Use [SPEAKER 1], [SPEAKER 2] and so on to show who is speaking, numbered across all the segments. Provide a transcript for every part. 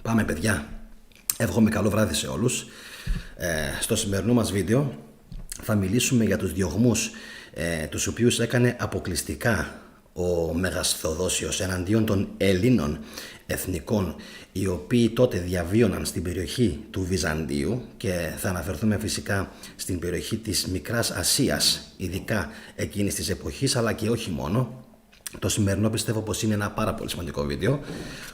[SPEAKER 1] Πάμε παιδιά, εύχομαι καλό βράδυ σε όλους. Στο σημερινό μας βίντεο θα μιλήσουμε για τους διωγμούς τους οποίους έκανε αποκλειστικά ο Μέγας Θεοδόσιος εναντίον των Ελλήνων εθνικών, οι οποίοι τότε διαβίωναν στην περιοχή του Βυζαντίου, και θα αναφερθούμε φυσικά στην περιοχή της Μικράς Ασίας, ειδικά εκείνης της εποχής, αλλά και όχι μόνο. Το σημερινό πιστεύω πως είναι ένα πάρα πολύ σημαντικό βίντεο.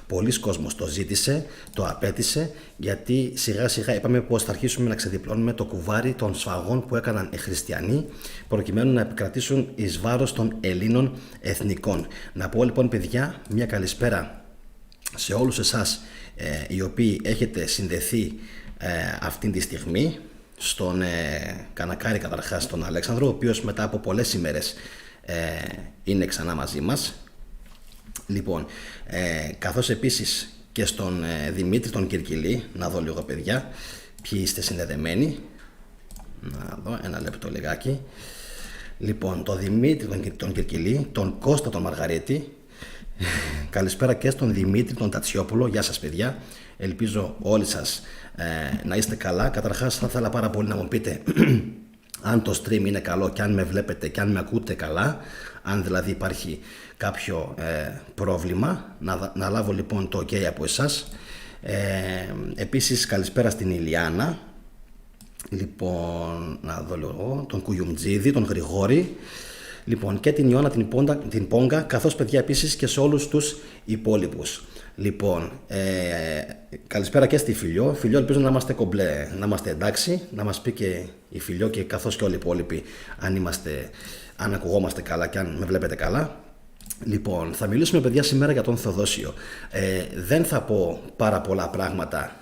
[SPEAKER 1] Πολλοί κόσμος το ζήτησε, το απέτησε, γιατί σιγά σιγά είπαμε πως θα αρχίσουμε να ξεδιπλώνουμε το κουβάρι των σφαγών που έκαναν οι χριστιανοί, προκειμένου να επικρατήσουν εις βάρος των Ελλήνων εθνικών. Να πω λοιπόν παιδιά μια καλησπέρα σε όλους εσάς οι οποίοι έχετε συνδεθεί αυτήν τη στιγμή στον Κανακάρη, καταρχάς τον Αλέξανδρο, ο οποίος μετά από πολλές ημέρες είναι ξανά μαζί μας. Λοιπόν, καθώς επίσης και στον Δημήτρη τον Κυρκυλή. Να δω λίγο παιδιά ποιοι είστε συνδεδεμένοι. Να δω ένα λεπτό λιγάκι. Λοιπόν, τον Δημήτρη τον Κυρκυλή, τον Κώστα τον Μαργαρίτη. Καλησπέρα και στον Δημήτρη τον Τατσιόπουλο. Γεια σας παιδιά, ελπίζω όλοι σας να είστε καλά. Καταρχάς θα ήθελα πάρα πολύ να μου πείτε αν το stream είναι καλό και αν με βλέπετε και αν με ακούτε καλά, αν δηλαδή υπάρχει κάποιο πρόβλημα, να λάβω λοιπόν το ok από εσάς. Επίσης καλησπέρα στην Ηλιάνα, λοιπόν να δω λίγο, τον Κουγιουμτζίδη, τον Γρηγόρη, λοιπόν και την Ιώνα την Πόγκα, καθώς παιδιά επίσης και σε όλους τους υπόλοιπους. Λοιπόν, καλησπέρα και στη Φιλιό. Φιλιό, ελπίζω να είμαστε κομπλέ, να είμαστε εντάξει, να μας πει και η Φιλιό και καθώς και όλοι οι υπόλοιποι αν ακουγόμαστε καλά και αν με βλέπετε καλά. Λοιπόν, θα μιλήσουμε παιδιά σήμερα για τον Θεοδόσιο. Δεν θα πω πάρα πολλά πράγματα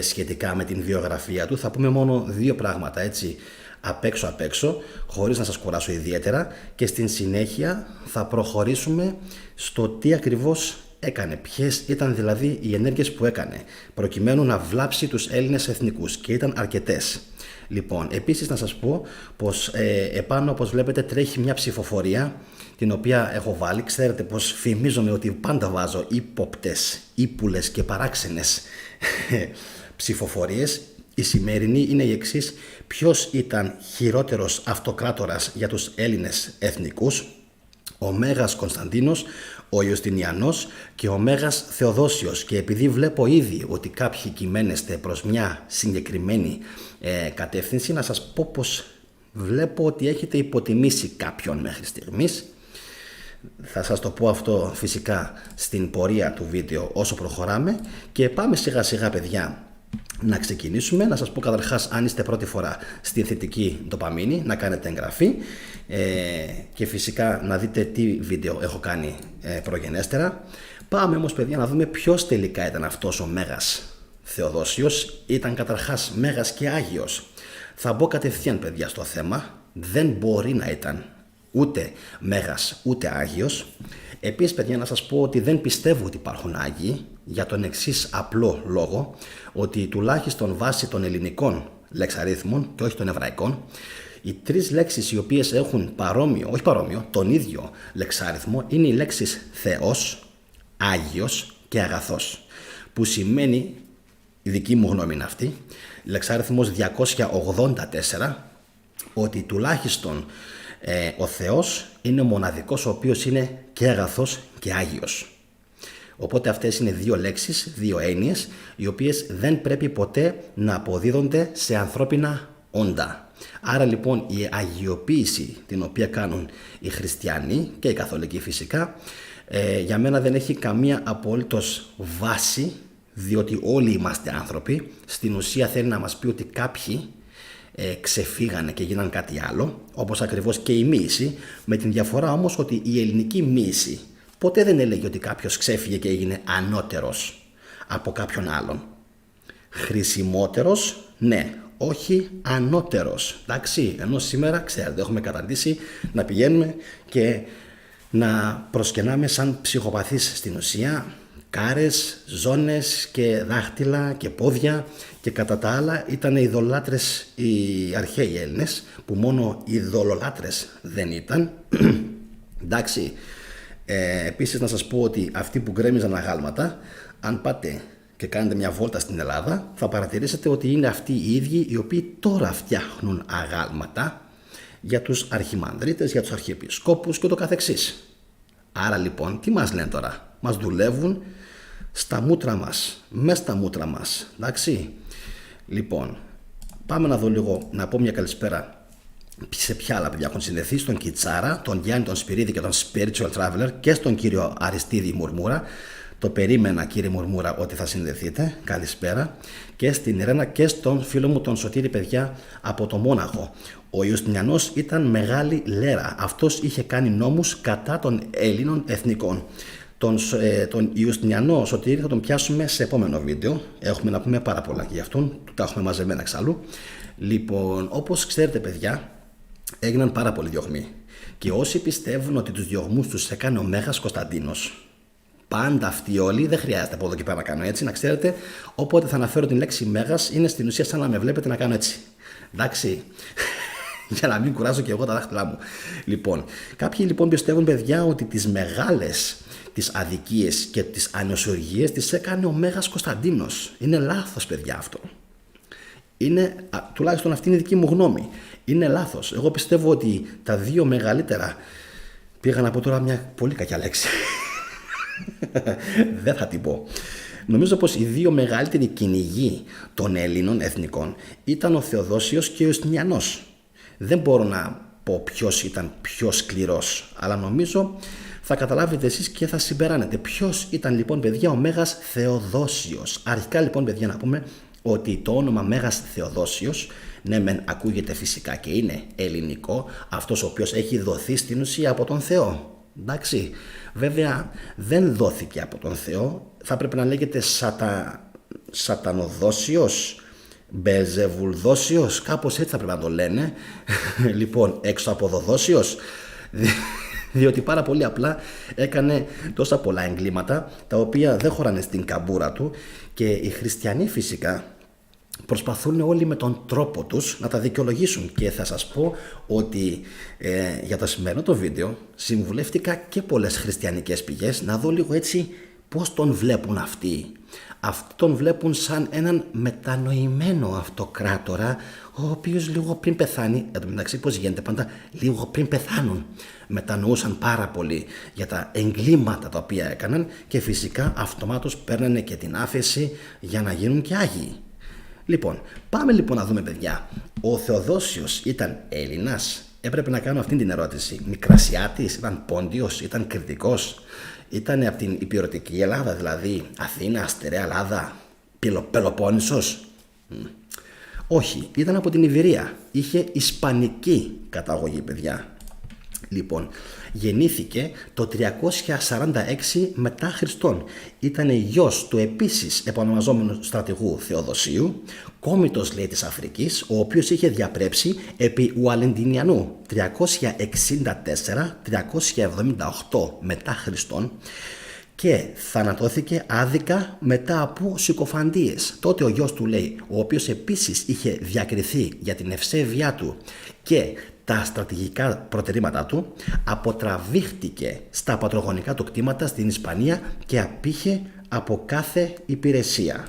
[SPEAKER 1] σχετικά με την βιογραφία του, θα πούμε μόνο δύο πράγματα έτσι απ' έξω, χωρίς να σας κουράσω ιδιαίτερα, και στην συνέχεια θα προχωρήσουμε στο τι ακριβώς έκανε, ποιες ήταν δηλαδή οι ενέργειες που έκανε προκειμένου να βλάψει τους Έλληνες εθνικούς, και ήταν αρκετές. Λοιπόν, επίσης να σας πω πως επάνω, όπως βλέπετε, τρέχει μια ψηφοφορία την οποία έχω βάλει. Ξέρετε πως φημίζομαι ότι πάντα βάζω ύποπτες, ύπουλες και παράξενες ψηφοφορίες. Η σημερινή είναι η εξής: ποιος ήταν χειρότερος αυτοκράτορας για τους Έλληνες εθνικούς, ο Μέγας Κωνσταντίνος, ο Ιουστινιανός και ο Μέγας Θεοδόσιος? Και επειδή βλέπω ήδη ότι κάποιοι κυμαίνεστε προς μια συγκεκριμένη κατεύθυνση, να σας πω πως βλέπω ότι έχετε υποτιμήσει κάποιον μέχρι στιγμής. Θα σας το πω αυτό φυσικά στην πορεία του βίντεο όσο προχωράμε, και πάμε σιγά σιγά παιδιά να ξεκινήσουμε. Να σας πω καταρχάς, αν είστε πρώτη φορά στην Θετική Ντοπαμίνη, να κάνετε εγγραφή και φυσικά να δείτε τι βίντεο έχω κάνει προγενέστερα. Πάμε όμως παιδιά να δούμε ποιος τελικά ήταν αυτός ο Μέγας Θεοδόσιος. Ήταν καταρχάς Μέγας και Άγιος. Θα μπω κατευθείαν παιδιά στο θέμα. Δεν μπορεί να ήταν ούτε Μέγας ούτε Άγιος. Επίσης παιδιά να σας πω ότι δεν πιστεύω ότι υπάρχουν Άγιοι, για τον εξής απλό λόγο, ότι τουλάχιστον βάσει των ελληνικών λεξαρίθμων και όχι των εβραϊκών, οι τρεις λέξεις οι οποίες έχουν τον ίδιο λεξάριθμο είναι οι λέξεις Θεός, Άγιος και Αγαθός, που σημαίνει, η δική μου γνώμη είναι αυτή, λεξάριθμος 284, ότι τουλάχιστον ο Θεός είναι ο μοναδικός ο οποίος είναι και αγαθός και άγιος. Οπότε αυτές είναι δύο λέξεις, δύο έννοιες, οι οποίες δεν πρέπει ποτέ να αποδίδονται σε ανθρώπινα όντα. Άρα λοιπόν η αγιοποίηση την οποία κάνουν οι χριστιανοί και οι καθολικοί φυσικά, για μένα δεν έχει καμία απολύτως βάση, διότι όλοι είμαστε άνθρωποι. Στην ουσία θέλει να μας πει ότι κάποιοι ξεφύγανε και γίναν κάτι άλλο, όπως ακριβώς και η μοίηση, με την διαφορά όμως ότι η ελληνική μοίηση ποτέ δεν έλεγε ότι κάποιος ξέφυγε και έγινε ανώτερος από κάποιον άλλον. Χρησιμότερος, ναι, όχι ανώτερος. Εντάξει, ενώ σήμερα ξέρετε έχουμε καταντήσει να πηγαίνουμε και να προσκυνάμε σαν ψυχοπαθείς στην ουσία κάρες, ζώνες και δάχτυλα και πόδια, και κατά τα άλλα ήταν ειδωλάτρες οι αρχαίοι Έλληνες, που μόνο ειδωλολάτρες δεν ήταν. Εντάξει, επίσης να σας πω ότι αυτοί που γκρέμιζαν αγάλματα, αν πάτε και κάνετε μια βόλτα στην Ελλάδα, θα παρατηρήσετε ότι είναι αυτοί οι ίδιοι οι οποίοι τώρα φτιάχνουν αγάλματα για τους αρχιμανδρίτες, για τους αρχιεπισκόπους και το καθεξής. Άρα λοιπόν, τι μας λένε τώρα? Μας δουλεύουν στα μούτρα μας, μέσα στα μούτρα μας, εντάξει. Λοιπόν, πάμε να δω λίγο, να πω μια καλησπέρα σε ποια άλλα παιδιά έχουν συνδεθεί, στον Κιτσάρα, τον Γιάννη τον Σπυρίδη και τον Spiritual Traveler και στον κύριο Αριστίδη Μουρμούρα. Το περίμενα κύριε Μουρμούρα ότι θα συνδεθείτε, καλησπέρα. Και στην Irena και στον φίλο μου τον Σωτήρη παιδιά από το Μόναχο. Ο Ιουστινιανός ήταν μεγάλη λέρα, αυτός είχε κάνει νόμους κατά των Ελλήνων εθνικών. Τον Ιουστινιανό Σωτήρη θα τον πιάσουμε σε επόμενο βίντεο, έχουμε να πούμε πάρα πολλά και για αυτόν, τα έχουμε μαζεμένα εξάλλου. Λοιπόν, όπως ξέρετε παιδιά, έγιναν πάρα πολλοί διωγμοί και όσοι πιστεύουν ότι τους διωγμούς τους έκανε ο Μέγας Κωνσταντίνος, πάντα αυτοί όλοι, δεν χρειάζεται από εδώ και πέρα να κάνω έτσι, να ξέρετε, όποτε θα αναφέρω την λέξη Μέγας είναι στην ουσία σαν να με βλέπετε να κάνω έτσι. Εντάξει, για να μην κουράζω και εγώ τα δάχτυλά μου. Λοιπόν, κάποιοι λοιπόν πιστεύουν παιδιά ότι τις μεγάλες, τις αδικίες και τις ανοσοργίες τις έκανε ο Μέγας Κωνσταντίνος. Είναι λάθος παιδιά αυτό. Είναι, τουλάχιστον αυτή είναι η δική μου γνώμη. Είναι λάθος. Εγώ πιστεύω ότι τα δύο μεγαλύτερα, πήγα να πω τώρα μια πολύ κακιά λέξη, δεν θα την πω. Νομίζω πως οι δύο μεγαλύτεροι κυνηγοί των Ελλήνων εθνικών ήταν ο Θεοδόσιος και ο Ιουστινιανός. Δεν μπορώ να πω ποιος ήταν πιο σκληρός, αλλά νομίζω θα καταλάβετε εσείς και θα συμπεράνετε. Ποιος ήταν λοιπόν παιδιά ο Μέγας Θεοδόσιος? Αρχικά λοιπόν παιδιά να πούμε ότι το όνομα Μέγας Θεοδόσιος, ναι μεν ακούγεται φυσικά και είναι ελληνικό, αυτός ο οποίος έχει δοθεί στην ουσία από τον Θεό. Εντάξει, βέβαια δεν δόθηκε από τον Θεό, θα πρέπει να λέγεται Σατανοδόσιος, Μπεζεβουλδόσιος, κάπως έτσι θα πρέπει να το λένε. Λοιπόν, έξω από δοδόσιος, διότι πάρα πολύ απλά έκανε τόσα πολλά εγκλήματα τα οποία δεν χωράνε στην καμπούρα του και οι χριστιανοί φυσικά προσπαθούν όλοι με τον τρόπο τους να τα δικαιολογήσουν. Και θα σας πω ότι για το σημερινό το βίντεο συμβουλεύτηκα και πολλές χριστιανικές πηγές να δω λίγο έτσι πώς τον βλέπουν αυτοί. Αυτοί τον βλέπουν σαν έναν μετανοημένο αυτοκράτορα, ο οποίος λίγο πριν πεθάνει, εν τω μεταξύ πώς γίνεται πάντα, λίγο πριν πεθάνουν, μετανοούσαν πάρα πολύ για τα εγκλήματα τα οποία έκαναν και φυσικά αυτομάτως παίρνανε και την άφεση για να γίνουν και άγιοι. Λοιπόν, πάμε λοιπόν να δούμε παιδιά. Ο Θεοδόσιος ήταν Έλληνας? Έπρεπε να κάνω αυτή την ερώτηση. Μικρασιάτης, ήταν Πόντιος, ήταν Κρητικός, ήταν από την υπηρετική Ελλάδα, δηλαδή Αθήνα, Αστεραία Ελλάδα, Πελοπόννησος? Όχι, ήταν από την Ιβηρία. Είχε ισπανική καταγωγή παιδιά. Λοιπόν, γεννήθηκε το 346 μετά Χριστόν. Ήταν γιος του επίσης επωνομαζόμενου στρατηγού Θεοδοσίου, κόμητος λέει της Αφρικής, ο οποίος είχε διαπρέψει επί Ουαλεντινιανού 364-378 μετά Χριστόν και θανατώθηκε άδικα μετά από συκοφαντίες. Τότε ο γιος του λέει, ο οποίος επίσης είχε διακριθεί για την ευσέβειά του και τα στρατηγικά προτερήματά του, αποτραβήχτηκε στα πατρογονικά του κτήματα στην Ισπανία και απήχε από κάθε υπηρεσία.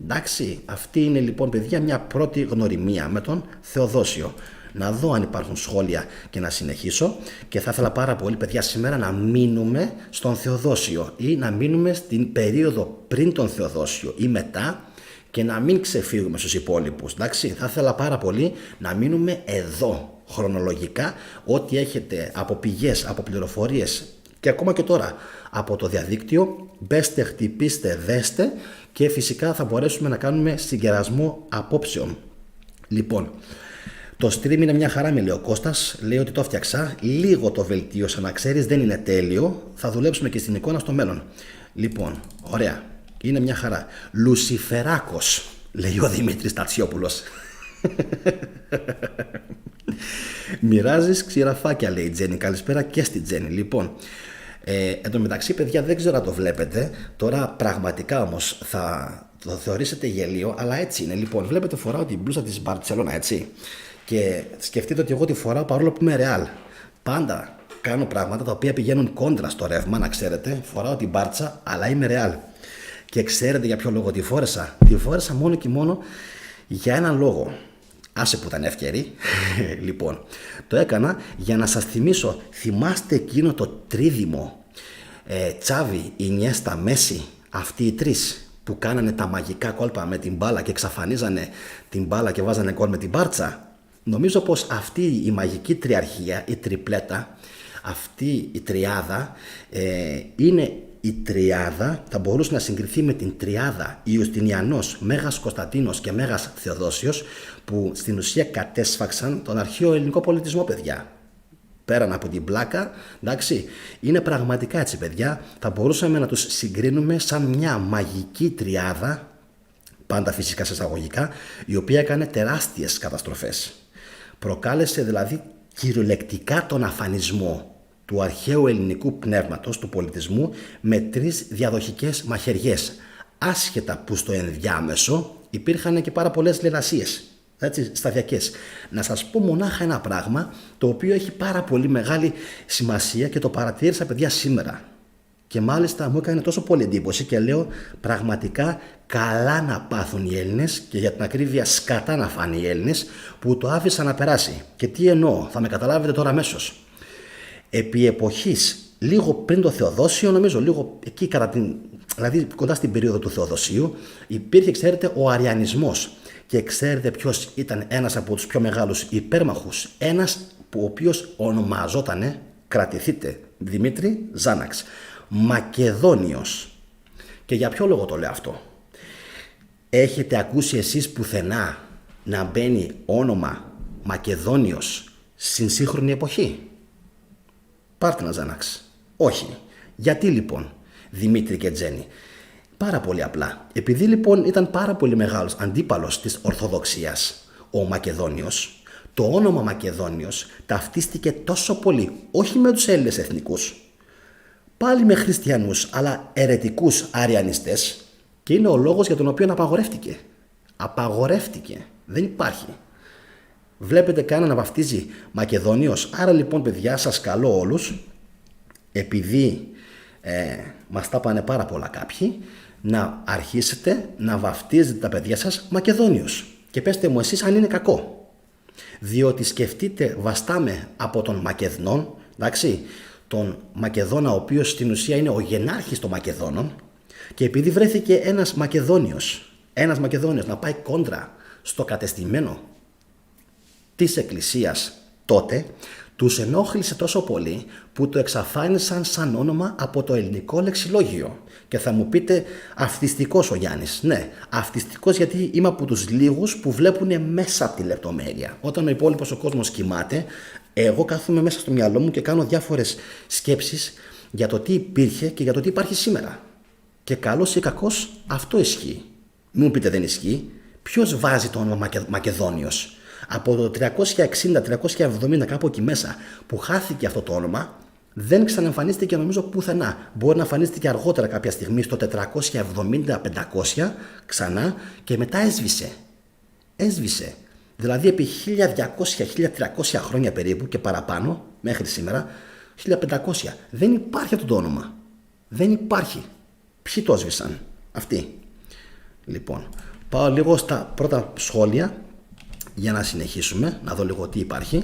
[SPEAKER 1] Εντάξει, αυτή είναι λοιπόν παιδιά μια πρώτη γνωριμία με τον Θεοδόσιο. Να δω αν υπάρχουν σχόλια και να συνεχίσω, και θα ήθελα πάρα πολύ παιδιά σήμερα να μείνουμε στον Θεοδόσιο ή να μείνουμε στην περίοδο πριν τον Θεοδόσιο ή μετά και να μην ξεφύγουμε στους υπόλοιπους. Εντάξει, θα ήθελα πάρα πολύ να μείνουμε εδώ χρονολογικά, ό,τι έχετε από πηγές, από πληροφορίες και ακόμα και τώρα από το διαδίκτυο, μπέστε, χτυπήστε, δέστε και φυσικά θα μπορέσουμε να κάνουμε συγκερασμό απόψεων. Λοιπόν, το stream είναι μια χαρά, με λέει ο Κώστας, λέει ότι το έφτιαξα, λίγο το βελτίωσα να ξέρεις, δεν είναι τέλειο, θα δουλέψουμε και στην εικόνα στο μέλλον. Λοιπόν, ωραία, είναι μια χαρά. Λουσιφεράκος, λέει ο Δημήτρης Τατσιόπουλος. Μοιράζεις ξηραφάκια, λέει η Τζέννη. Καλησπέρα και στη Τζέννη. Λοιπόν, εν τω μεταξύ παιδιά δεν ξέρω αν το βλέπετε τώρα, πραγματικά όμως θα το θεωρήσετε γελίο, αλλά έτσι είναι. Λοιπόν, βλέπετε φοράω την μπλούζα της Μπαρτσελώνα, έτσι, και σκεφτείτε ότι εγώ τη φοράω παρόλο που είμαι Ρεάλ. Πάντα κάνω πράγματα τα οποία πηγαίνουν κόντρα στο ρεύμα, να ξέρετε. Φοράω την Μπάρτσα αλλά είμαι Ρεάλ. Και ξέρετε για ποιο λόγο τη φόρεσα? Τη φόρεσα μόνο και μόνο για έναν λόγο. Άσε που ήταν ευκαιρή. Λοιπόν, το έκανα για να σας θυμίσω. Θυμάστε εκείνο το τρίδημο Τσάβι, Ινιέστα, Μέση? Αυτοί οι τρεις που κάνανε τα μαγικά κόλπα με την μπάλα και εξαφανίζανε την μπάλα και βάζανε γκολ με την μπάρτσα. Νομίζω πως αυτή η μαγική τριαρχία, η τριπλέτα, αυτή η τριάδα είναι η τριάδα, θα μπορούσε να συγκριθεί με την τριάδα Ιουστινιανός, Μέγας Κωνσταντίνος και Μέγας Θεοδόσιος, που στην ουσία κατέσφαξαν τον αρχαίο ελληνικό πολιτισμό, παιδιά. Πέραν από την πλάκα, εντάξει, είναι πραγματικά έτσι, παιδιά. Θα μπορούσαμε να τους συγκρίνουμε σαν μια μαγική τριάδα, πάντα φυσικά σε εισαγωγικά, η οποία έκανε τεράστιες καταστροφές. Προκάλεσε δηλαδή κυριολεκτικά τον αφανισμό του αρχαίου ελληνικού πνεύματος, του πολιτισμού, με τρεις διαδοχικές μαχαιριές. Άσχετα που στο ενδιάμεσο υπήρχαν και πάρα πολλές λαιλασίες, έτσι, σταδιακές. Να σας πω μονάχα ένα πράγμα το οποίο έχει πάρα πολύ μεγάλη σημασία και το παρατήρησα, παιδιά, σήμερα. Και μάλιστα μου έκανε τόσο πολύ εντύπωση και λέω πραγματικά καλά να πάθουν οι Έλληνες, και για την ακρίβεια σκατά να φάνε οι Έλληνες που το άφησαν να περάσει. Και τι εννοώ, θα με καταλάβετε τώρα αμέσως. Επί εποχής, λίγο πριν το Θεοδόσιο, νομίζω, λίγο εκεί δηλαδή κοντά στην περίοδο του Θεοδοσίου, υπήρχε, ξέρετε, ο Αριανισμός. Και ξέρετε ποιος ήταν ένας από τους πιο μεγάλους υπέρμαχους? Ένας ο οποίος ονομαζότανε, κρατηθείτε, Δημήτρη Ζάναξ, Μακεδόνιος. Και για ποιο λόγο το λέω αυτό? Έχετε ακούσει εσείς πουθενά να μπαίνει όνομα Μακεδόνιος στην σύγχρονη εποχή? Πάρτε ένα Ζάναξ. Όχι. Γιατί λοιπόν, Δημήτρη και Τζένι? Πάρα πολύ απλά. Επειδή λοιπόν ήταν πάρα πολύ μεγάλος αντίπαλος της Ορθοδοξίας ο Μακεδόνιος, το όνομα Μακεδόνιος ταυτίστηκε τόσο πολύ, όχι με τους Έλληνες εθνικούς, πάλι με χριστιανούς, αλλά αιρετικούς αριανιστές, και είναι ο λόγος για τον οποίο απαγορεύτηκε. Απαγορεύτηκε. Δεν υπάρχει. Βλέπετε κανένα να βαφτίζει Μακεδόνιος? Άρα λοιπόν, παιδιά, σας καλώ όλους, επειδή μας τα πάνε πάρα πολλά κάποιοι, να αρχίσετε να βαφτίζετε τα παιδιά σας Μακεδόνιος. Και πέστε μου εσείς αν είναι κακό. Διότι σκεφτείτε, βαστάμε από τον Μακεδνών, εντάξει, τον Μακεδόνα, ο οποίος στην ουσία είναι ο γενάρχης των Μακεδόνων, και επειδή βρέθηκε ένας Μακεδόνιος να πάει κόντρα στο κατεστημένο της Εκκλησίας τότε, τους ενόχλησε τόσο πολύ που το εξαφάνισαν σαν όνομα από το ελληνικό λεξιλόγιο. Και θα μου πείτε, αυτιστικός ο Γιάννης. Ναι, αυτιστικός, γιατί είμαι από τους λίγους που βλέπουν μέσα από τη λεπτομέρεια. Όταν ο υπόλοιπος ο κόσμος κοιμάται, εγώ κάθομαι μέσα στο μυαλό μου και κάνω διάφορες σκέψεις για το τι υπήρχε και για το τι υπάρχει σήμερα. Και καλώς ή κακώς αυτό ισχύει. Μην μου πείτε δεν ισχύει. Ποιος βάζει το όνομα Μακεδόνιος? Από το 360-370 κάπου εκεί μέσα που χάθηκε αυτό το όνομα, δεν ξαναεμφανίστηκε νομίζω πουθενά. Μπορεί να εμφανίστηκε αργότερα κάποια στιγμή στο 470-500 ξανά, και μετά έσβησε. Έσβησε. Δηλαδή επί 1200-1300 χρόνια περίπου και παραπάνω, μέχρι σήμερα, 1500. Δεν υπάρχει αυτό το όνομα. Δεν υπάρχει. Ποιοι το έσβησαν? Αυτοί. Λοιπόν, πάω λίγο στα πρώτα σχόλια για να συνεχίσουμε, να δω λίγο τι υπάρχει.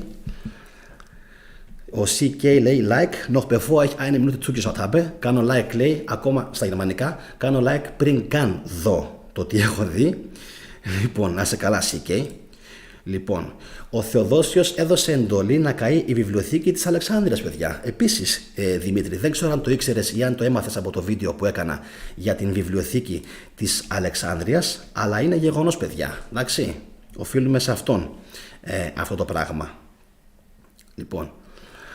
[SPEAKER 1] Ο CK λέει like, noch bevor ich eine Minute zugeschaut habe. Κάνω like, λέει, ακόμα στα γερμανικά. Κάνω like πριν καν δω το τι έχω δει. Λοιπόν, να είσαι καλά, CK. Λοιπόν, ο Θεοδόσιος έδωσε εντολή να καεί η βιβλιοθήκη της Αλεξάνδρειας, παιδιά. Επίσης, Δημήτρη, δεν ξέρω αν το ήξερες ή αν το έμαθες από το βίντεο που έκανα για την βιβλιοθήκη της Αλεξάνδρειας, αλλά είναι γεγονός, παιδιά. Εντάξει, οφείλουμε σε αυτόν αυτό το πράγμα. Λοιπόν,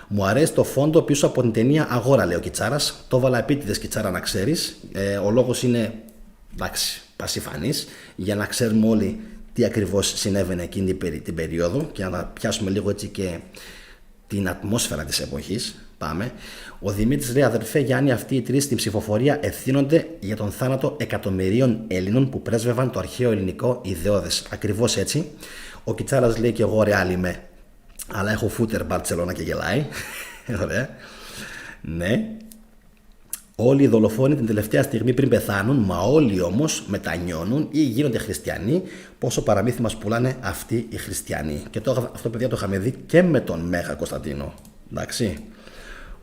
[SPEAKER 1] μου αρέσει το φόντο πίσω από την ταινία Αγόρα, λέει ο Κιτσάρας. Το έβαλα επίτηδες, Κιτσάρα, να ξέρεις. Ο λόγος είναι, εντάξει, πασιφανής, για να ξέρουμε όλοι τι ακριβώς συνέβαινε εκείνη την περίοδο και να πιάσουμε λίγο έτσι και την ατμόσφαιρα της εποχής. Πάμε. Ο Δημήτρης λέει, αδερφέ Γιάννη, αυτοί οι τρεις στην ψηφοφορία ευθύνονται για τον θάνατο εκατομμυρίων Έλληνων που πρέσβευαν το αρχαίο ελληνικό ιδεώδες. Ακριβώς έτσι. Ο Κιτσάρας λέει, και εγώ Ρεάλ είμαι, αλλά έχω φούτερ Μπαρτσελώνα και γελάει. Ωραία. Ναι. Όλοι οι δολοφόνοι την τελευταία στιγμή πριν πεθάνουν, μα όλοι όμως μετανιώνουν ή γίνονται χριστιανοί, πόσο παραμύθι μας πουλάνε αυτοί οι χριστιανοί. Και αυτό, παιδιά, το είχαμε δει και με τον Μέγα Κωνσταντίνο. Εντάξει.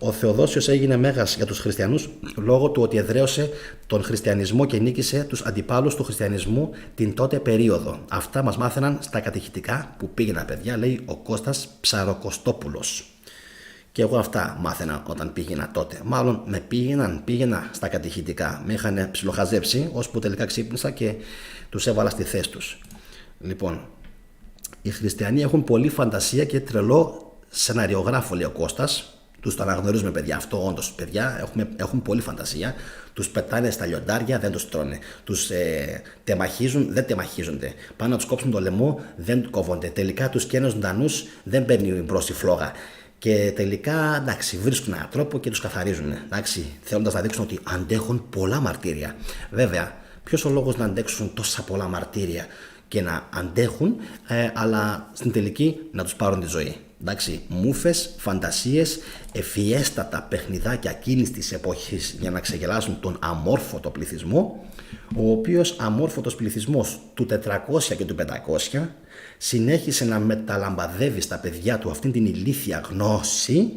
[SPEAKER 1] Ο Θεοδόσιος έγινε μέγας για τους χριστιανούς λόγω του ότι εδραίωσε τον χριστιανισμό και νίκησε τους αντιπάλους του χριστιανισμού την τότε περίοδο. Αυτά μας μάθαιναν στα κατηχητικά που πήγαινα, παιδιά, λέει ο Κώστας Ψαροκοστόπουλος. Και εγώ αυτά μάθαινα όταν πήγαινα τότε. Μάλλον με πήγαινα στα κατηχητικά. Με είχαν ψιλοχαζέψει, ώσπου τελικά ξύπνησα και τους έβαλα στη θέση τους. Λοιπόν, οι χριστιανοί έχουν πολλή φαντασία και τρελό σεναριογράφο, λέει ο Κώστας. Τους το αναγνωρίζουμε, παιδιά. Αυτό όντως, παιδιά, έχουν πολλή φαντασία. Τους πετάνε στα λιοντάρια, δεν τους τρώνε. Τους τεμαχίζουν, δεν τεμαχίζονται. Πάνε να τους κόψουν το λαιμό, δεν κόβονται. Τελικά τους καίνουν ζωντανούς, δεν παίρνει μπρος η φλόγα. Και τελικά, εντάξει, βρίσκουν έναν τρόπο και τους καθαρίζουν. Εντάξει, θέλοντας να δείξουν ότι αντέχουν πολλά μαρτύρια. Βέβαια, ποιος ο λόγος να αντέξουν τόσα πολλά μαρτύρια και να αντέχουν, αλλά στην τελική να τους πάρουν τη ζωή. Εντάξει, μούφες, φαντασίες, ευφιέστατα παιχνιδάκια εκείνης της εποχής για να ξεγελάσουν τον αμόρφωτο πληθυσμό, ο οποίος αμόρφωτος πληθυσμός του 400 και του 500 συνέχισε να μεταλαμπαδεύει στα παιδιά του αυτήν την ηλίθια γνώση,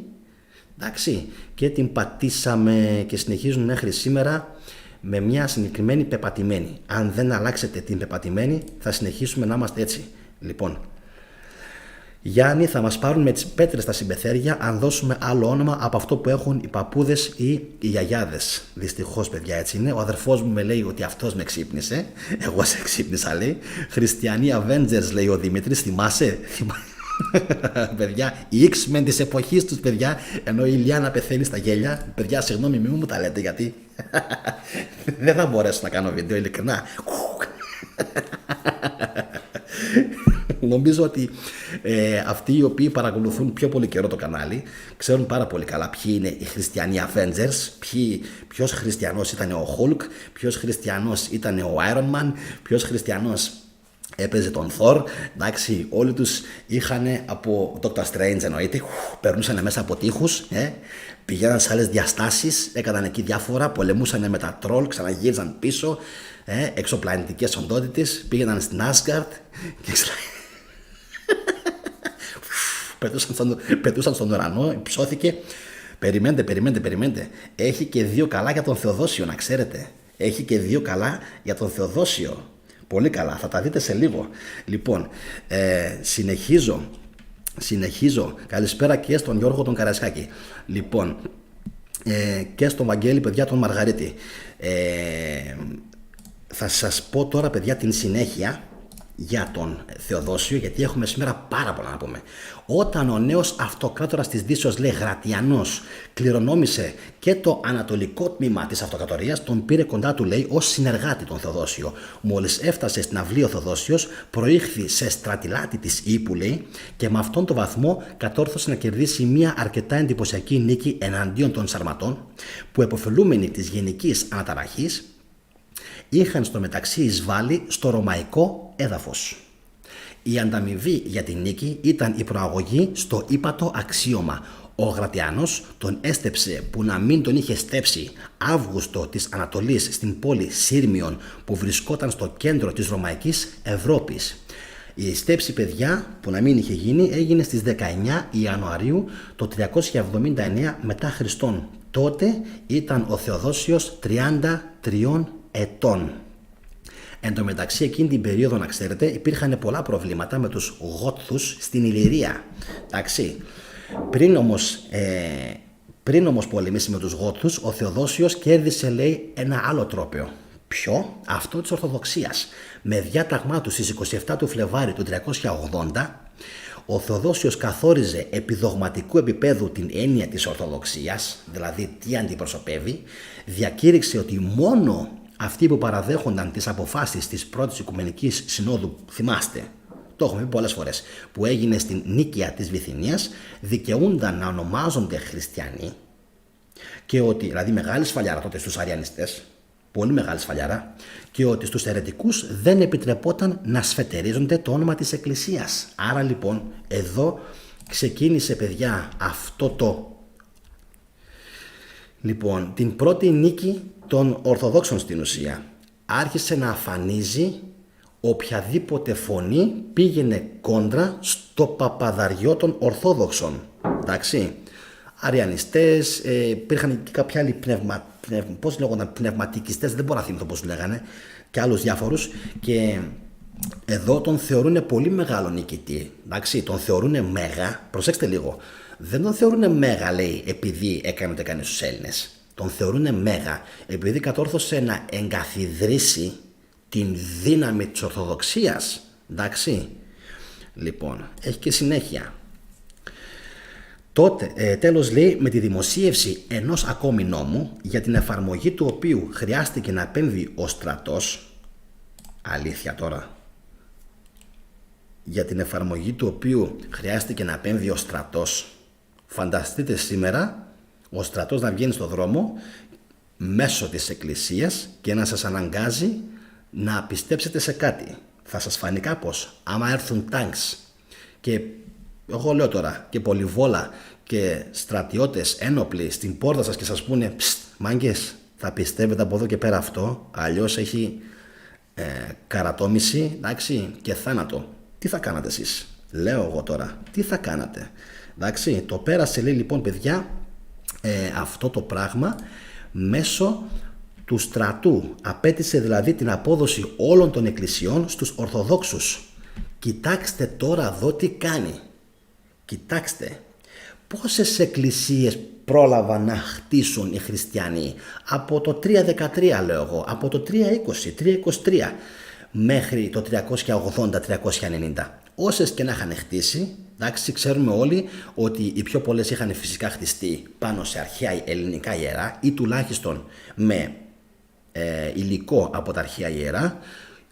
[SPEAKER 1] εντάξει, και την πατήσαμε και συνεχίζουν μέχρι σήμερα με μια συγκεκριμένη πεπατημένη. Αν δεν αλλάξετε την πεπατημένη, θα συνεχίσουμε να είμαστε έτσι. Λοιπόν, Γιάννη, θα μας πάρουν με τις πέτρες στα συμπεθέρια αν δώσουμε άλλο όνομα από αυτό που έχουν οι παππούδες ή οι γιαγιάδες. Δυστυχώς, παιδιά, έτσι είναι. Ο αδερφός μου με λέει ότι αυτός με ξύπνησε. Εγώ σε ξύπνησα, λέει. Χριστιανοί Avengers, λέει ο Δημήτρης. Θυμάσαι? Παιδιά, οι X-Men της εποχής τους, παιδιά. Ενώ η Ιλιάνα πεθαίνει στα γέλια. Παιδιά, συγγνώμη, μην μου τα λέτε, γιατί δεν θα μπορέσω να κάνω βίντεο, ειλικρινά. Νομίζω ότι αυτοί οι οποίοι παρακολουθούν πιο πολύ καιρό το κανάλι ξέρουν πάρα πολύ καλά ποιοι είναι οι χριστιανοί Avengers, ποιος χριστιανός ήταν ο Hulk, ποιος χριστιανός ήταν ο Iron Man, ποιος χριστιανός έπαιζε τον Thor. Εντάξει, όλοι τους είχαν από Doctor Strange, εννοείται, περνούσαν μέσα από τείχους, πηγαίναν σε άλλες διαστάσεις, έκαναν εκεί διάφορα, πολεμούσαν με τα τρόλ, ξαναγύριζαν πίσω, εξωπλανητικές οντότητες, πήγαιναν στην Asgard και πετούσαν στον ουρανό, υψώθηκε. Περιμένετε. Έχει και 2 καλά για τον Θεοδόσιο, να ξέρετε. Έχει και 2 καλά για τον Θεοδόσιο. Πολύ καλά, θα τα δείτε σε λίγο. Λοιπόν, συνεχίζω. Καλησπέρα και στον Γιώργο τον Καρασιάκη. Λοιπόν, και στον Βαγγέλη, παιδιά, τον Μαργαρίτη. Θα σας πω τώρα, παιδιά, την συνέχεια για τον Θεοδόσιο, γιατί έχουμε σήμερα πάρα πολλά να πούμε. Όταν ο νέος αυτοκράτορας της Δύσεως, λέει, Γρατιανός, κληρονόμησε και το ανατολικό τμήμα της αυτοκρατορίας, τον πήρε κοντά του, λέει, ως συνεργάτη τον Θεοδόσιο. Μόλις έφτασε στην αυλή ο Θεοδόσιος, προήχθη σε στρατιλάτη της Ήππου, λέει, και με αυτόν τον βαθμό κατόρθωσε να κερδίσει μια αρκετά εντυπωσιακή νίκη εναντίον των Σαρματών, που επωφελούμενοι της γενικής αναταραχής είχαν στο μεταξύ εισβάλει στο ρωμαϊκό έδαφος. Η ανταμοιβή για την νίκη ήταν η προαγωγή στο ύπατο αξίωμα. Ο Γρατιανός τον έστεψε που να μην τον είχε στέψει Αύγουστο της Ανατολής στην πόλη Σύρμιον, που βρισκόταν στο κέντρο της Ρωμαϊκής Ευρώπης. Η στέψη, παιδιά, που να μην είχε γίνει, έγινε στις 19 Ιανουαρίου το 379 μετά Χριστόν. Τότε ήταν ο Θεοδόσιος 33 ετών. Εν τω μεταξύ, εκείνη την περίοδο, να ξέρετε, υπήρχαν πολλά προβλήματα με τους Γότθους στην Ιλλυρία. Εντάξει. Πριν όμως πολεμήσει με τους Γότθους, ο Θεοδόσιος κέρδισε, λέει, ένα άλλο τρόπαιο. Ποιο? Αυτό της Ορθοδοξίας. Με διάταγμά του στις 27 του Φλεβάρι του 380, ο Θεοδόσιος καθόριζε επί δογματικού επίπεδου την έννοια της Ορθοδοξίας, δηλαδή τι αντιπροσωπεύει, διακήρυξε ότι μόνο αυτοί που παραδέχονταν τις αποφάσεις της πρώτης Οικουμενικής Συνόδου, θυμάστε, το έχουμε πει πολλές φορές, που έγινε στην Νίκαια της Βυθινίας, δικαιούνταν να ονομάζονται χριστιανοί, και ότι, δηλαδή μεγάλη σφαλιάρα τότε στους αριανιστές, πολύ μεγάλη σφαλιάρα, και ότι στους αιρετικούς δεν επιτρεπόταν να σφετερίζονται το όνομα της Εκκλησίας. Άρα λοιπόν εδώ ξεκίνησε, παιδιά, αυτό το Λοιπόν, την πρώτη νίκη των Ορθοδόξων στην ουσία. Άρχισε να αφανίζει οποιαδήποτε φωνή πήγαινε κόντρα στο παπαδαριό των Ορθόδοξων. Εντάξει. Αριανιστές, υπήρχαν και κάποιοι άλλοι πνευματικιστές, δεν μπορώ να θυμηθώ πώς λέγανε, και άλλους διάφορους, και εδώ τον θεωρούν πολύ μεγάλο νικητή. Εντάξει, τον θεωρούν μέγα, προσέξτε λίγο, δεν τον θεωρούν μέγα, λέει, επειδή έκανε ό,τι έκανε στους Έλληνες. Τον θεωρούν μέγα επειδή κατόρθωσε να εγκαθιδρύσει την δύναμη της Ορθοδοξίας. Εντάξει, λοιπόν, έχει και συνέχεια. Τότε, τέλος, λέει, με τη δημοσίευση ενός ακόμη νόμου, για την εφαρμογή του οποίου χρειάστηκε να επέμβει ο στρατός, αλήθεια τώρα, για την εφαρμογή του οποίου χρειάστηκε να επέμβει ο στρατός, φανταστείτε σήμερα ο στρατός να βγαίνει στο δρόμο μέσω της εκκλησίας και να σας αναγκάζει να πιστέψετε σε κάτι. Θα σας φανεί κάπως άμα έρθουν τάγκς και εγώ λέω τώρα και πολυβόλα και στρατιώτες ένοπλοι στην πόρτα σας και σας πούνε «Ψτ, μάγκες, θα πιστεύετε από εδώ και πέρα αυτό, αλλιώς έχει καρατόμηση, εντάξει, και θάνατο». Τι θα κάνατε εσείς? Λέω εγώ τώρα, τι θα κάνατε? Εντάξει, το πέρασε, λέει, λοιπόν, παιδιά, αυτό το πράγμα μέσω του στρατού. Απέτησε δηλαδή την απόδοση όλων των εκκλησιών στους Ορθοδόξους. Κοιτάξτε τώρα εδώ τι κάνει. Κοιτάξτε πόσες εκκλησίες πρόλαβαν να χτίσουν οι χριστιανοί από το 313, λέω εγώ, από το 320, 323 μέχρι το 380-390. Όσες και να είχαν χτίσει, εντάξει, ξέρουμε όλοι ότι οι πιο πολλές είχαν φυσικά χτιστεί πάνω σε αρχαία ελληνικά ιερά ή τουλάχιστον με υλικό από τα αρχαία ιερά,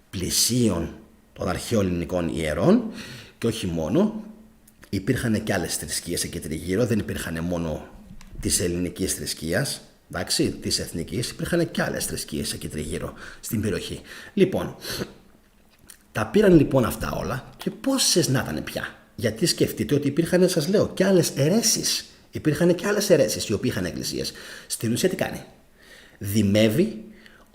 [SPEAKER 1] πλησίων των αρχαίων ελληνικών ιερών, και όχι μόνο. Υπήρχαν και άλλες θρησκείες εκεί τριγύρω, δεν υπήρχαν μόνο της ελληνικής θρησκείας, εντάξει, της εθνικής, υπήρχαν και άλλες θρησκείες εκεί τριγύρω στην περιοχή. Λοιπόν, τα πήραν λοιπόν αυτά όλα και πόσες να ήταν πια? Γιατί σκεφτείτε ότι υπήρχαν, σας λέω, και άλλες αιρέσεις. Υπήρχαν και άλλες αιρέσεις οι οποίοι είχαν εκκλησίες. Στην ουσία τι κάνει? Δημεύει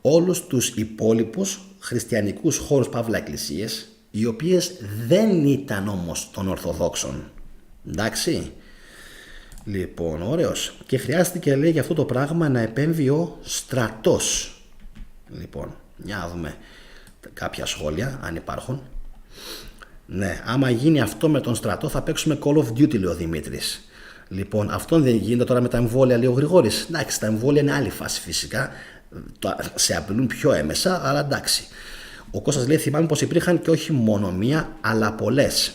[SPEAKER 1] όλους τους υπόλοιπους χριστιανικούς χώρους, παύλα εκκλησίες, οι οποίες δεν ήταν όμως των Ορθοδόξων. Εντάξει. Λοιπόν, ωραίος. Και χρειάστηκε, λέει, για αυτό το πράγμα να επέμβει ο στρατός. Λοιπόν, για να δούμε κάποια σχόλια, αν υπάρχουν. Ναι, άμα γίνει αυτό με τον στρατό θα παίξουμε Call of Duty, λέει ο Δημήτρης. Λοιπόν, αυτό δεν γίνεται τώρα με τα εμβόλια, λέει ο Γρηγόρης. Εντάξει, τα εμβόλια είναι άλλη φάση φυσικά. Σε απειλούν πιο έμεσα, αλλά εντάξει. Ο Κώστας λέει, θυμάμαι πως υπήρχαν και όχι μόνο μία, αλλά πολλές.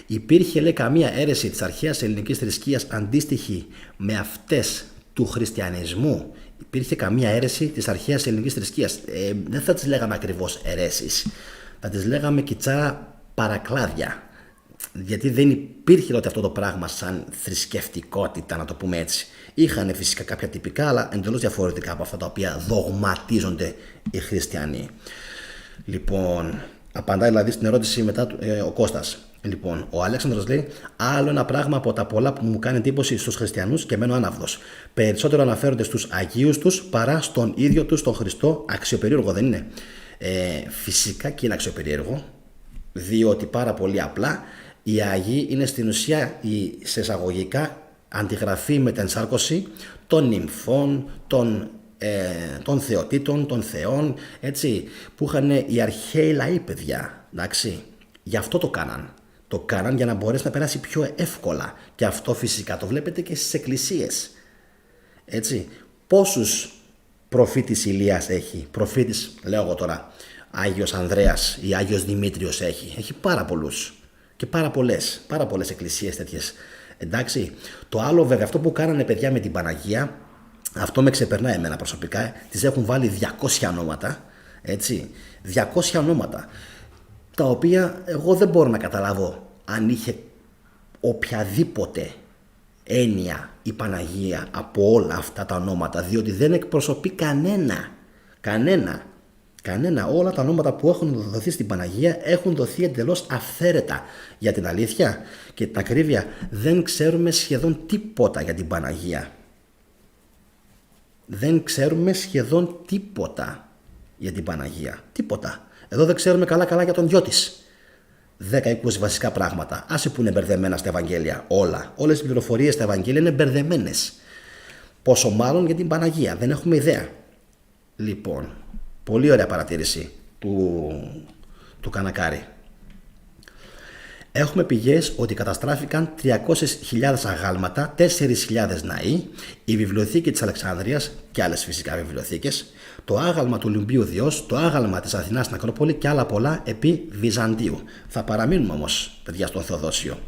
[SPEAKER 1] Υπήρχε, λέει, καμία αίρεση της αρχαίας ελληνικής θρησκείας αντίστοιχη με αυτές του χριστιανισμού? Υπήρχε καμία αίρεση της αρχαίας ελληνικής θρησκείας? Δεν θα τις λέγαμε ακριβώς αιρέσεις. Θα τις λέγαμε κιτσάρα παρακλάδια. Γιατί δεν υπήρχε τότε αυτό το πράγμα σαν θρησκευτικότητα, να το πούμε έτσι. Είχαν φυσικά κάποια τυπικά, αλλά εντελώς διαφορετικά από αυτά τα οποία δογματίζονται οι χριστιανοί. Λοιπόν, απαντάει δηλαδή στην ερώτηση μετά ο Κώστας. Λοιπόν, ο Αλέξανδρος λέει: άλλο ένα πράγμα από τα πολλά που μου κάνει εντύπωση στους χριστιανούς και μένω άναυδος. Περισσότερο αναφέρονται στους Αγίους τους παρά στον ίδιο τους τον Χριστό. Αξιοπερίεργο δεν είναι? Φυσικά και είναι αξιοπερίεργο, διότι πάρα πολύ απλά οι Άγιοι είναι στην ουσία σε εισαγωγικά αντιγραφή με την ενσάρκωση των νυμφών, των θεοτήτων, των θεών, έτσι, που είχαν οι αρχαίοι λαοί, παιδιά. Εντάξει, γι' αυτό το κάναν. Το κάναν για να μπορέσει να περάσει πιο εύκολα. Και αυτό φυσικά το βλέπετε και στις εκκλησίες. Έτσι, πόσους προφήτης Ηλίας έχει? Προφήτης, λέω εγώ τώρα, Άγιος Ανδρέας ή Άγιος Δημήτριος έχει πάρα πολλούς και πάρα πολλές εκκλησίες τέτοιες. Εντάξει, το άλλο βέβαια, αυτό που κάνανε, παιδιά, με την Παναγία, αυτό με ξεπερνάει εμένα προσωπικά. Τις έχουν βάλει 200 ονόματα, έτσι, 200 ονόματα, τα οποία εγώ δεν μπορώ να καταλάβω αν είχε οποιαδήποτε έννοια η Παναγία από όλα αυτά τα ονόματα, διότι δεν εκπροσωπεί κανένα. Όλα τα ονόματα που έχουν δοθεί στην Παναγία έχουν δοθεί εντελώς αυθαίρετα. Για την αλήθεια και την ακρίβεια, δεν ξέρουμε σχεδόν τίποτα για την Παναγία. Δεν ξέρουμε σχεδόν τίποτα για την Παναγία. Τίποτα. Εδώ δεν ξέρουμε καλά για τον γιο της. 10-20 βασικά πράγματα. Άσε που είναι μπερδεμένα στα Ευαγγέλια. Όλες οι πληροφορίες στα Ευαγγέλια είναι μπερδεμένες. Πόσο μάλλον για την Παναγία. Δεν έχουμε ιδέα. Λοιπόν, πολύ ωραία παρατήρηση του Κανακάρη. Έχουμε πηγές ότι καταστράφηκαν 300.000 αγάλματα, 4.000 ναοί, η βιβλιοθήκη της Αλεξάνδρειας και άλλες φυσικά βιβλιοθήκες, το άγαλμα του Ολυμπίου Διός, το άγαλμα της Αθηνάς στην Ακρόπολη και άλλα πολλά επί Βυζαντίου. Θα παραμείνουμε όμως, παιδιά, στον Θεοδόσιο.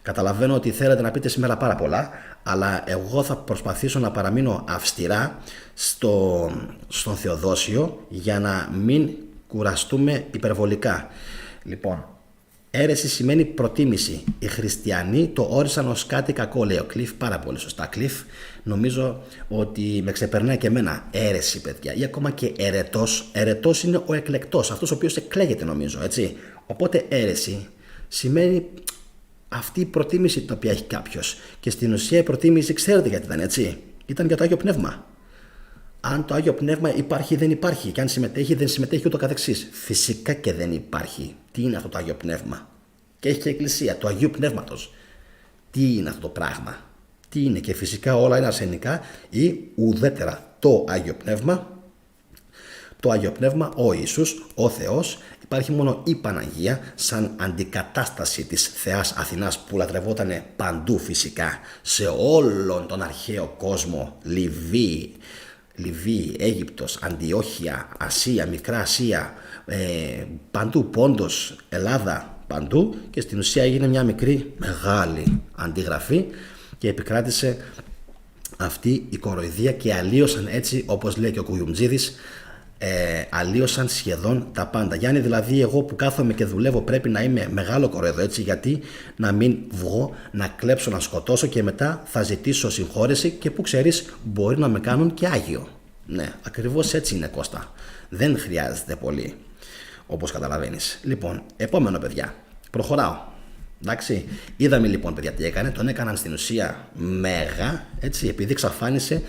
[SPEAKER 1] Καταλαβαίνω ότι θέλετε να πείτε σήμερα πάρα πολλά, αλλά εγώ θα προσπαθήσω να παραμείνω αυστηρά στον Θεοδόσιο για να μην κουραστούμε υπερβολικά. Λοιπόν, αίρεση σημαίνει προτίμηση. Οι χριστιανοί το όρισαν ως κάτι κακό, λέει ο Κλειφ. Πάρα πολύ σωστά, Κλειφ. Νομίζω ότι με ξεπερνάει και εμένα. Αίρεση, παιδιά. Ή ακόμα και ερετός. Ερετός είναι ο εκλεκτός, αυτός ο οποίος εκλέγεται, νομίζω, έτσι. Οπότε αίρεση σημαίνει αυτή η προτίμηση την οποία έχει κάποιος. Και στην ουσία η προτίμηση, ξέρετε γιατί ήταν, έτσι. Ήταν για το Άγιο Πνεύμα. Αν το Άγιο Πνεύμα υπάρχει ή δεν υπάρχει, και αν συμμετέχει δεν συμμετέχει ούτω καθεξής. Φυσικά και δεν υπάρχει. Τι είναι αυτό το Άγιο Πνεύμα? Και έχει και Εκκλησία του Αγίου Πνεύματος. Τι είναι αυτό το πράγμα? Τι είναι? Και φυσικά όλα είναι αρσενικά ή ουδέτερα το Άγιο Πνεύμα. Το Άγιο Πνεύμα, ο Ιησούς, ο Θεός. Υπάρχει μόνο η Παναγία σαν αντικατάσταση της Θεάς Αθηνάς που λατρευόταν παντού φυσικά, σε όλον τον αρχαίο κόσμο. Λιβύη, Αίγυπτος, Αντιόχεια, Ασία, Μικρά Ασία, παντού, Πόντος, Ελλάδα, παντού, και στην ουσία έγινε μια μικρή μεγάλη αντιγραφή και επικράτησε αυτή η κοροϊδία και αλλίωσαν, έτσι όπως λέει και ο Κουγιουμτζίδης, αλλίωσαν σχεδόν τα πάντα. Γιάννη, δηλαδή εγώ που κάθομαι και δουλεύω πρέπει να είμαι μεγάλο κοροϊδό, έτσι, γιατί να μην βγω, να κλέψω, να σκοτώσω και μετά θα ζητήσω συγχώρεση και που ξέρεις μπορεί να με κάνουν και άγιο. Ναι, ακριβώς έτσι είναι, Κώστα. Δεν χρειάζεται πολύ, όπως καταλαβαίνεις. Λοιπόν, επόμενο, παιδιά, προχωράω. Εντάξει, είδαμε λοιπόν, παιδιά, τι έκανε. Τον έκαναν στην ουσία μέγα, έτσι, επειδή εξαφάνισε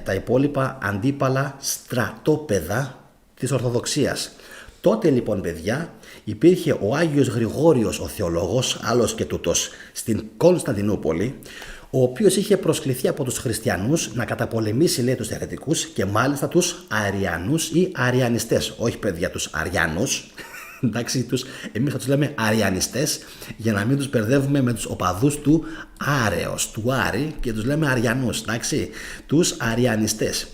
[SPEAKER 1] τα υπόλοιπα αντίπαλα στρατόπεδα της Ορθοδοξίας. Τότε λοιπόν, παιδιά, υπήρχε ο Άγιος Γρηγόριος ο θεολόγος, άλλος και τούτος, στην Κωνσταντινούπολη, ο οποίος είχε προσκληθεί από τους χριστιανούς να καταπολεμήσει, λέει, τους αιρετικούς και μάλιστα τους αριανούς ή αριανιστές. Όχι, παιδιά, τους αριανούς. Εντάξει, εμείς θα τους λέμε αριανιστές για να μην τους μπερδεύουμε με τους οπαδούς του Άρεος, του Άρη, και τους λέμε αριανούς, εντάξει, τους αριανιστές.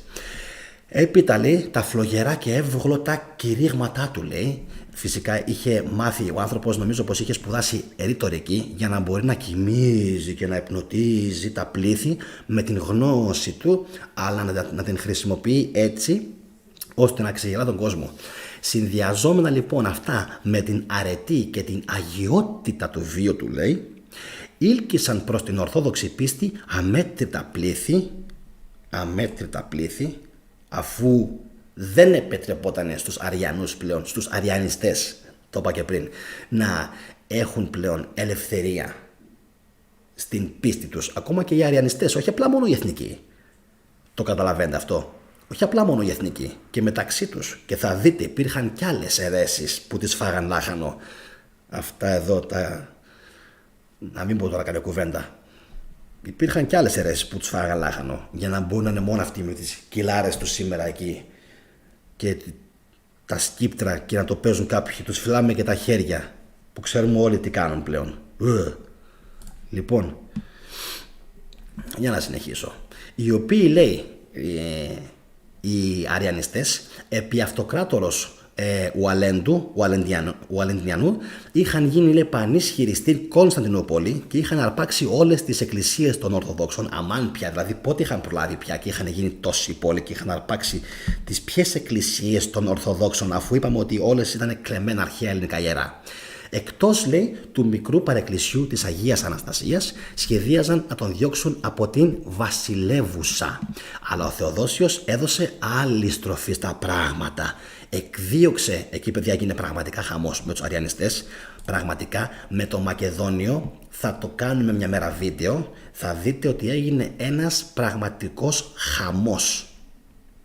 [SPEAKER 1] Έπειτα, λέει, τα φλογερά και εύγλωτα κηρύγματά του, λέει, φυσικά είχε μάθει ο άνθρωπος, νομίζω πως είχε σπουδάσει ρητορική για να μπορεί να κοιμίζει και να υπνοτίζει τα πλήθη με την γνώση του, αλλά να την χρησιμοποιεί έτσι ώστε να ξεγελά τον κόσμο. Συνδυαζόμενα λοιπόν αυτά με την αρετή και την αγιότητα του βίου του, λέει, ήλκησαν προς την ορθόδοξη πίστη αμέτρητα πλήθη, αφού δεν επιτρεπόταν στους αριανούς πλέον, στους αριανιστές, το είπα και πριν, να έχουν πλέον ελευθερία στην πίστη τους. Ακόμα και οι αριανιστές, όχι απλά μόνο οι εθνικοί. Το καταλαβαίνετε αυτό? Όχι απλά μόνο οι εθνικοί, και μεταξύ τους. Και θα δείτε, υπήρχαν κι άλλες αιρέσεις που τις φάγαν λάχανο. Αυτά εδώ να μην πω τώρα καλή κουβέντα. Υπήρχαν κι άλλες αιρέσεις που τους φάγαν λάχανο, για να μπορούν να είναι μόνο αυτοί με τις κιλάρες τους σήμερα εκεί και τα σκύπτρα και να το παίζουν κάποιοι. Τους φυλάμε και τα χέρια, που ξέρουμε όλοι τι κάνουν πλέον. Λοιπόν, για να συνεχίσω. Οι οποίοι, λέει, οι αριανιστές επί Αυτοκράτορος Ουαλεντιανού είχαν γίνει, λέει, πανίσχυροι στην Κωνσταντινούπολη και είχαν αρπάξει όλες τις εκκλησίες των Ορθοδόξων. Αμάν πια, δηλαδή πότε είχαν προλάβει πια και είχαν γίνει τόση πόλη και είχαν αρπάξει τις ποιες εκκλησίες των Ορθοδόξων, αφού είπαμε ότι όλες ήταν κλεμμένα αρχαία ελληνικά ιερά. Εκτός, λέει, του μικρού παρεκκλησιού της Αγίας Αναστασίας, σχεδίαζαν να τον διώξουν από την βασιλεύουσα. Αλλά ο Θεοδόσιος έδωσε άλλη στροφή στα πράγματα. Εκδίωξε, εκεί παιδιά έγινε πραγματικά χαμός με τους αριανιστές, πραγματικά με το Μακεδόνιο. Θα το κάνουμε μια μέρα βίντεο, θα δείτε ότι έγινε ένας πραγματικός χαμός.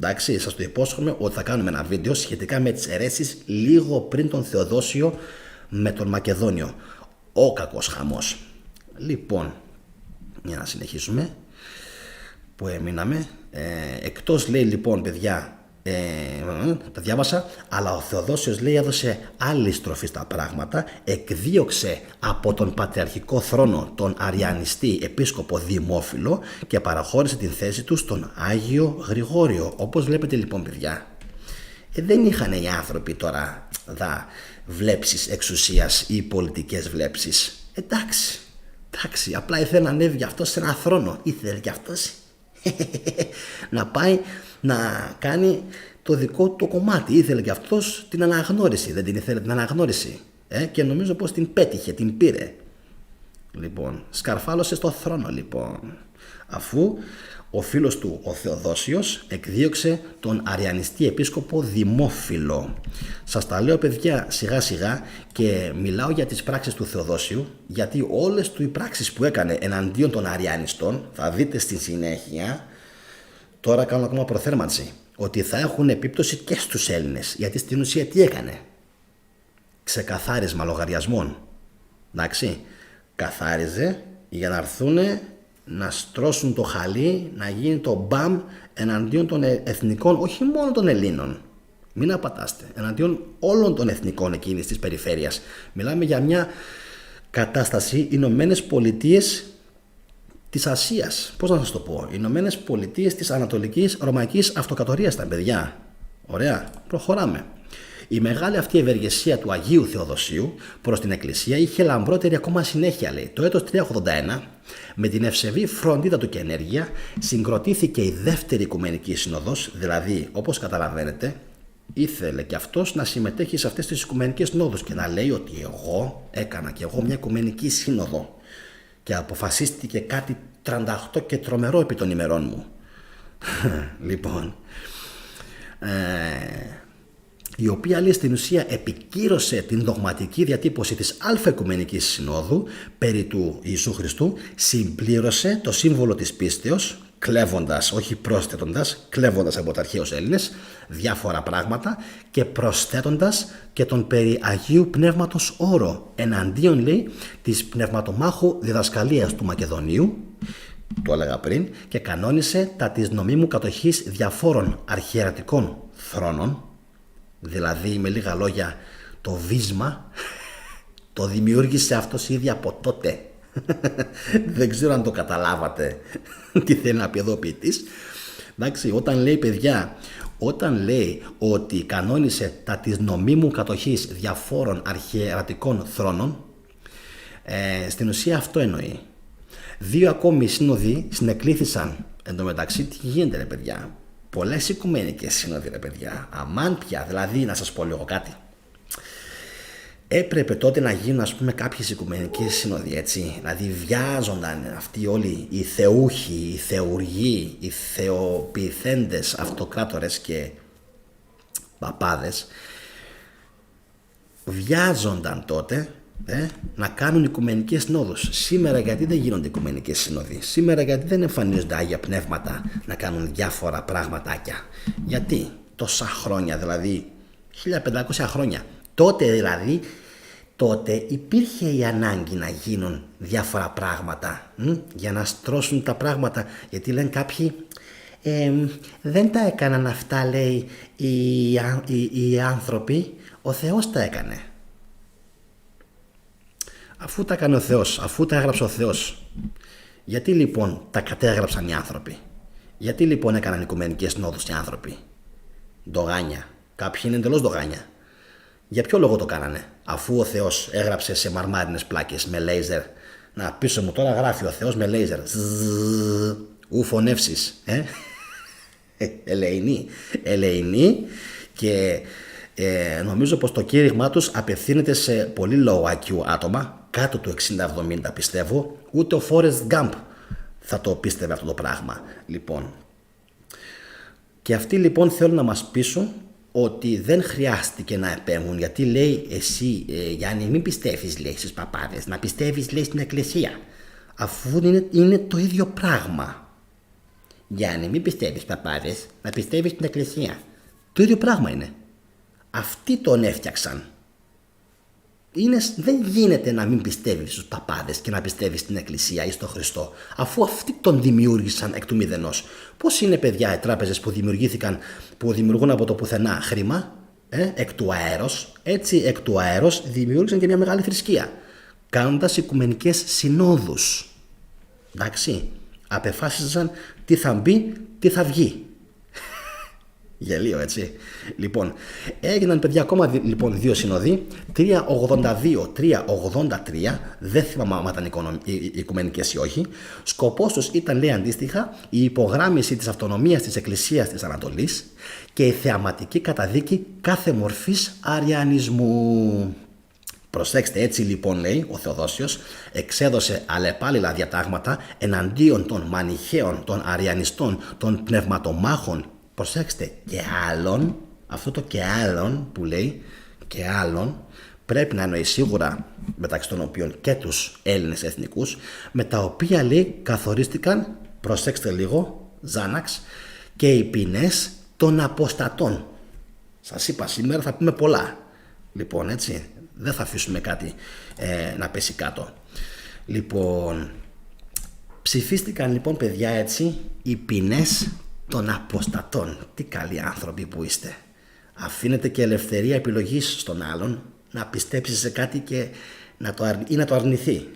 [SPEAKER 1] Εντάξει, σας το υπόσχομαι ότι θα κάνουμε ένα βίντεο σχετικά με τις αιρέσεις λίγο πριν τον Θεοδόσιο με τον Μακεδόνιο. Ο κακός χαμός. Λοιπόν, για να συνεχίσουμε που έμειναμε. Εκτός, λέει, λοιπόν, παιδιά, τα διάβασα, αλλά ο Θεοδόσιος, λέει, έδωσε άλλη στροφή στα πράγματα, εκδίωξε από τον πατριαρχικό θρόνο τον αριανιστή επίσκοπο Δημόφιλο και παραχώρησε την θέση του στον Άγιο Γρηγόριο. Όπως βλέπετε, λοιπόν, παιδιά, δεν είχαν οι άνθρωποι τώρα βλέψεις εξουσίας ή πολιτικές βλέψεις. Εντάξει, απλά ήθελε να ανέβει για αυτός σε ένα θρόνο. Ήθελε και αυτός να πάει να κάνει το δικό του κομμάτι. Ήθελε και αυτός την αναγνώριση. Δεν την ήθελε την αναγνώριση? Και νομίζω πως την πέτυχε, την πήρε. Λοιπόν, σκαρφάλωσε στο θρόνο, λοιπόν, αφού ο φίλος του, ο Θεοδόσιος, εκδίωξε τον αριανιστή επίσκοπο Δημόφιλο. Σας τα λέω, παιδιά, σιγά σιγά, και μιλάω για τις πράξεις του Θεοδόσιου, γιατί όλες του οι πράξεις που έκανε εναντίον των αριανιστών, θα δείτε στη συνέχεια, τώρα κάνω ακόμα προθέρμανση, ότι θα έχουν επίπτωση και στους Έλληνες. Γιατί στην ουσία τι έκανε? Ξεκαθάρισμα λογαριασμών. Εντάξει, καθάριζε για να έρθουν να στρώσουν το χαλί, να γίνει το μπαμ εναντίον των εθνικών, όχι μόνο των Ελλήνων. Μην απατάστε, εναντίον όλων των εθνικών εκείνης της περιφέρειας. Μιλάμε για μια κατάσταση Ηνωμένες Πολιτείες της Ασίας. Πώς να σας το πω? Ηνωμένες Πολιτείες της Ανατολικής Ρωμαϊκής Αυτοκρατορίας ήταν, παιδιά. Ωραία, προχωράμε. Η μεγάλη αυτή ευεργεσία του Αγίου Θεοδοσίου προς την Εκκλησία είχε λαμπρότερη ακόμα συνέχεια, λέει. Το έτος 381, με την ευσεβή φροντίδα του και ενέργεια, συγκροτήθηκε η δεύτερη Οικουμενική Σύνοδος, δηλαδή, όπως καταλαβαίνετε, ήθελε και αυτός να συμμετέχει σε αυτές τις Οικουμενικές Συνόδους και να λέει ότι εγώ έκανα και εγώ μια Οικουμενική Σύνοδο και αποφασίστηκε κάτι 38 και τρομερό επί των ημερών μου. Λοιπόν, η οποία, λέει, στην ουσία επικύρωσε την δογματική διατύπωση της Α Οικουμενικής Συνόδου περί του Ιησού Χριστού, συμπλήρωσε το σύμβολο της πίστεως, κλέβοντας, όχι πρόσθετοντας, κλέβοντας από τα αρχαίους Έλληνες διάφορα πράγματα και προσθέτοντας και τον περί Αγίου Πνεύματος όρο, εναντίον, λέει, της πνευματομάχου διδασκαλίας του Μακεδονίου, το έλεγα πριν, και κανόνισε τα της νομίμου κατοχής διαφόρων αρχιερατικών θρόνων. Δηλαδή, με λίγα λόγια, το βίσμα το δημιούργησε αυτός ήδη από τότε. Δεν ξέρω αν το καταλάβατε τι θέλει να πει εδώ ο ποιητής. Εντάξει, όταν λέει, παιδιά, όταν λέει ότι κανόνισε τα της νομίμου κατοχής διαφόρων αρχιερατικών θρόνων, στην ουσία αυτό εννοεί. 2 ακόμη σύνοδοι συνεκλήθησαν. Εν τω μεταξύ, τι γίνεται, ρε παιδιά? Πολλές οικουμενικές σύνοδοι, ρε παιδιά. Αμάν πια, δηλαδή, να σας πω λίγο κάτι. Έπρεπε τότε να γίνουν, ας πούμε, κάποιες οικουμενικές σύνοδοι, έτσι. Δηλαδή βιάζονταν αυτοί όλοι οι θεούχοι, οι θεουργοί, οι θεοποιηθέντες αυτοκράτορες και παπάδες. Βιάζονταν τότε να κάνουν οικουμενικές συνόδους. Σήμερα γιατί δεν γίνονται οικουμενικές σύνοδοι? Σήμερα γιατί δεν εμφανίζονται Άγια Πνεύματα να κάνουν διάφορα πραγματάκια? Γιατί τόσα χρόνια, δηλαδή 1500 χρόνια, τότε δηλαδή, τότε υπήρχε η ανάγκη να γίνουν διάφορα πράγματα για να στρώσουν τα πράγματα, γιατί λένε κάποιοι δεν τα έκαναν αυτά, λέει, οι άνθρωποι, ο Θεός τα έκανε. Αφού τα έκανε ο Θεός, αφού τα έγραψε ο Θεός, γιατί λοιπόν τα κατέγραψαν οι άνθρωποι? Γιατί λοιπόν έκαναν οικουμενικές συνόδους οι άνθρωποι? Ντογάνια. Κάποιοι είναι εντελώς ντογάνια. Για ποιο λόγο το κάνανε? Αφού ο Θεός έγραψε σε μαρμάρινες πλάκες με λέιζερ. Να, πίσω μου τώρα γράφει ο Θεός με λέιζερ. Ου φωνεύσεις. Ελεηνή. Και Νομίζω πως το κήρυγμά τους απευθύνεται σε πολύ low IQ άτομα, κάτω του 60-70 πιστεύω. Ούτε ο Forrest Gump θα το πίστευε αυτό το πράγμα. Λοιπόν, και αυτοί λοιπόν θέλουν να μας πείσουν ότι δεν χρειάστηκε να επέμβουν, γιατί λέει εσύ Γιάννη μην πιστεύεις λέει στους παπάδες, να πιστεύεις λέει στην εκκλησία, αφού είναι το ίδιο πράγμα. Γιάννη μην πιστεύεις στους παπάδες, να πιστεύεις στην εκκλησία. Το ίδιο πράγμα είναι. Αυτοί τον έφτιαξαν. Δεν γίνεται να μην πιστεύεις στους παπάδες και να πιστεύεις στην εκκλησία ή στον Χριστό, αφού αυτοί τον δημιούργησαν εκ του μηδενός. Πώς είναι παιδιά οι τράπεζες που δημιουργούν από το πουθενά χρήμα, εκ του αέρος, έτσι εκ του αέρος δημιούργησαν και μια μεγάλη θρησκεία, κάνοντας οικουμενικές συνόδους. Εντάξει, απεφάσισαν τι θα μπει, τι θα βγει. Γελίο, έτσι. Λοιπόν, έγιναν παιδιά ακόμα λοιπόν 2 συνοδοί, 382, 383, δεν θυμάμαι αν ήταν οικουμενικές ή όχι. Σκοπός τους ήταν, λέει αντίστοιχα, η υπογράμμιση της αυτονομίας της Εκκλησίας της Ανατολής και η θεαματική καταδίκη κάθε μορφής αριανισμού. Προσέξτε, έτσι λοιπόν λέει ο Θεοδόσιος, εξέδωσε αλλεπάλληλα διατάγματα εναντίον των μανιχαίων, των αριανιστών, των πνευματομάχων. Προσέξτε, και άλλων, αυτό το και άλλων που λέει, και άλλων, πρέπει να εννοεί σίγουρα μεταξύ των οποίων και τους Έλληνες εθνικούς, με τα οποία λέει καθορίστηκαν, προσέξτε λίγο, Ζάναξ, και οι ποινές των αποστατών. Σας είπα σήμερα θα πούμε πολλά. Λοιπόν, έτσι, δεν θα αφήσουμε κάτι να πέσει κάτω. Λοιπόν, ψηφίστηκαν λοιπόν παιδιά έτσι οι ποινές των αποστατών. Τι καλοί άνθρωποι που είστε. Αφήνετε και ελευθερία επιλογής στον άλλον να πιστέψει σε κάτι και ή να το αρνηθεί.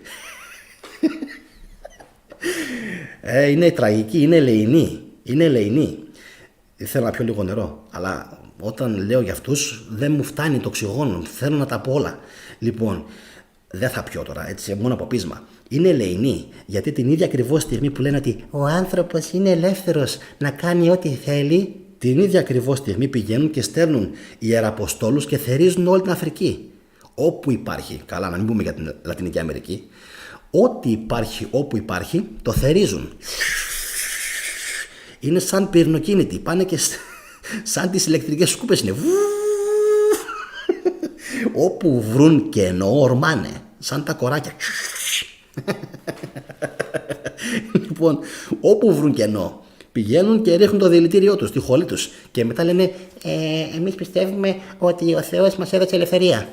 [SPEAKER 1] Είναι τραγική, είναι ελεηνή. Είναι ελεηνή. Θέλω να πιω λίγο νερό, αλλά όταν λέω για αυτούς δεν μου φτάνει το οξυγόνο. Θέλω να τα πω όλα. Λοιπόν, δεν θα πιω τώρα, έτσι, μόνο από πείσμα. Είναι ελεηνή, γιατί την ίδια ακριβώς στιγμή που λένε ότι ο άνθρωπος είναι ελεύθερος να κάνει ό,τι θέλει, την ίδια ακριβώς στιγμή πηγαίνουν και στέλνουν ιεραποστόλους και θερίζουν όλη την Αφρική. Όπου υπάρχει, καλά να μην πούμε για την Λατινική Αμερική, ό,τι υπάρχει, όπου υπάρχει, το θερίζουν. Είναι σαν πυρηνοκίνητοι, πάνε και σαν τις ηλεκτρικές σκούπες είναι. Όπου βρουν κενό ορμάνε, σαν τα κοράκια. Λοιπόν, όπου βρουν κενό πηγαίνουν και ρίχνουν το δηλητήριό τους, τη χολή τους, και μετά λένε εμείς πιστεύουμε ότι ο Θεός μας έδωσε ελευθερία.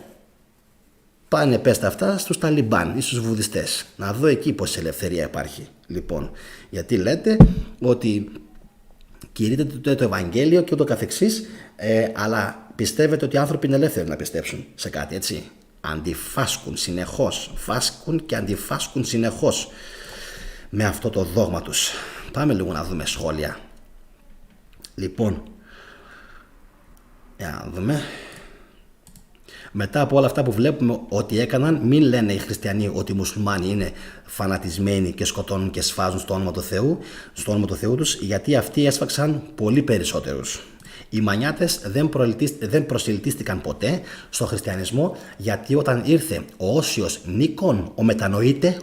[SPEAKER 1] Πάνε πες τα αυτά στους Ταλιμπάν ή στους Βουδιστές, να δω εκεί πως ελευθερία υπάρχει. Λοιπόν, γιατί λέτε ότι κηρύττεται το Ευαγγέλιο και ούτω καθεξής, αλλά πιστεύετε ότι οι άνθρωποι είναι ελεύθεροι να πιστέψουν σε κάτι, έτσι. Αντιφάσκουν συνεχώς, φάσκουν και αντιφάσκουν συνεχώς με αυτό το δόγμα τους. Πάμε λίγο να δούμε σχόλια. Λοιπόν, για να δούμε. Μετά από όλα αυτά που βλέπουμε ότι έκαναν, μην λένε οι χριστιανοί ότι οι μουσουλμάνοι είναι φανατισμένοι και σκοτώνουν και σφάζουν στο όνομα του Θεού τους, γιατί αυτοί έσφαξαν πολύ περισσότερους. Οι μανιάτες δεν προσελκύστηκαν ποτέ στο χριστιανισμό, γιατί όταν ήρθε ο Όσιος Νίκον, ο μετανοείται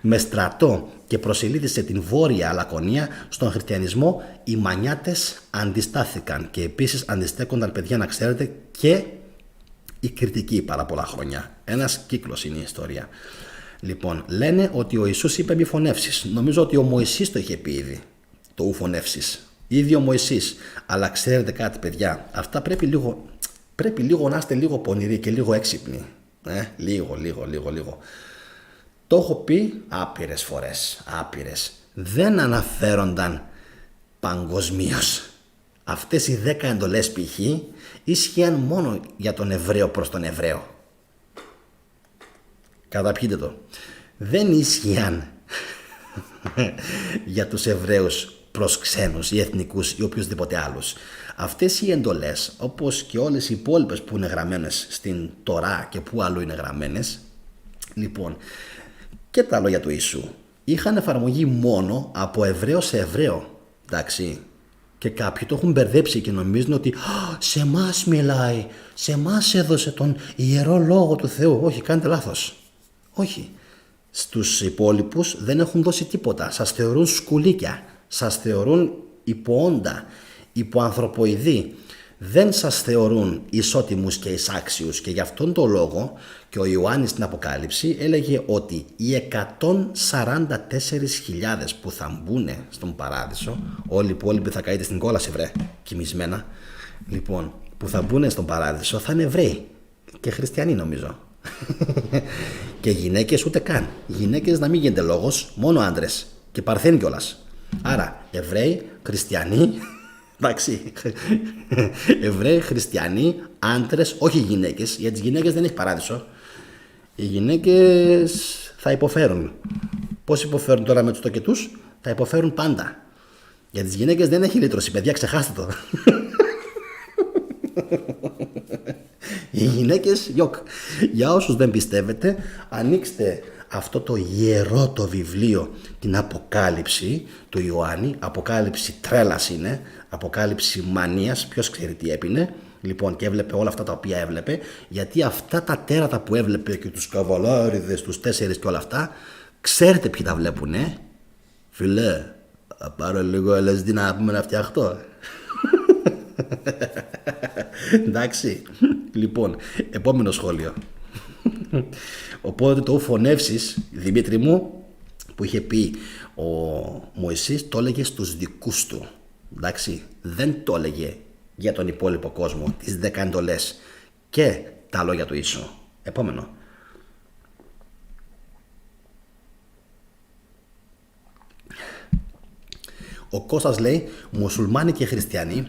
[SPEAKER 1] με στρατό και προσελήφθησε την Βόρεια Λακωνία στον χριστιανισμό, οι μανιάτες αντιστάθηκαν και επίσης αντιστέκονταν, παιδιά, να ξέρετε, και οι κριτικοί πάρα πολλά χρόνια. Ένας κύκλος είναι η ιστορία. Λοιπόν, λένε ότι ο Ιησούς είπε μη φωνεύσεις. Νομίζω ότι ο Μωυσής το είχε πει ήδη, το ου φωνεύσεις. Ήδη ο Μωυσής. Αλλά ξέρετε κάτι, παιδιά, αυτά πρέπει λίγο να είστε λίγο πονηροί και λίγο έξυπνοι. Λίγο. Το έχω πει άπειρες φορές, άπειρες. Δεν αναφέρονταν παγκοσμίως. Αυτές οι 10 εντολές π.χ. ίσχυαν μόνο για τον Εβραίο προς τον Εβραίο. Καταπιείτε το. Δεν ίσχυαν για τους Εβραίους προς ξένους ή εθνικούς ή οποιουσδήποτε άλλους. Αυτές οι εντολές, όπως και όλες οι υπόλοιπες που είναι γραμμένες στην Τορά και που αλλού είναι γραμμένες, λοιπόν, και τα λόγια του Ιησού είχαν εφαρμογή μόνο από Εβραίο σε Εβραίο. Εντάξει. Και κάποιοι το έχουν μπερδέψει και νομίζουν ότι σε εμάς μιλάει, σε εμάς έδωσε τον ιερό λόγο του Θεού. Όχι, κάνετε λάθος. Όχι. Στους υπόλοιπους δεν έχουν δώσει τίποτα. Σας θεωρούν σκουλίκια, σας θεωρούν υποόντα, υποανθρωποειδή. Δεν σας θεωρούν ισότιμους και εισάξιους, και γι' αυτόν τον λόγο και ο Ιωάννης στην Αποκάλυψη έλεγε ότι οι 144.000 που θα μπουν στον παράδεισο, όλοι οι υπόλοιποι θα καείτε στην κόλαση βρε, κοιμισμένα, λοιπόν, που θα μπουν στον παράδεισο θα είναι Εβραίοι και χριστιανοί νομίζω. Και γυναίκες ούτε καν. Γυναίκες να μην γίνεται λόγος, μόνο άντρες και παρθένοι κιόλας. Άρα Εβραίοι, χριστιανοί, εντάξει, Εβραίοι, χριστιανοί, άντρες, όχι γυναίκες, γιατί τις γυναίκες δεν έχει παράδεισο. Οι γυναίκες θα υποφέρουν. Πώς υποφέρουν τώρα με τους τοκετούς? Θα υποφέρουν πάντα. Για τις γυναίκες δεν έχει λύτρωση, παιδιά, ξεχάστε το. Οι γυναίκες, γιοκ. Για όσους δεν πιστεύετε, ανοίξτε αυτό το ιερό το βιβλίο, την Αποκάλυψη του Ιωάννη. Αποκάλυψη τρέλας είναι, αποκάλυψη μανίας, ποιος ξέρει τι έπινε. Λοιπόν, και έβλεπε όλα αυτά τα οποία έβλεπε, γιατί αυτά τα τέρατα που έβλεπε και τους καβαλάριδες, τους 4 και όλα αυτά, ξέρετε ποιοι τα βλέπουνε? Φιλέ, θα πάρω λίγο LSD να πούμε να φτιαχτώ. Εντάξει. Λοιπόν, επόμενο σχόλιο. Οπότε το φωνεύσεις, Δημήτρη μου, που είχε πει ο Μωυσής, το έλεγε στους δικούς του. Εντάξει, δεν το έλεγε για τον υπόλοιπο κόσμο, τις 10 εντολές και τα λόγια του Ιησού. Επόμενο. Ο Κώστας λέει, μουσουλμάνοι και χριστιανοί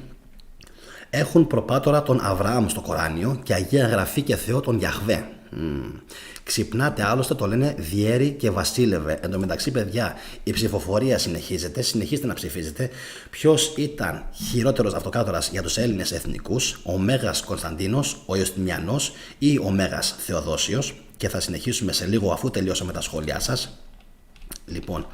[SPEAKER 1] έχουν προπάτορα τον Αβραάμ στο Κοράνιο και Αγία Γραφή και Θεό τον Γιαχβέ. Ξυπνάτε, άλλωστε το λένε διέρη και βασίλευε. Εν τω μεταξύ, παιδιά, η ψηφοφορία συνεχίζεται. Συνεχίστε να ψηφίζετε. Ποιος ήταν χειρότερος αυτοκράτορας για τους Έλληνες εθνικούς, ο Μέγας Κωνσταντίνος, ο Ιωστινιανός ή ο Μέγας Θεοδόσιος? Και θα συνεχίσουμε σε λίγο, αφού τελειώσω με τα σχόλιά σας. Λοιπόν,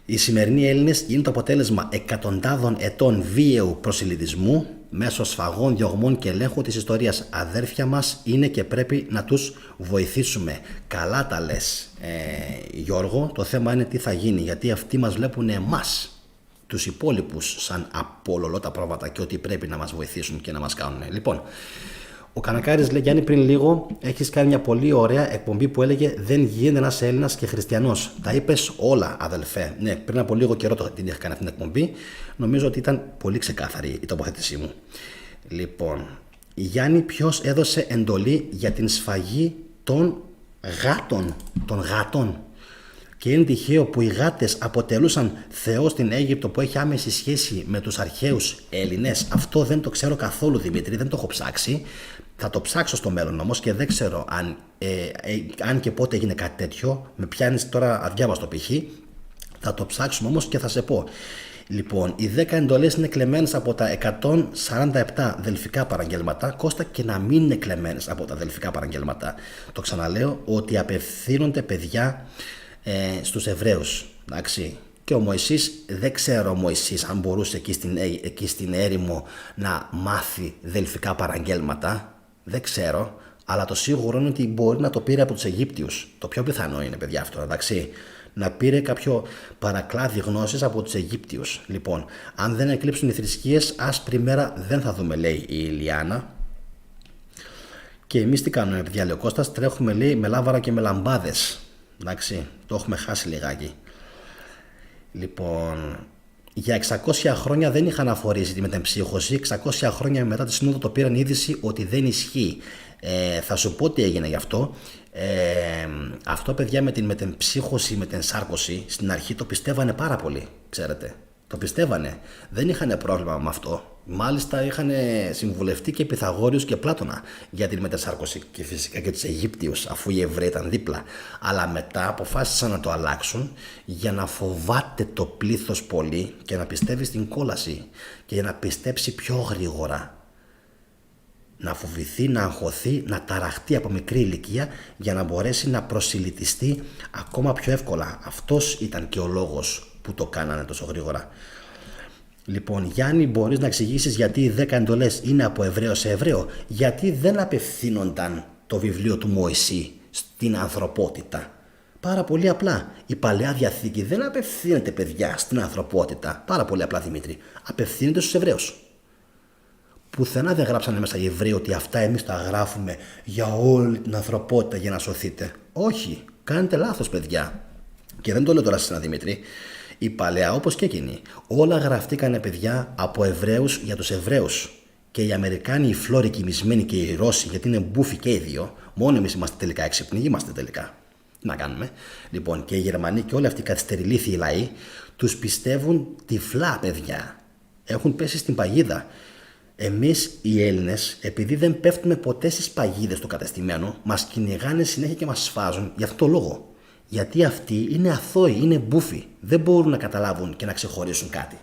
[SPEAKER 1] οι σημερινοί Έλληνες είναι το αποτέλεσμα εκατοντάδων ετών βίαιου προσιλητισμού μέσω σφαγών, διωγμών και ελέγχου της ιστορίας. Αδέρφια μας είναι και πρέπει να τους βοηθήσουμε. Καλά τα λες, Γιώργο. Το θέμα είναι τι θα γίνει, γιατί αυτοί μας βλέπουν εμάς, τους υπόλοιπους, σαν απολολότα πρόβατα και ότι πρέπει να μας βοηθήσουν και να μας κάνουν. Λοιπόν, ο Κανακάρης λέει, Γιάννη, πριν λίγο έχεις κάνει μια πολύ ωραία εκπομπή που έλεγε «Δεν γίνεται ένας Έλληνας και χριστιανός». Τα είπες όλα, αδελφέ. Ναι, πριν από λίγο καιρό την είχα κάνει αυτή την εκπομπή. Νομίζω ότι ήταν πολύ ξεκάθαρη η τοποθέτησή μου. Λοιπόν, Γιάννη, ποιος έδωσε εντολή για την σφαγή των γάτων? Και είναι τυχαίο που οι γάτες αποτελούσαν Θεό στην Αίγυπτο, που έχει άμεση σχέση με τους αρχαίους Έλληνες? Αυτό δεν το ξέρω καθόλου, Δημήτρη, δεν το έχω ψάξει. Θα το ψάξω στο μέλλον όμως και δεν ξέρω αν και πότε έγινε κάτι τέτοιο. Με πιάνεις τώρα αδιάβαστο π.χ. Θα το ψάξουμε όμως και θα σε πω. Λοιπόν, οι 10 εντολές είναι κλεμμένες από τα 147 δελφικά παραγγέλματα. Κώστα, και να μην είναι κλεμμένες από τα δελφικά παραγγέλματα. Το ξαναλέω ότι απευθύνονται, παιδιά, στους Εβραίους. Εντάξει. Και ο Μωυσής, δεν ξέρω ο Μωυσής αν μπορούσε εκεί στην έρημο να μάθει δελφικά παραγγέλματα. Δεν ξέρω, αλλά το σίγουρο είναι ότι μπορεί να το πήρε από τους Αιγύπτιους. Το πιο πιθανό είναι, παιδιά, αυτό, εντάξει. Να πήρε κάποιο παρακλάδι γνώσης από τους Αιγύπτιους. Λοιπόν, αν δεν εκλείψουν οι θρησκείες, άσπρη μέρα δεν θα δούμε, λέει η Ηλιάνα. Και εμείς τι κάνουμε, παιδιά, λέει ο Κώστας? Τρέχουμε, λέει, με λάβαρα και με λαμπάδες. Εντάξει, το έχουμε χάσει λιγάκι. Λοιπόν, για 600 χρόνια δεν είχαν αφορήσει τη μετεμψύχωση. 600 χρόνια μετά τη Σύνοδο το πήραν είδηση ότι δεν ισχύει. Θα σου πω τι έγινε γι' αυτό. Αυτό, παιδιά, με την μετεμψύχωση, με την σάρκωση, στην αρχή το πιστεύανε πάρα πολύ, ξέρετε. Το πιστεύανε. Δεν είχαν πρόβλημα με αυτό. Μάλιστα είχαν συμβουλευτεί και Πυθαγόριους και Πλάτωνα για την μετασάρκωση και φυσικά και τους Αιγύπτιους, αφού οι Εβραίοι ήταν δίπλα. Αλλά μετά αποφάσισαν να το αλλάξουν για να φοβάται το πλήθος πολύ και να πιστεύει στην κόλαση και για να πιστέψει πιο γρήγορα. Να φοβηθεί, να αγχωθεί, να ταραχτεί από μικρή ηλικία για να μπορέσει να προσιλητιστεί ακόμα πιο εύκολα. Αυτός ήταν και ο λόγος που το κάνανε τόσο γρήγορα. Λοιπόν, Γιάννη, μπορείς να εξηγήσεις γιατί οι 10 εντολές είναι από Εβραίο σε Εβραίο? Γιατί δεν απευθύνονταν το βιβλίο του Μωυσή στην ανθρωπότητα? Πάρα πολύ απλά. Η Παλαιά Διαθήκη δεν απευθύνεται, παιδιά, στην ανθρωπότητα. Πάρα πολύ απλά, Δημήτρη. Απευθύνεται στους Εβραίους. Πουθενά δεν γράψανε μέσα οι Εβραίοι ότι αυτά εμείς τα γράφουμε για όλη την ανθρωπότητα για να σωθείτε. Όχι. Κάνετε λάθος, παιδιά. Και δεν το λέω τώρα σε ένα, Δημήτρη. Η Παλαιά, όπως και εκείνη, όλα γραφτήκανε, παιδιά, από Εβραίους για τους Εβραίους. Και οι Αμερικάνοι, οι φλόροι κοιμισμένοι και οι Ρώσοι, γιατί είναι μπούφοι και οι δύο, μόνο εμείς είμαστε τελικά έξυπνοι, είμαστε τελικά. Τι να κάνουμε. Λοιπόν, και οι Γερμανοί και όλοι αυτοί οι καθυστερηλήθιοι λαοί τους πιστεύουν τυφλά, παιδιά. Έχουν πέσει στην παγίδα. Εμείς οι Έλληνες, επειδή δεν πέφτουμε ποτέ στις παγίδες του κατεστημένου, μας κυνηγάνε συνέχεια και μας σφάζουν για αυτό το λόγο. Γιατί αυτοί είναι αθώοι, είναι μπούφοι. Δεν μπορούν να καταλάβουν και να ξεχωρίσουν κάτι.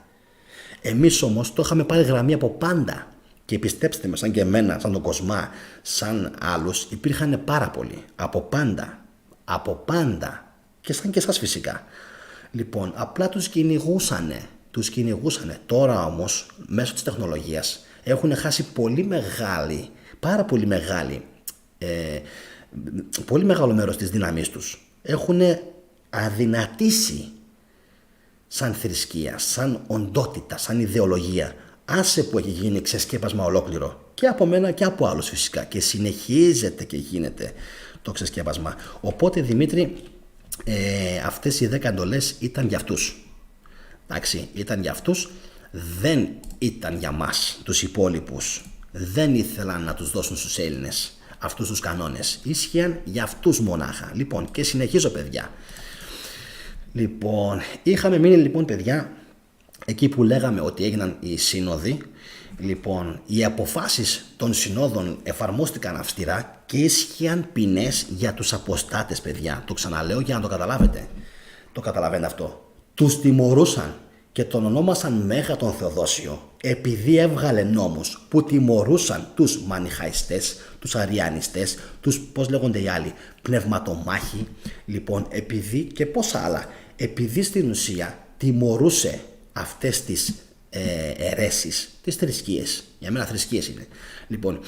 [SPEAKER 1] Εμείς όμως το είχαμε πάρει γραμμή από πάντα. Και πιστέψτε με, σαν και εμένα, σαν τον Κοσμά, σαν άλλους, υπήρχαν πάρα πολλοί. Από πάντα. Από πάντα. Και σαν και εσάς φυσικά. Λοιπόν, απλά τους κυνηγούσανε. Τους κυνηγούσανε. Τώρα όμως, μέσω της τεχνολογίας, έχουν χάσει πολύ μεγάλη, πάρα πολύ μεγάλη, πολύ μεγάλο μέρος της δύναμής τους. Έχουν αδυνατήσει σαν θρησκεία, σαν οντότητα, σαν ιδεολογία. Άσε που έχει γίνει ξεσκέπασμα ολόκληρο. Και από μένα και από άλλους φυσικά. Και συνεχίζεται και γίνεται το ξεσκέπασμα. Οπότε, Δημήτρη, αυτές οι 10 εντολές ήταν για αυτούς. Εντάξει, ήταν για αυτούς. Δεν ήταν για μας, τους υπόλοιπους. Δεν ήθελαν να τους δώσουν στους Έλληνες αυτούς τους κανόνες. Ίσχυαν για αυτούς μονάχα. Λοιπόν, και συνεχίζω, παιδιά. Λοιπόν, είχαμε μείνει, λοιπόν, παιδιά, εκεί που λέγαμε ότι έγιναν οι σύνοδοι. Λοιπόν, οι αποφάσεις των συνόδων εφαρμόστηκαν αυστηρά και ίσχυαν ποινές για τους αποστάτες, παιδιά. Το ξαναλέω για να το καταλάβετε. Το καταλαβαίνετε αυτό. Τους τιμωρούσαν και τον ονόμασαν Μέγα τον Θεοδόσιο επειδή έβγαλε νόμους που τιμωρούσαν τους μανιχαϊστές, τους αριανιστές, τους, πώς λέγονται οι άλλοι, πνευματομάχοι. Λοιπόν, επειδή και πόσα άλλα, επειδή στην ουσία τιμωρούσε αυτές τις αιρέσεις, τις θρησκείες. Για μένα θρησκείες είναι. Λοιπόν,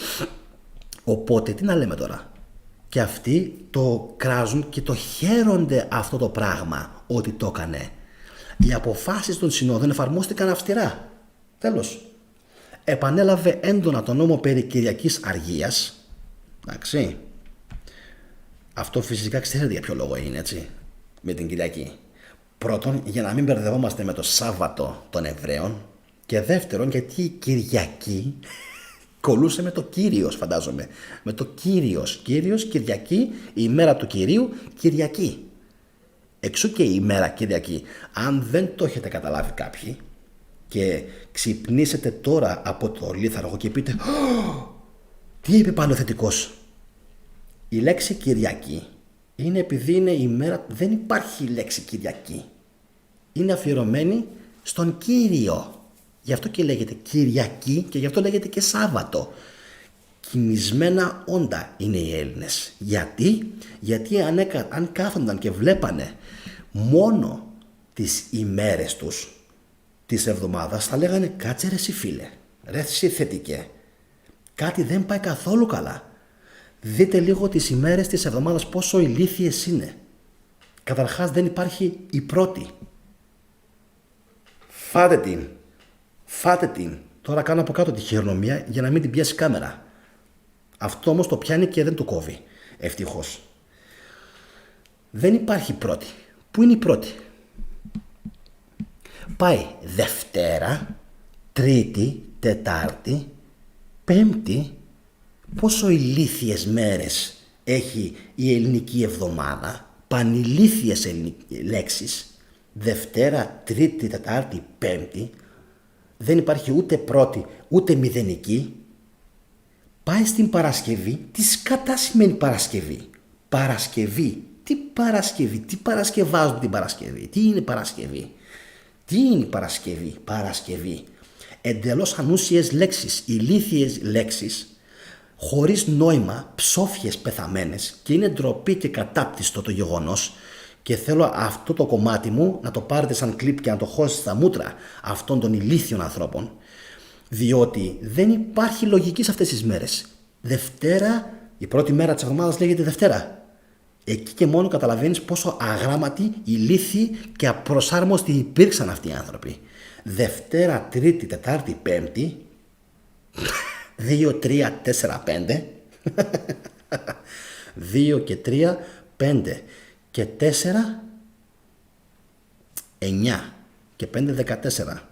[SPEAKER 1] οπότε τι να λέμε τώρα. Και αυτοί το κράζουν και το χαίρονται αυτό το πράγμα ότι το έκανε. Οι αποφάσεις των συνόδων εφαρμόστηκαν αυστηρά. Τέλος. Επανέλαβε έντονα τον νόμο περί Κυριακής Αργίας. Εντάξει. Αυτό φυσικά ξέρετε για ποιο λόγο είναι, έτσι. Με την Κυριακή. Πρώτον, για να μην μπερδευόμαστε με το Σάββατο των Εβραίων. Και δεύτερον, γιατί η Κυριακή κολούσε με το Κύριος, φαντάζομαι. Με το Κύριος. Κύριος, Κυριακή, η ημέρα του Κυρίου, Κυριακή. Εξού και η ημέρα Κυριακή. Αν δεν το έχετε καταλάβει κάποιοι και ξυπνήσετε τώρα από το λίθαργο και πείτε τι είπε πάνω θετικός. Η λέξη Κυριακή είναι επειδή είναι η ημέρα, δεν υπάρχει λέξη Κυριακή. Είναι αφιερωμένη στον Κύριο. Γι' αυτό και λέγεται Κυριακή και γι' αυτό λέγεται και Σάββατο. Κοιμισμένα όντα είναι οι Έλληνες. Γιατί αν κάθονταν και βλέπανε μόνο τις ημέρες τους της εβδομάδας, θα λέγανε κάτσε ρε εσύ φίλε, ρε εσύ θετικέ, κάτι δεν πάει καθόλου καλά. Δείτε λίγο τις ημέρες της εβδομάδας πόσο ηλίθιες είναι. Καταρχάς δεν υπάρχει η πρώτη. Φάτε την. Τώρα κάνω από κάτω τη χειρονομία για να μην την πιάσει κάμερα. Αυτό όμως το πιάνει και δεν το κόβει. Ευτυχώς. Δεν υπάρχει πρώτη. Πού είναι η πρώτη? Πάει Δευτέρα, Τρίτη, Τετάρτη, Πέμπτη. Πόσο ηλίθιες μέρες έχει η ελληνική εβδομάδα. Πανηλίθιες λέξεις. Δευτέρα, Τρίτη, Τετάρτη, Πέμπτη. Δεν υπάρχει ούτε πρώτη, ούτε μηδενική. Πάει στην Παρασκευή. Τι σκατά σημαίνει Παρασκευή? Παρασκευή. Τι Παρασκευή? Τι παρασκευάζουν την Παρασκευή? Τι είναι Παρασκευή? Τι είναι Παρασκευή? Παρασκευή. Εντελώς ανούσιες λέξεις, ηλίθιες λέξεις, χωρίς νόημα, ψόφιες πεθαμένες, και είναι ντροπή και κατάπτυστο το γεγονός Και θέλω αυτό το κομμάτι μου να το πάρετε σαν κλιπ και να το χώσετε στα μούτρα αυτών των ηλίθιων ανθρώπων, διότι δεν υπάρχει λογική σε αυτές τις μέρες. Δευτέρα, η πρώτη μέρα της εβδομάδας λέγεται Δευτέρα. Εκεί και μόνο καταλαβαίνεις πόσο αγράμματοι, ηλίθιοι και απροσάρμοστοι υπήρξαν αυτοί οι άνθρωποι. Δευτέρα, Τρίτη, Τετάρτη, Πέμπτη, 2, 3, 4, 5, 2 και 3, 5 και 4, 9 και 5, 14.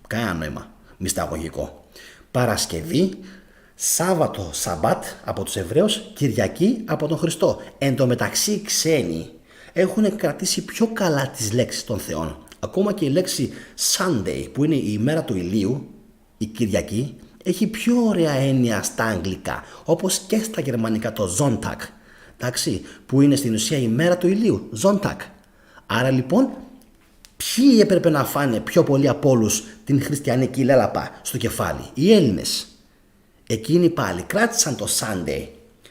[SPEAKER 1] Κανένα νόημα, μυσταγωγικό. Παρασκευή, Σάββατο, Σαμπάτ από τους Εβραίους, Κυριακή από τον Χριστό. Εν τω μεταξύ οι ξένοι έχουν κρατήσει πιο καλά τις λέξεις των θεών. Ακόμα και η λέξη Sunday, που είναι η ημέρα του ηλίου, η Κυριακή, έχει πιο ωραία έννοια στα αγγλικά, όπως και στα γερμανικά το Sonntag, εντάξει, που είναι στην ουσία η μέρα του ηλίου, Sonntag. Άρα λοιπόν, ποιοι έπρεπε να φάνε πιο πολύ από όλους την χριστιανική λέλαπα στο κεφάλι? Οι Έλληνες. Εκείνοι πάλι κράτησαν το Sunday,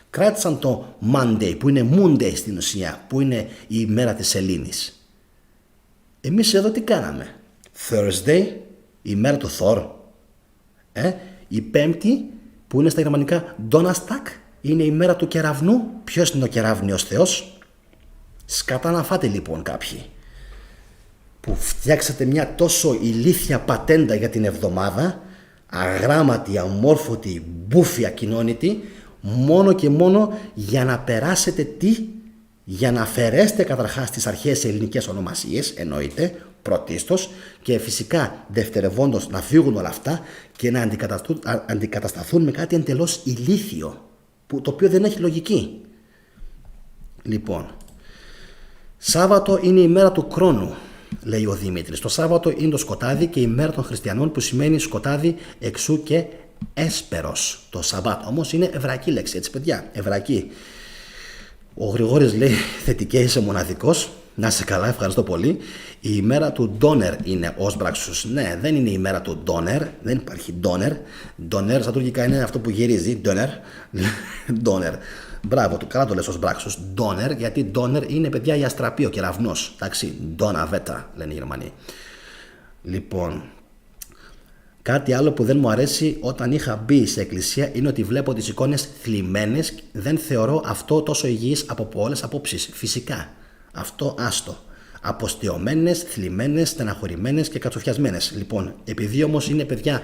[SPEAKER 1] κράτησαν το Monday, που είναι Monday στην ουσία, που είναι η ημέρα της Σελήνης. Εμείς εδώ τι κάναμε? Thursday, η ημέρα του Thor. Η Πέμπτη, που είναι στα γερμανικά Donnerstag, είναι η μέρα του κεραυνού. Ποιος είναι ο κεραύνιος θεός? Σκατά να φάτε λοιπόν κάποιοι που φτιάξατε μια τόσο ηλίθια πατέντα για την εβδομάδα, αγράμματη, αμόρφωτη, μπούφια, κοινώνητη, μόνο και μόνο για να περάσετε τι? Για να αφαιρέσετε καταρχάς τις αρχαίες ελληνικές ονομασίες, εννοείται, πρωτίστως, και φυσικά δευτερευόντως να φύγουν όλα αυτά και να αντικατασταθούν με κάτι εντελώς ηλίθιο, το οποίο δεν έχει λογική. Λοιπόν, Σάββατο είναι η μέρα του χρόνου, λέει ο Δημήτρης. Το Σάββατο είναι το σκοτάδι και η μέρα των χριστιανών, που σημαίνει σκοτάδι, εξού και έσπερος. Το Σαββάτ όμως είναι εβραϊκή λέξη, έτσι παιδιά, εβραϊκή. Ο Γρηγόρης λέει θετικέ, είσαι μοναδικός. Να είσαι καλά, ευχαριστώ πολύ. Η ημέρα του ντόνερ είναι ως μπράξους. Ναι, δεν είναι η ημέρα του ντόνερ, δεν υπάρχει ντόνερ. Ντόνερ στα τουρκικά είναι αυτό που γυρίζει, ντόνερ. Ντόνερ. Μπράβο, καλά το λες ως μπράξους. Ντόνερ, γιατί ντόνερ είναι παιδιά η αστραπή, ο κεραυνός. Εντάξει, ντόνα βέτα λένε οι Γερμανοί. Λοιπόν, κάτι άλλο που δεν μου αρέσει όταν είχα μπει σε εκκλησία είναι ότι βλέπω τις εικόνες θλιμμένες. Δεν θεωρώ αυτό τόσο υγιής από πολλές απόψεις. Φυσικά. Αυτό άστο. Αποστεωμένες, θλιμμένες, στεναχωρημένες και κατσοφιασμένες. Λοιπόν, επειδή όμως είναι παιδιά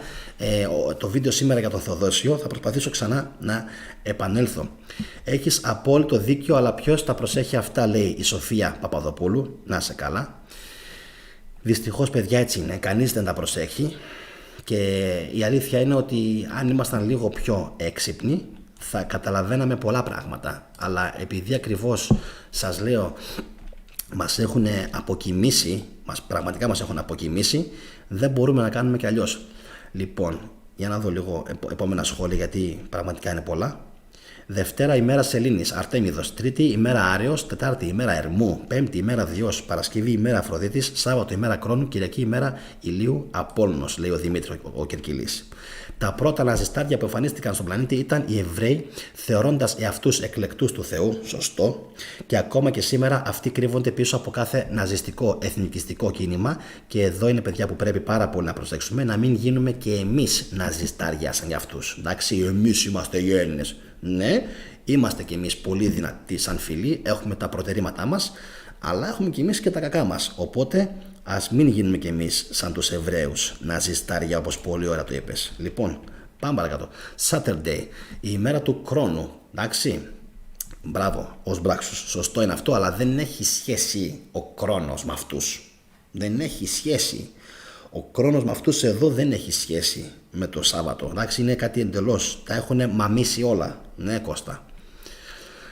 [SPEAKER 1] το βίντεο σήμερα για τον Θεοδόσιο, θα προσπαθήσω ξανά να επανέλθω. Έχεις απόλυτο δίκιο, αλλά ποιος τα προσέχει αυτά, λέει η Σοφία Παπαδοπούλου. Να σε καλά. Δυστυχώς παιδιά έτσι είναι, κανείς δεν τα προσέχει. Και η αλήθεια είναι ότι αν ήμασταν λίγο πιο έξυπνοι θα καταλαβαίναμε πολλά πράγματα. Αλλά επειδή ακριβώς σας λέω μας έχουν αποκοιμήσει, πραγματικά μας έχουν αποκοιμήσει, δεν μπορούμε να κάνουμε κι αλλιώς. Λοιπόν, για να δω λίγο επόμενα σχόλια, γιατί πραγματικά είναι πολλά. Δευτέρα ημέρα Σελήνης, Αρτέμιδος. Τρίτη ημέρα Άρεος. Τετάρτη ημέρα Ερμού. Πέμπτη ημέρα Διός. Παρασκευή ημέρα Αφροδίτης. Σάββατο ημέρα Κρόνου. Κυριακή ημέρα Ηλίου Απόλλωνος, λέει ο Δημήτρης ο Κερκυλής. Τα πρώτα ναζιστάρια που εμφανίστηκαν στον πλανήτη ήταν οι Εβραίοι, θεωρώντας εαυτούς εκλεκτούς του Θεού. Σωστό. Και ακόμα και σήμερα αυτοί κρύβονται πίσω από κάθε ναζιστικό εθνικιστικό κίνημα. Και εδώ είναι παιδιά που πρέπει πάρα πολύ να προσέξουμε, να μην γίνουμε και εμείς ναζιστάρια σαν για αυτούς. Εντάξει, εμείς είμαστε οι Έλληνες. Ναι, είμαστε κι εμείς πολύ δυνατοί σαν φίλοι, έχουμε τα προτερήματά μας, αλλά έχουμε κι εμείς και τα κακά μας. Οπότε ας μην γίνουμε κι εμείς σαν τους Εβραίους ναζιστάρια, όπως πολύ ωραία το είπες. Λοιπόν, πάμε παρακάτω. Saturday, η ημέρα του χρόνου. Εντάξει, μπράβο, ως μπράξους. Σωστό είναι αυτό, αλλά δεν έχει σχέση ο χρόνος με αυτούς. Δεν έχει σχέση. Ο χρόνος με αυτούς εδώ δεν έχει σχέση με το Σάββατο. Εντάξει, είναι κάτι εντελώς. Τα έχουν μαμίσει όλα. Ναι, Κώστα.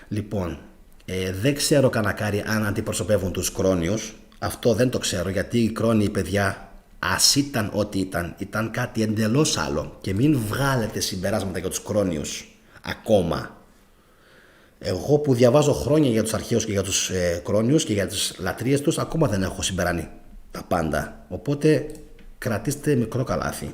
[SPEAKER 1] Λοιπόν, δεν ξέρω κανακάρι αν αντιπροσωπεύουν τους κρόνιους. Αυτό δεν το ξέρω, γιατί οι κρόνιοι παιδιά, ας ήταν ό,τι ήταν κάτι εντελώς άλλο. Και μην βγάλετε συμπεράσματα για τους κρόνιους ακόμα. Εγώ που διαβάζω χρόνια για τους αρχαίους και για τους κρόνιους και για τις λατρείες τους, ακόμα δεν έχω συμπεράνει τα πάντα. Οπότε κρατήστε μικρό καλάθι.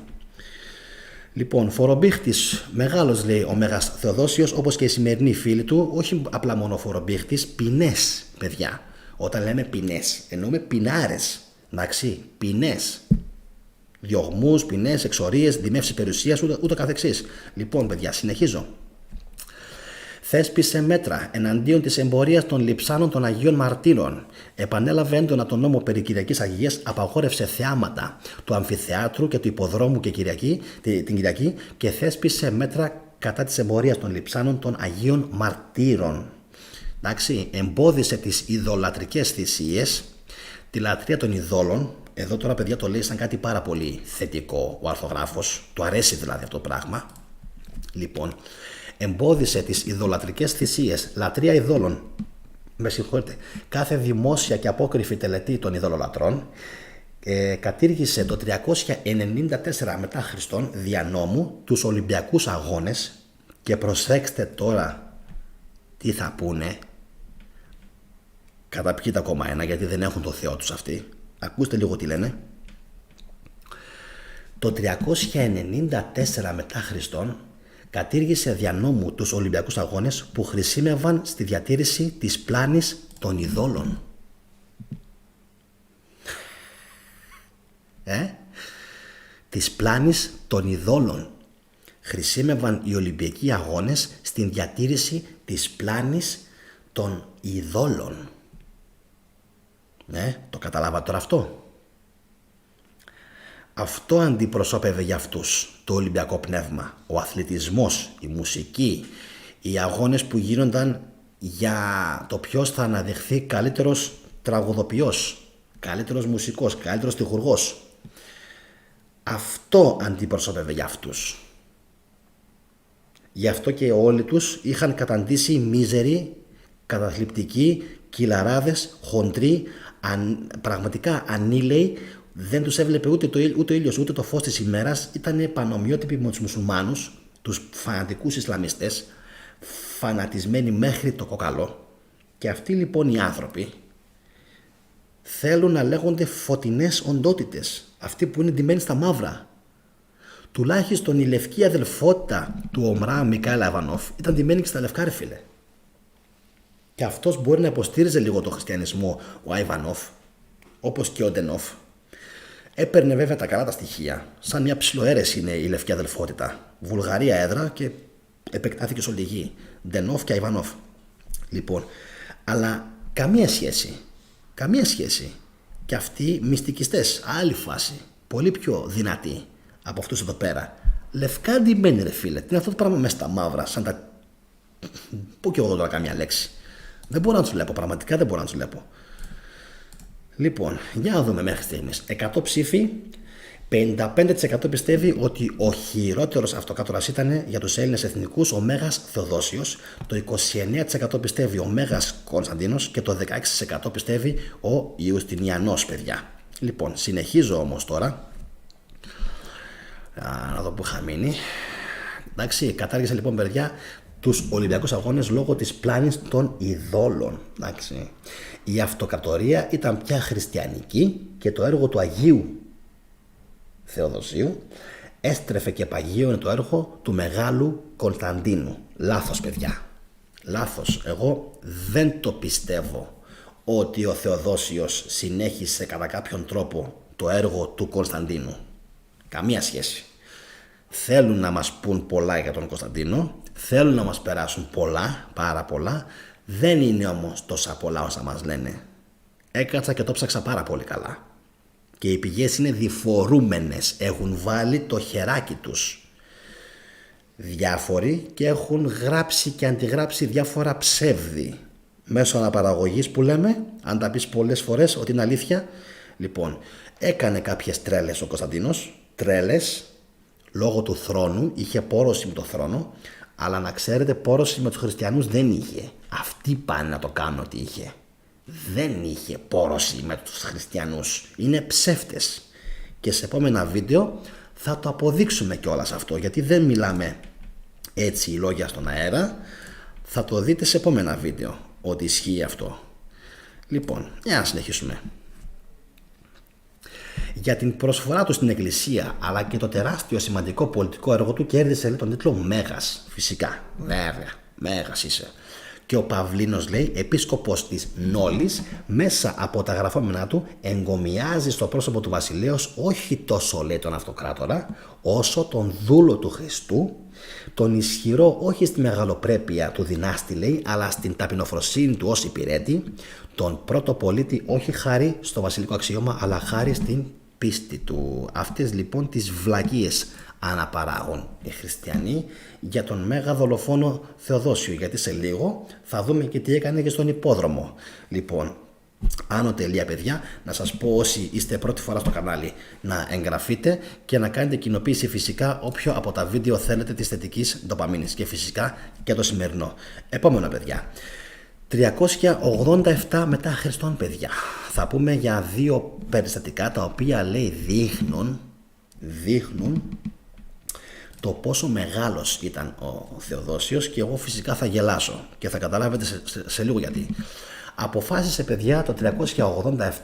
[SPEAKER 1] Λοιπόν, φορομπήχτης μεγάλος, λέει ο Μέγας Θεοδόσιος, όπως και οι σημερινοί φίλοι του, όχι απλά μόνο φορομπήχτης, ποινές, παιδιά. Όταν λέμε ποινές, εννοούμε ποινάρες. Εντάξει, ποινές. Διωγμούς, ποινές, εξορίες, δημεύσεις περιουσίας, ούτω καθεξής. Λοιπόν, παιδιά, συνεχίζω. Θέσπισε μέτρα εναντίον της εμπορίας των λειψάνων των Αγίων Μαρτύρων. Επανέλαβε έντονα τον νόμο περί Κυριακής Αγίας, απαγόρευσε θεάματα του αμφιθεάτρου και του υποδρόμου και την Κυριακή και θέσπισε μέτρα κατά της εμπορίας των λειψάνων των Αγίων Μαρτύρων. Εντάξει, εμπόδισε τις ειδωλατρικές θυσίες, τη λατρεία των ειδόλων. Εδώ τώρα, παιδιά, το λέει σαν κάτι πάρα πολύ θετικό ο αρθογράφος, του αρέσει δηλαδή αυτό το πράγμα. Λοιπόν, εμπόδισε τις ειδωλατρικές θυσίες, λατρεία ειδόλων, με συγχωρείτε, κάθε δημόσια και απόκριφη τελετή των ειδωλολατρών. Κατήργησε το 394 μετά Χριστόν δια νόμου τους Ολυμπιακούς Αγώνες και προσέξτε τώρα τι θα πούνε. Καταπιείτε ακόμα ένα, γιατί δεν έχουν το Θεό τους αυτοί. Ακούστε λίγο τι λένε. Το 394 μετά Χριστόν κατήργησε δια νόμου τους Ολυμπιακούς Αγώνες που χρησιμεύαν στη διατήρηση της πλάνης των ειδόλων. Της πλάνης των ειδόλων. Χρησιμεύαν οι Ολυμπιακοί Αγώνες στην διατήρηση της πλάνης των ειδόλων. Το καταλάβατε τώρα αυτό. Αυτό αντιπροσώπευε για αυτούς το Ολυμπιακό πνεύμα. Ο αθλητισμός, η μουσική, οι αγώνες που γίνονταν για το ποιος θα αναδειχθεί καλύτερος τραγουδοποιός, καλύτερος μουσικός, καλύτερος τυχουργός. Αυτό αντιπροσώπευε για αυτούς. Γι' αυτό και όλοι τους είχαν καταντήσει μίζεροι, καταθλιπτικοί, κυλαράδες, χοντροί, πραγματικά ανήλαιοι. Δεν τους έβλεπε ούτε ο ήλιος ούτε το φως της ημέρας. Ήταν πανομοιότυποι με τους μουσουλμάνους, τους φανατικούς Ισλαμιστές, φανατισμένοι μέχρι το κόκαλο. Και αυτοί λοιπόν οι άνθρωποι θέλουν να λέγονται φωτεινές οντότητες, αυτοί που είναι ντυμένοι στα μαύρα. Τουλάχιστον η λευκή αδελφότητα του Ομρά Μικάελ Ιβανόφ ήταν ντυμένη και στα λευκά, ρε φίλε. Και αυτός μπορεί να υποστήριζε λίγο το χριστιανισμό, ο Ιβανόφ, όπως και ο Ντενόφ. Έπαιρνε βέβαια τα καλά τα στοιχεία. Σαν μια ψιλοαίρεση είναι η λευκή αδελφότητα. Βουλγαρία έδρα και επεκτάθηκε σε όλη τη γη. Ντενόφ και Ιβανόφ. Λοιπόν, αλλά καμία σχέση. Καμία σχέση. Και αυτοί μυστικιστές, άλλη φάση. Πολύ πιο δυνατοί από αυτούς εδώ πέρα. Λευκά ντυμένοι, ρε φίλε. Τι είναι αυτό το πράγμα μέσα στα μαύρα, σαν τα. Πού και εγώ τώρα καμία λέξη. Δεν μπορώ να τους βλέπω, πραγματικά δεν μπορώ να τους βλέπω. Λοιπόν, για να δούμε μέχρι στιγμής. 100 ψήφοι, 55% πιστεύει ότι ο χειρότερος αυτοκράτορας ήταν για τους Έλληνες εθνικούς ο Μέγας Θεοδόσιος, το 29% πιστεύει ο Μέγας Κωνσταντίνος και το 16% πιστεύει ο Ιουστινιανός, παιδιά. Λοιπόν, συνεχίζω όμως τώρα. Να δω που είχα μείνει. Εντάξει, κατάργησε λοιπόν, παιδιά, τους Ολυμπιακούς Αγώνες λόγω της πλάνης των ειδόλων. Εντάξει. Η αυτοκρατορία ήταν πια χριστιανική και το έργο του Αγίου Θεοδοσίου έστρεφε και παγίωνε το έργο του Μεγάλου Κωνσταντίνου. Λάθος, παιδιά. Λάθος. Εγώ δεν το πιστεύω ότι ο Θεοδόσιος συνέχισε κατά κάποιον τρόπο το έργο του Κωνσταντίνου. Καμία σχέση. Θέλουν να μας πούν πολλά για τον Κωνσταντίνο, θέλουν να μας περάσουν πολλά, πάρα πολλά, δεν είναι όμως τόσα πολλά όσα μας λένε. Έκατσα και το ψάξα πάρα πολύ καλά. Και οι πηγές είναι διφορούμενες, έχουν βάλει το χεράκι τους διάφοροι και έχουν γράψει και αντιγράψει διάφορα ψεύδι μέσω αναπαραγωγής που λέμε, αν τα πεις πολλές φορές ότι είναι αλήθεια. Λοιπόν, έκανε κάποιες τρέλες ο Κωνσταντίνος, τρέλες, λόγω του θρόνου, είχε πόρωση με το θρόνο, αλλά να ξέρετε, πόρωση με τους χριστιανούς δεν είχε. Αυτοί πάνε να το κάνουν ότι είχε. Δεν είχε πόρωση με τους χριστιανούς. Είναι ψεύτες. Και σε επόμενα βίντεο θα το αποδείξουμε κιόλας αυτό, γιατί δεν μιλάμε έτσι λόγια στον αέρα. Θα το δείτε σε επόμενα βίντεο ότι ισχύει αυτό. Λοιπόν, για να συνεχίσουμε. Για την προσφορά του στην Εκκλησία, αλλά και το τεράστιο σημαντικό πολιτικό έργο του, κέρδισε, λέει, τον τίτλο Μέγας. Φυσικά, βέβαια, Μέγας είσαι. Και ο Παυλίνος, λέει, επίσκοπος της Νόλης, μέσα από τα γραφόμενά του εγκομιάζει στο πρόσωπο του βασιλέως όχι τόσο, λέει, τον αυτοκράτορα, όσο τον δούλο του Χριστού, τον ισχυρό όχι στη μεγαλοπρέπεια του δυνάστη, λέει, αλλά στην ταπεινοφροσύνη του ως υπηρέτη, τον πρώτο πολίτη όχι χάρη στο βασιλικό αξίωμα, αλλά χάρη στην πίστη του. Αυτές λοιπόν τις βλακίες αναπαράγουν οι χριστιανοί για τον μέγα δολοφόνο Θεοδόσιο, γιατί σε λίγο θα δούμε και τι έκανε και στον υπόδρομο. Λοιπόν, άνω τελεία, παιδιά, να σας πω όσοι είστε πρώτη φορά στο κανάλι να εγγραφείτε και να κάνετε κοινοποίηση φυσικά όποιο από τα βίντεο θέλετε της θετικής ντοπαμίνης και φυσικά και το σημερινό. Επόμενο, παιδιά, 387 μετά Χριστόν, παιδιά. Θα πούμε για δύο περιστατικά τα οποία, λέει, δείχνουν το πόσο μεγάλος ήταν ο Θεοδόσιος, και εγώ φυσικά θα γελάσω και θα καταλάβετε σε λίγο γιατί. Αποφάσισε, παιδιά, το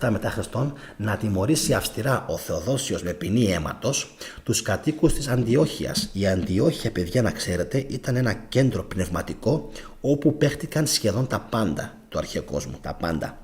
[SPEAKER 1] 387 μετά Χριστόν να τιμωρήσει αυστηρά ο Θεοδόσιος με ποινή αίματος τους κατοίκους της Αντιόχειας. Η Αντιόχεια, παιδιά, να ξέρετε, ήταν ένα κέντρο πνευματικό όπου παίχτηκαν σχεδόν τα πάντα του αρχαίου κόσμου, τα πάντα.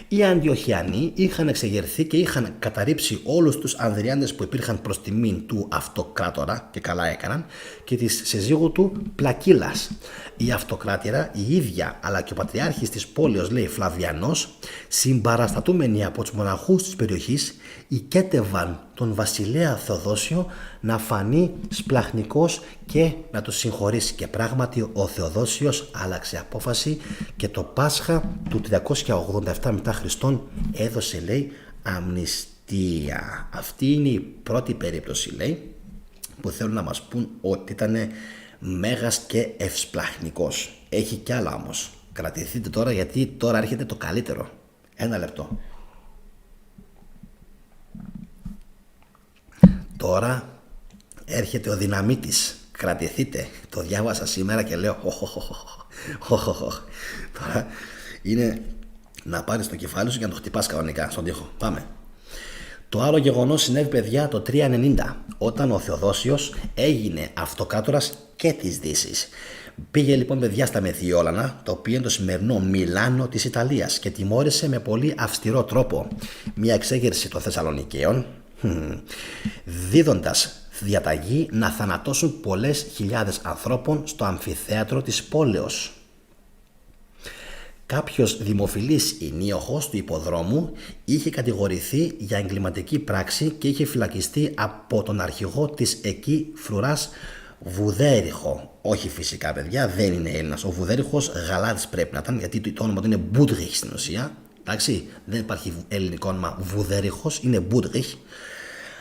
[SPEAKER 1] Οι Αντιοχιανοί είχαν εξεγερθεί και είχαν καταρρύψει όλους τους Ανδριάντες που υπήρχαν προς τιμήν του αυτοκράτορα, και καλά έκαναν, και της συζύγου του Πλακύλας. Η αυτοκράτηρα η ίδια, αλλά και ο πατριάρχης της πόλεως, λέει, Φλαβιανός, συμπαραστατούμενοι από τους μοναχούς της περιοχής, οικέτευαν τον βασιλέα Θεοδόσιο να φανεί σπλαχνικός και να τους συγχωρήσει. Και πράγματι ο Θεοδόσιος άλλαξε απόφαση και το Πάσχα του 387 μετά Χριστόν έδωσε, λέει, αμνηστία. Αυτή είναι η πρώτη περίπτωση, λέει, που θέλουν να μας πούν ότι ήταν μέγας και ευσπλαχνικός. Έχει κι άλλα όμως. Κρατηθείτε τώρα, γιατί τώρα έρχεται το καλύτερο. Ένα λεπτό. Τώρα έρχεται ο δυναμίτης. Κρατηθείτε. Το διάβασα σήμερα και λέω τώρα είναι να πάρεις το κεφάλι σου και να το χτυπάς κανονικά στον τοίχο. Πάμε. Το άλλο γεγονός συνέβη, παιδιά, το 390, όταν ο Θεοδόσιος έγινε αυτοκράτορας και της Δύσης. Πήγε λοιπόν, παιδιά, στα Μεθιόλανα, το οποίο είναι το σημερινό Μιλάνο της Ιταλίας, και τιμώρησε με πολύ αυστηρό τρόπο μια εξέγερση των Θεσσαλονικαίων, δίδοντας διαταγή να θανατώσουν πολλές χιλιάδες ανθρώπων στο αμφιθέατρο της πόλεως. Κάποιος δημοφιλής ενίοχος του υποδρόμου είχε κατηγορηθεί για εγκληματική πράξη και είχε φυλακιστεί από τον αρχηγό της εκεί φρουράς Βουδέριχο. Όχι, φυσικά, παιδιά, δεν είναι Έλληνας. Ο Βουδέριχος Γαλάτης πρέπει να ήταν, γιατί το όνομα του είναι Μπούντριχ στην ουσία. Εντάξει, δεν υπάρχει ελληνικό όνομα Βουδέριχος, είναι Μπούντριχ.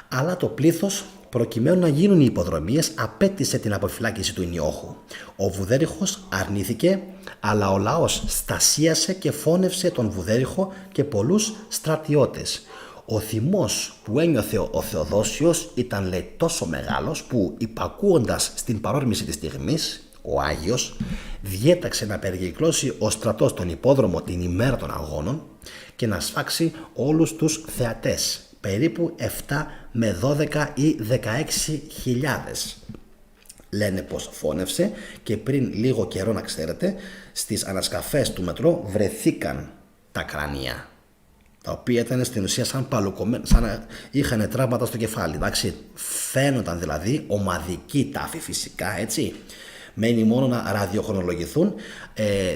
[SPEAKER 1] Αλλά το πλήθος, προκειμένου να γίνουν οι υποδρομίες, απέτησε την αποφυλάκηση του ενιόχου. Ο Βουδέριχος αρνήθηκε, αλλά ο λαός στασίασε και φώνευσε τον Βουδέριχο και πολλούς στρατιώτες. Ο θυμός που ένιωθε ο Θεοδόσιος ήταν, λέει, τόσο μεγάλος που, υπακούοντας στην παρόρμηση της στιγμής, ο Άγιος διέταξε να περικυκλώσει ο στρατός τον υπόδρομο την ημέρα των αγώνων και να σφάξει όλους τους θεατές, περίπου 7 με 12 ή 16 χιλιάδες. Λένε πως φώνευσε και πριν λίγο καιρό, να ξέρετε, στις ανασκαφές του μετρό βρεθήκαν τα κρανία, τα οποία ήταν στην ουσία σαν παλουκωμένα, σαν να είχαν τραύματα στο κεφάλι. Εντάξει, φαίνονταν δηλαδή ομαδική τάφη, φυσικά, έτσι. Μένει μόνο να ραδιοχρονολογηθούν,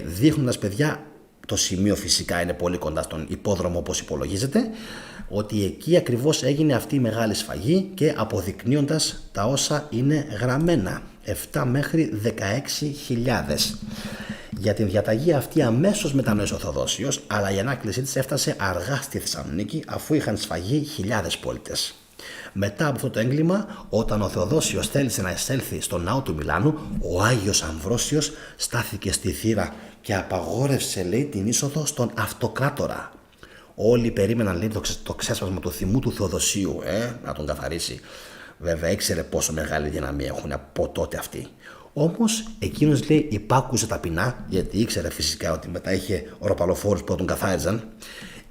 [SPEAKER 1] δείχνοντας, παιδιά, το σημείο φυσικά είναι πολύ κοντά στον υπόδρομο, όπως υπολογίζεται, ότι εκεί ακριβώς έγινε αυτή η μεγάλη σφαγή, και αποδεικνύοντας τα όσα είναι γραμμένα, 7 μέχρι 16 χιλιάδες. Για την διαταγή αυτή αμέσως μετανόησε ο Θεοδόσιος, αλλά η ανάκλησή της έφτασε αργά στη Θεσσαλονίκη, αφού είχαν σφαγεί χιλιάδες πολίτες. Μετά από αυτό το έγκλημα, όταν ο Θεοδόσιος θέλησε να εισέλθει στο ναό του Μιλάνου, ο Άγιος Αμβρόσιος στάθηκε στη θύρα και απαγόρευσε, λέει, την είσοδο στον αυτοκράτορα. Όλοι περίμεναν, λέει, το ξέσπασμα του θυμού του Θεοδοσίου, να τον καθαρίσει. Βέβαια ήξερε πόσο μεγάλη δύναμη έχουν από τότε αυτοί. Όμως εκείνος, λέει, υπάκουσε ταπεινά, γιατί ήξερε φυσικά ότι μετά είχε οροπαλοφόρους που τον καθάριζαν.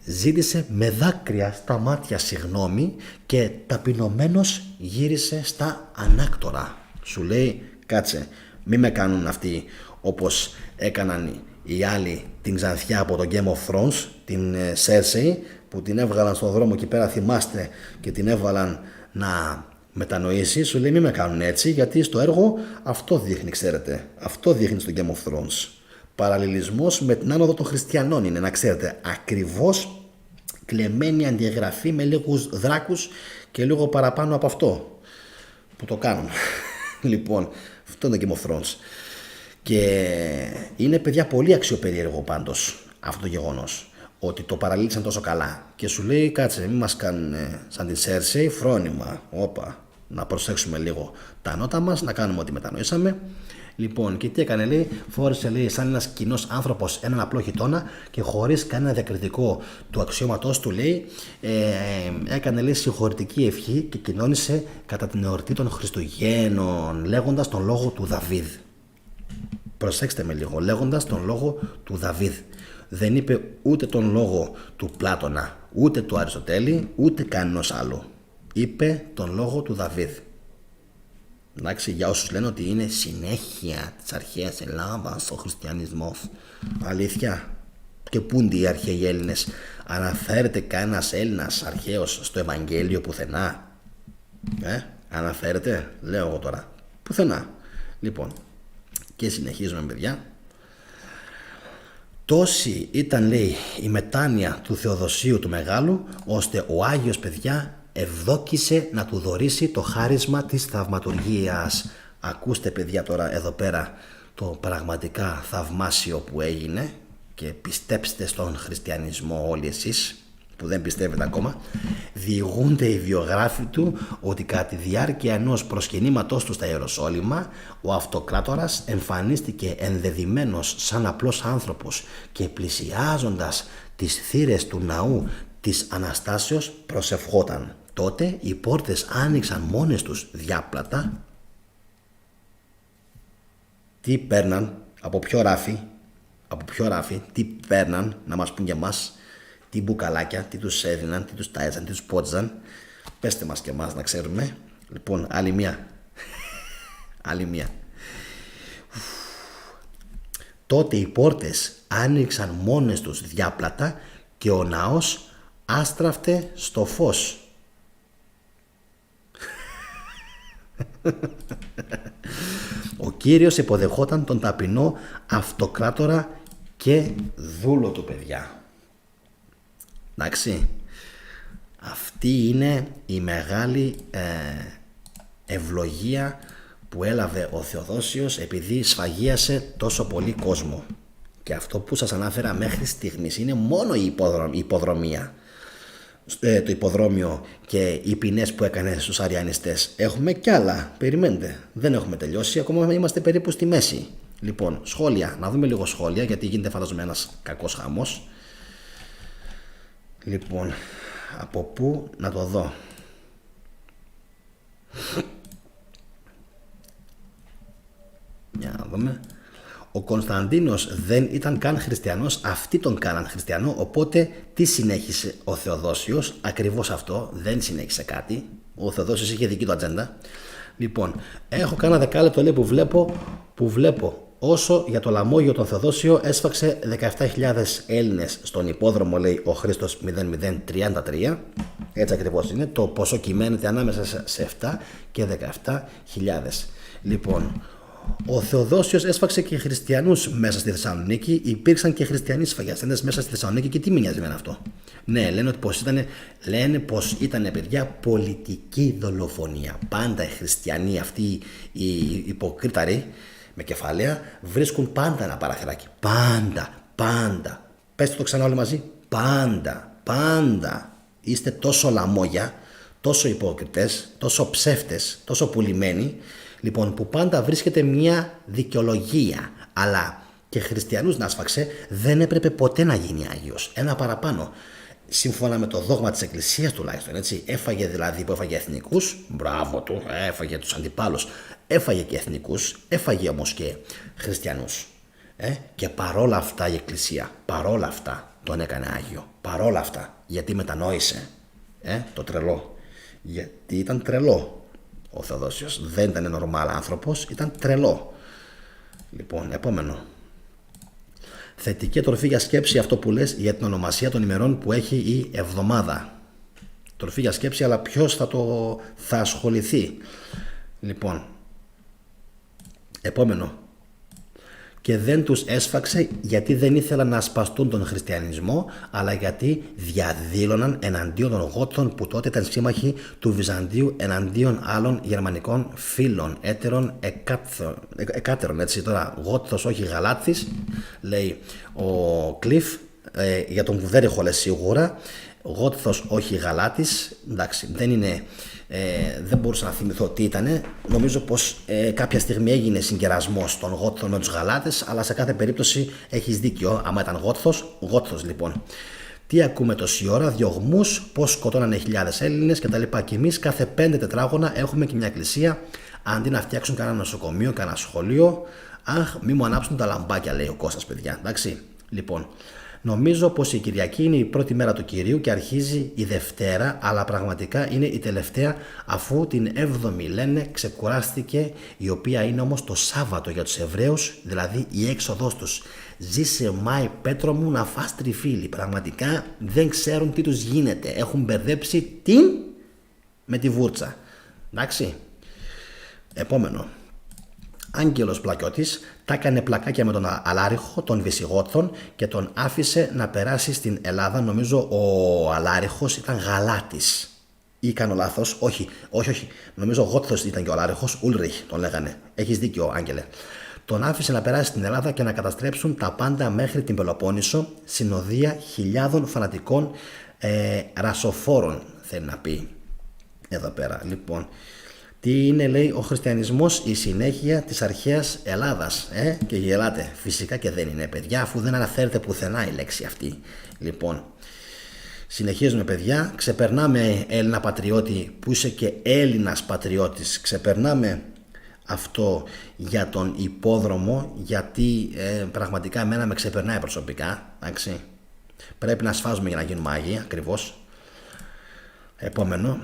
[SPEAKER 1] ζήτησε με δάκρυα στα μάτια συγγνώμη και ταπεινωμένος γύρισε στα ανάκτορα. Σου λέει, κάτσε, μη με κάνουν αυτοί όπως έκαναν οι άλλοι την Ξανθιά από το Game of Thrones, την Cersei, που την έβγαλαν στον δρόμο εκεί πέρα, θυμάστε, και την έβγαλαν να μετανοήσει. Σου λέει, μη με κάνουν έτσι, γιατί στο έργο αυτό δείχνει, ξέρετε, αυτό δείχνει στο Game of Thrones. Παραλληλισμός με την άνοδο των χριστιανών είναι, να ξέρετε, ακριβώς κλεμμένη αντιγραφή με λίγους δράκους και λίγο παραπάνω από αυτό που το κάνουν. Λοιπόν, αυτό είναι το Game of Thrones. Και είναι, παιδιά, πολύ αξιοπερίεργο πάντως αυτό το γεγονός, ότι το παραλύσαν τόσο καλά. Και σου λέει, κάτσε, μην μας κάνουν σαν την Cersei φρόνημα. Όπα, να προσέξουμε λίγο τα νότα μας, να κάνουμε ό,τι μετανοήσαμε. Λοιπόν, και τι έκανε, λέει, φόρεσε, λέει, σαν ένας κοινός άνθρωπος έναν απλό χιτώνα και χωρίς κανένα διακριτικό του αξιώματός του, λέει, έκανε, λέει, συγχωρητική ευχή και κοινώνησε κατά την εορτή των Χριστουγέννων, λέγοντας τον λόγο του Δαβίδ. Προσέξτε με λίγο, λέγοντας τον λόγο του Δαβίδ. Δεν είπε ούτε τον λόγο του Πλάτωνα, ούτε του Αριστοτέλη, ούτε κανένας άλλου. Είπε τον λόγο του Δαβίδ. Εντάξει, για όσους λένε ότι είναι συνέχεια της αρχαίας Ελλάδας ο χριστιανισμός. Αλήθεια. Και πού είναι οι αρχαίοι Έλληνες? Αναφέρεται κανένας Έλληνας αρχαίος στο Ευαγγέλιο πουθενά? Αναφέρεται, λέω εγώ τώρα. Πουθενά. Λοιπόν, και συνεχίζουμε, παιδιά. Τόση ήταν, λέει, η μετάνοια του Θεοδοσίου του Μεγάλου, ώστε ο Άγιος, παιδιά, ευδόκησε να του δωρήσει το χάρισμα της θαυματουργίας. Ακούστε, παιδιά, τώρα εδώ πέρα το πραγματικά θαυμάσιο που έγινε, και πιστέψτε στον χριστιανισμό όλοι εσείς που δεν πιστεύετε ακόμα. Διηγούνται οι βιογράφοι του ότι κατά τη διάρκεια ενός προσκυνήματός του στα Ιεροσόλυμα, ο Αυτοκράτορας εμφανίστηκε ενδεδειμένος σαν απλός άνθρωπος και πλησιάζοντας τις θύρες του ναού της Αναστάσεως προσευχόταν. Τότε οι πόρτες άνοιξαν μόνες τους διάπλατα. Τι παίρναν, από ποιο ράφι, τι παίρναν, να μας πούν για μας, τι μπουκαλάκια, τι τους έδιναν, τι τους τάιζαν, τι τους πότζαν. Πέστε μας και εμάς να ξέρουμε. Λοιπόν, άλλη μία. Τότε οι πόρτες άνοιξαν μόνες τους διάπλατα και ο ναός άστραφτε στο φως. Ο Κύριος υποδεχόταν τον ταπεινό Αυτοκράτορα και δούλο του, παιδιά. Εντάξει, αυτή είναι η μεγάλη ευλογία που έλαβε ο Θεοδόσιος επειδή σφαγίασε τόσο πολύ κόσμο. Και αυτό που σας ανάφερα μέχρι στιγμής είναι μόνο η υποδρομία, το υποδρόμιο και οι ποινές που έκανε στους αριανιστές. Έχουμε κι άλλα, περιμένετε, δεν έχουμε τελειώσει, ακόμα είμαστε περίπου στη μέση. Λοιπόν, σχόλια, να δούμε λίγο σχόλια, γιατί γίνεται φαντάζομαι ένας κακός χαμός. Λοιπόν, από πού να το δω? Για να δούμε. Ο Κωνσταντίνος δεν ήταν καν χριστιανός, αυτοί τον κάναν χριστιανό, οπότε τι συνέχισε ο Θεοδόσιος? Ακριβώς αυτό, δεν συνέχισε κάτι. Ο Θεοδόσιος είχε δική του ατζέντα. Λοιπόν, έχω κάνα δεκάλεπτο, λέει, που βλέπω όσο για το λαμόγιο τον Θεοδόσιο έσφαξε 17.000 Έλληνες στον υπόδρομο, λέει ο Χρήστος 0033. Έτσι ακριβώς είναι, το ποσό κυμαίνεται ανάμεσα σε 7 και 17.000. Λοιπόν, ο Θεοδόσιος έσφαξε και χριστιανούς μέσα στη Θεσσαλονίκη. Υπήρξαν και χριστιανοί σφαγιαστέντες μέσα στη Θεσσαλονίκη. Και τι με νοιάζει με αυτό? Ναι, λένε πως ήταν, παιδιά, πολιτική δολοφονία. Πάντα οι χριστιανοί αυτοί οι υποκρίταροι με κεφάλαια βρίσκουν πάντα ένα παραθυράκι. Πάντα. Πέστε το ξανά όλοι μαζί. Πάντα. Είστε τόσο λαμόγια, τόσο υποκριτές, τόσο ψεύτες, τόσο πουλημένοι. Λοιπόν, που πάντα βρίσκεται μια δικαιολογία. Αλλά και χριστιανούς να σφαξε δεν έπρεπε ποτέ να γίνει Άγιος. Ένα παραπάνω. Σύμφωνα με το δόγμα της Εκκλησίας τουλάχιστον, έτσι. Έφαγε δηλαδή, που έφαγε εθνικούς, μπράβο του, έφαγε τους αντιπάλους. Έφαγε και εθνικούς, έφαγε όμως και χριστιανούς. Και παρόλα αυτά η Εκκλησία, παρόλα αυτά, τον έκανε Άγιο. Παρόλα αυτά, γιατί μετανόησε, το τρελό. Γιατί ήταν τρελό ο Θεοδόσιος. Δεν ήταν νορμάλ άνθρωπος, ήταν τρελό. Λοιπόν, επόμενο. Θετική τροφή για σκέψη, αυτό που λες για την ονομασία των ημερών που έχει η εβδομάδα. Τροφή για σκέψη, αλλά ποιος θα ασχοληθεί. Λοιπόν, επόμενο. Και δεν τους έσφαξε γιατί δεν ήθελαν να ασπαστούν τον χριστιανισμό, αλλά γιατί διαδήλωναν εναντίον των Γότων που τότε ήταν σύμμαχοι του Βυζαντίου εναντίον άλλων γερμανικών φίλων, έτερων εκάτερων. Έτσι τώρα, Γότος όχι Γαλάτης, λέει ο Κλειφ, για τον που δεν έχω λες σίγουρα. Γότθος όχι Γαλάτης, εντάξει, δεν μπορούσα να θυμηθώ τι ήτανε. Νομίζω πως κάποια στιγμή έγινε συγκερασμός των Γότθων με τους Γαλάτες, αλλά σε κάθε περίπτωση έχεις δίκιο. Άμα ήταν Γότθος λοιπόν. Τι ακούμε τόση ώρα, διωγμούς, πως σκοτώνανε χιλιάδες Έλληνες κτλ. Και εμείς κάθε 5 τετράγωνα έχουμε και μια εκκλησία, αντί να φτιάξουν κανένα νοσοκομείο, κανένα σχολείο. Αχ, μη μου ανάψουν τα λαμπάκια, λέει ο Κώστας, παιδιά. Εντάξει, λοιπόν. Νομίζω πως η Κυριακή είναι η πρώτη μέρα του Κυρίου και αρχίζει η Δευτέρα, αλλά πραγματικά είναι η τελευταία, αφού την 7η λένε ξεκουράστηκε, η οποία είναι όμως το Σάββατο για τους Εβραίους, δηλαδή η έξοδός τους. Ζήσε Μάη Πέτρο μου να φας τριφύλι. Πραγματικά δεν ξέρουν τι τους γίνεται. Έχουν μπερδέψει την με τη βούρτσα. Εντάξει. Επόμενο. Άγγελος Πλακιώτης τα έκανε πλακάκια με τον Αλάριχο των Βυσιγότων και τον άφησε να περάσει στην Ελλάδα. Νομίζω ο Αλάριχος ήταν Γαλάτης. Ή κάνω λάθος? Όχι. Νομίζω ο Γότθος ήταν και ο Αλάριχος. Ούλριχ τον λέγανε. Έχεις δίκιο, Άγγελε. Τον άφησε να περάσει στην Ελλάδα και να καταστρέψουν τα πάντα μέχρι την Πελοπόννησο. Συνοδεία χιλιάδων φανατικών ρασοφόρων, θέλει να πει εδώ πέρα. Λοιπόν, τι είναι, λέει, ο χριστιανισμός, η συνέχεια της αρχαίας Ελλάδας, και γελάτε. Φυσικά και δεν είναι, παιδιά, αφού δεν αναφέρεται πουθενά η λέξη αυτή. Λοιπόν, συνεχίζουμε, παιδιά, ξεπερνάμε Έλληνα πατριώτη που είσαι και Έλληνας πατριώτης, ξεπερνάμε αυτό για τον υπόδρομο, γιατί πραγματικά εμένα με ξεπερνάει προσωπικά, εντάξει. Πρέπει να σφάζουμε για να γίνουμε Άγιοι, ακριβώς. Επόμενο.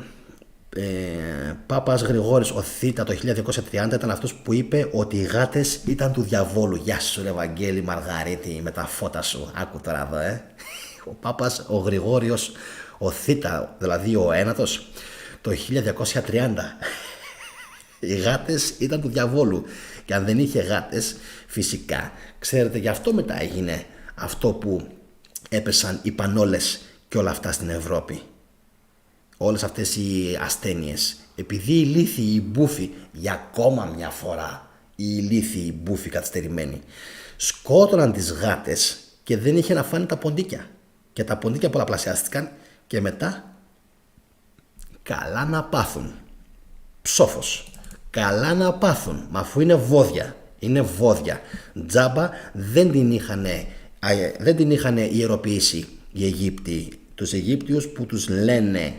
[SPEAKER 1] Πάπας Γρηγόρης ο Θήτα το 1230 ήταν αυτός που είπε ότι οι γάτες ήταν του διαβόλου. Γεια σου, Ευαγγέλη Μαργαρίτη, με τα φώτα σου. Άκου τώρα εδώ, Ο Πάπας ο Γρηγόριος ο Θήτα, δηλαδή ο ένατος, το 1230. Οι γάτες ήταν του διαβόλου. Και αν δεν είχε γάτες, φυσικά, ξέρετε, γι' αυτό μετά έγινε αυτό που έπεσαν οι πανόλες και όλα αυτά στην Ευρώπη. Όλες αυτές οι ασθένειες. Επειδή οι ηλίθιοι, οι μπούφοι, για ακόμα μια φορά οι ηλίθιοι, οι μπούφοι καθυστερημένοι, σκότωναν τις γάτες και δεν είχε να φάνε τα ποντίκια. Και τα ποντίκια πολλαπλασιάστηκαν και μετά καλά να πάθουν. Ψόφος. Καλά να πάθουν. Μα αφού είναι βόδια. Είναι βόδια. Τζάμπα δεν την είχαν ιεροποιήσει οι Αιγύπτιοι. Τους Αιγύπτιους που τους λένε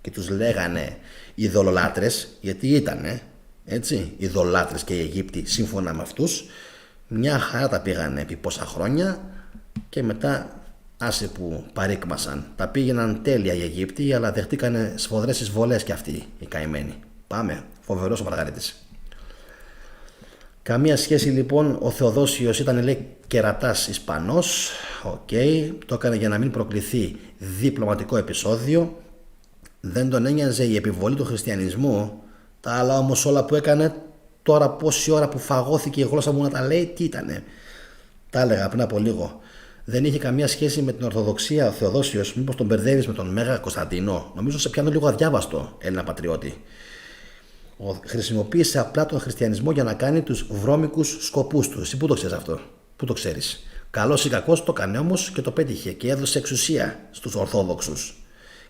[SPEAKER 1] και τους λέγανε ειδωλολάτρες, γιατί ήτανε έτσι, ειδωλολάτρες και οι Αιγύπτιοι σύμφωνα με αυτούς, μια χαρά τα πήγανε επί πόσα χρόνια και μετά άσε που παρήκμασαν. Τα πήγαιναν τέλεια οι Αιγύπτιοι, αλλά δεχτήκανε σφοδρές εισβολές και αυτοί οι καημένοι. Πάμε, φοβερός ο Μαργαρίτης. Καμία σχέση λοιπόν, ο Θεοδόσιος ήταν, λέει, κερατάς Ισπανός, το έκανε για να μην προκληθεί διπλωματικό επεισόδιο. Δεν τον ένοιαζε η επιβολή του χριστιανισμού. Τα άλλα όμως όλα που έκανε, τώρα πόση ώρα που φαγώθηκε η γλώσσα μου να τα λέει, τι ήτανε. Τα έλεγα πριν από λίγο. Δεν είχε καμία σχέση με την Ορθοδοξία ο Θεοδόσιος. Μήπως τον μπερδεύεις με τον Μέγα Κωνσταντίνο? Νομίζω σε πιάνω λίγο αδιάβαστο, Έλληνα πατριώτη. Χρησιμοποίησε απλά τον χριστιανισμό για να κάνει τους βρώμικους σκοπούς του. Εσύ πού το ξέρεις αυτό? Πού το ξέρεις? Καλός ή κακός το έκανε όμως και το πέτυχε και έδωσε εξουσία στους Ορθόδοξους.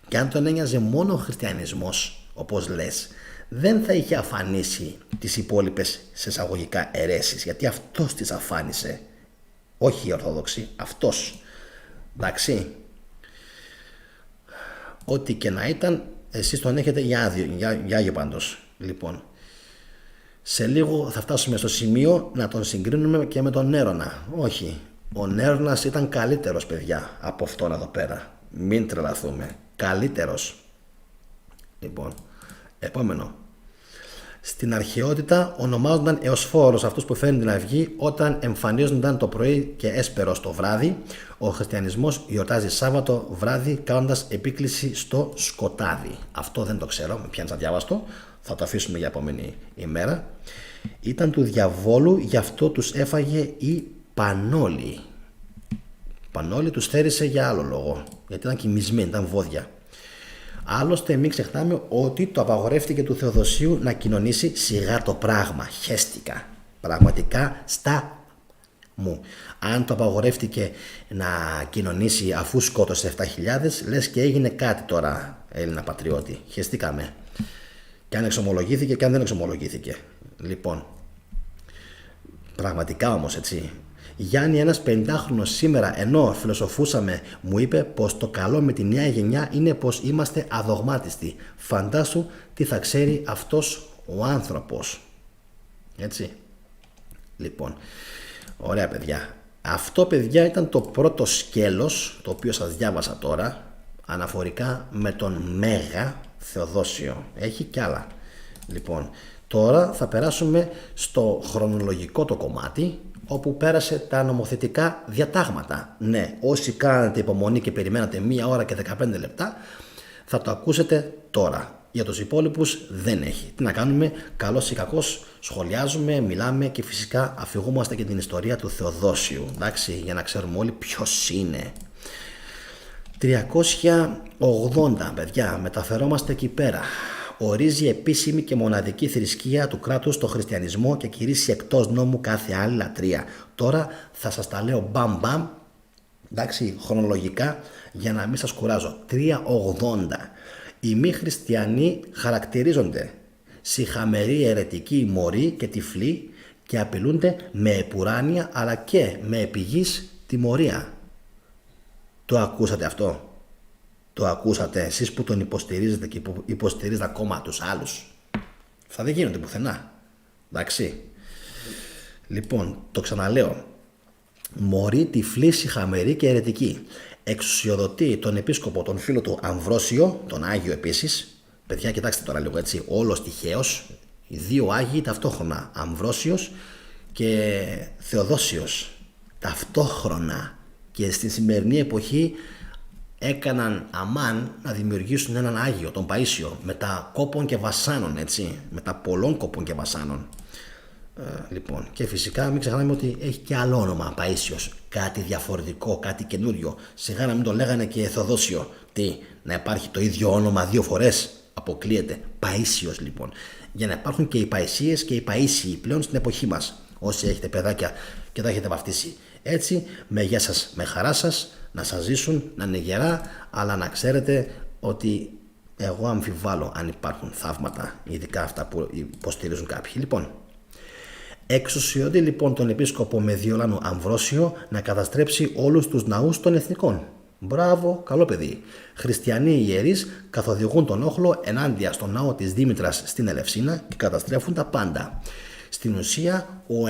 [SPEAKER 1] Και αν τον ένοιαζε μόνο ο χριστιανισμός, όπως λες, δεν θα είχε αφανίσει τις υπόλοιπες σε εισαγωγικά αιρέσεις, γιατί αυτός τις αφάνισε. Όχι οι Ορθόδοξοι, αυτός. Εντάξει. Ό,τι και να ήταν, εσείς τον έχετε για Άγιο πάντως. Λοιπόν, σε λίγο θα φτάσουμε στο σημείο να τον συγκρίνουμε και με τον Νέρονα. Όχι, Ο Νέρονας ήταν καλύτερος, παιδιά, από αυτόν εδώ πέρα. Μην τρελαθούμε. Καλύτερος. Λοιπόν, επόμενο. Στην αρχαιότητα ονομάζονταν Εωσφόρος αυτούς που φέρνουν την αυγή όταν εμφανίζονταν το πρωί και έσπερος το βράδυ. Ο χριστιανισμός γιορτάζει Σάββατο βράδυ κάνοντας επίκληση στο σκοτάδι. Αυτό δεν το ξέρω, με πιάνεις αδιάβαστο. Θα το αφήσουμε για επόμενη ημέρα. Ήταν του διαβόλου, γι' αυτό τους έφαγε η Πανόλη. Πανόλη τους θέρισε για άλλο λόγο, γιατί ήταν κοιμισμένοι, ήταν βόδια. Άλλωστε μην ξεχνάμε ότι το απαγορεύτηκε του Θεοδοσίου να κοινωνήσει, σιγά το πράγμα, χέστηκα, πραγματικά στα μου. Αν το απαγορεύτηκε να κοινωνήσει αφού σκότωσε 7.000, λες και έγινε κάτι τώρα, Έλληνα πατριώτη, χεστήκαμε. Και αν εξομολογήθηκε και αν δεν εξομολογήθηκε. Λοιπόν, πραγματικά όμως έτσι. Γιάννη, ένας 50χρονος σήμερα, ενώ φιλοσοφούσαμε, μου είπε πως το καλό με τη νέα γενιά είναι πως είμαστε αδογμάτιστοι. Φαντάσου τι θα ξέρει αυτός ο άνθρωπος. Έτσι. Λοιπόν, ωραία παιδιά. Αυτό, παιδιά, ήταν το πρώτο σκέλος, το οποίο σας διάβασα τώρα, αναφορικά με τον Μέγα Θεοδόσιο. Έχει κι άλλα. Λοιπόν, τώρα θα περάσουμε στο χρονολογικό το κομμάτι, όπου πέρασε τα νομοθετικά διατάγματα. Ναι, όσοι κάνετε υπομονή και περιμένατε 1 ώρα και 15 λεπτά, θα το ακούσετε τώρα. Για τους υπόλοιπους δεν έχει. Τι να κάνουμε, καλώς ή κακώς σχολιάζουμε, μιλάμε και φυσικά αφηγούμαστε και την ιστορία του Θεοδόσιου. Εντάξει, για να ξέρουμε όλοι ποιος είναι. 380, παιδιά, μεταφερόμαστε εκεί πέρα. Ορίζει επίσημη και μοναδική θρησκεία του κράτους το χριστιανισμό και κηρύσσει εκτός νόμου κάθε άλλη λατρεία. Τώρα θα σας τα λέω μπαμ μπαμ, εντάξει, χρονολογικά, για να μην σας κουράζω. 380. Οι μη χριστιανοί χαρακτηρίζονται σιχαμεροί, αιρετικοί, μωροί και τυφλοί και απειλούνται με επουράνεια αλλά και με επιγής τιμωρία. Το ακούσατε αυτό? Το ακούσατε εσείς που τον υποστηρίζετε και υποστηρίζετε ακόμα τους άλλους? Θα δεν γίνονται πουθενά. Εντάξει. Λοιπόν, το ξαναλέω. Μωροί, τυφλοί, σιχαμεροί και αιρετικοί. Εξουσιοδοτεί τον επίσκοπο, τον φίλο του Αμβρόσιο, τον Άγιο επίσης. Παιδιά, κοιτάξτε τώρα λίγο έτσι, όλος τυχαίος. Οι δύο Άγιοι ταυτόχρονα, Αμβρόσιος και Θεοδόσιος. Ταυτόχρονα. Και στη σημερινή εποχή έκαναν αμάν να δημιουργήσουν έναν Άγιο, τον Παΐσιο, μετά κόπων και βασάνων, έτσι, μετά πολλών κόπων και βασάνων. Λοιπόν, και φυσικά μην ξεχνάμε ότι έχει και άλλο όνομα, Παΐσιος, κάτι διαφορετικό, κάτι καινούριο. Σιγά να μην το λέγανε και Θεοδόσιο. Τι, να υπάρχει το ίδιο όνομα 2 φορές? Αποκλείεται. Παΐσιος, λοιπόν. Για να υπάρχουν και οι Παΐσιες και οι Παΐσιοι πλέον στην εποχή μας. Όσοι έχετε παιδάκια και τα έχετε βαφτίσει. Έτσι, με γεια σας, με χαρά σας, να σας ζήσουν, να είναι γερά, αλλά να ξέρετε ότι εγώ αμφιβάλλω αν υπάρχουν θαύματα, ειδικά αυτά που υποστηρίζουν κάποιοι. Λοιπόν, εξουσιοδοτεί λοιπόν τον επίσκοπο Μεδιολάνου Αμβρόσιο να καταστρέψει όλους τους ναούς των εθνικών. Μπράβο, καλό παιδί. Χριστιανοί ιερείς καθοδηγούν τον όχλο ενάντια στον ναό της Δήμητρας στην Ελευσίνα και καταστρέφουν τα πάντα. Στην ουσία, ο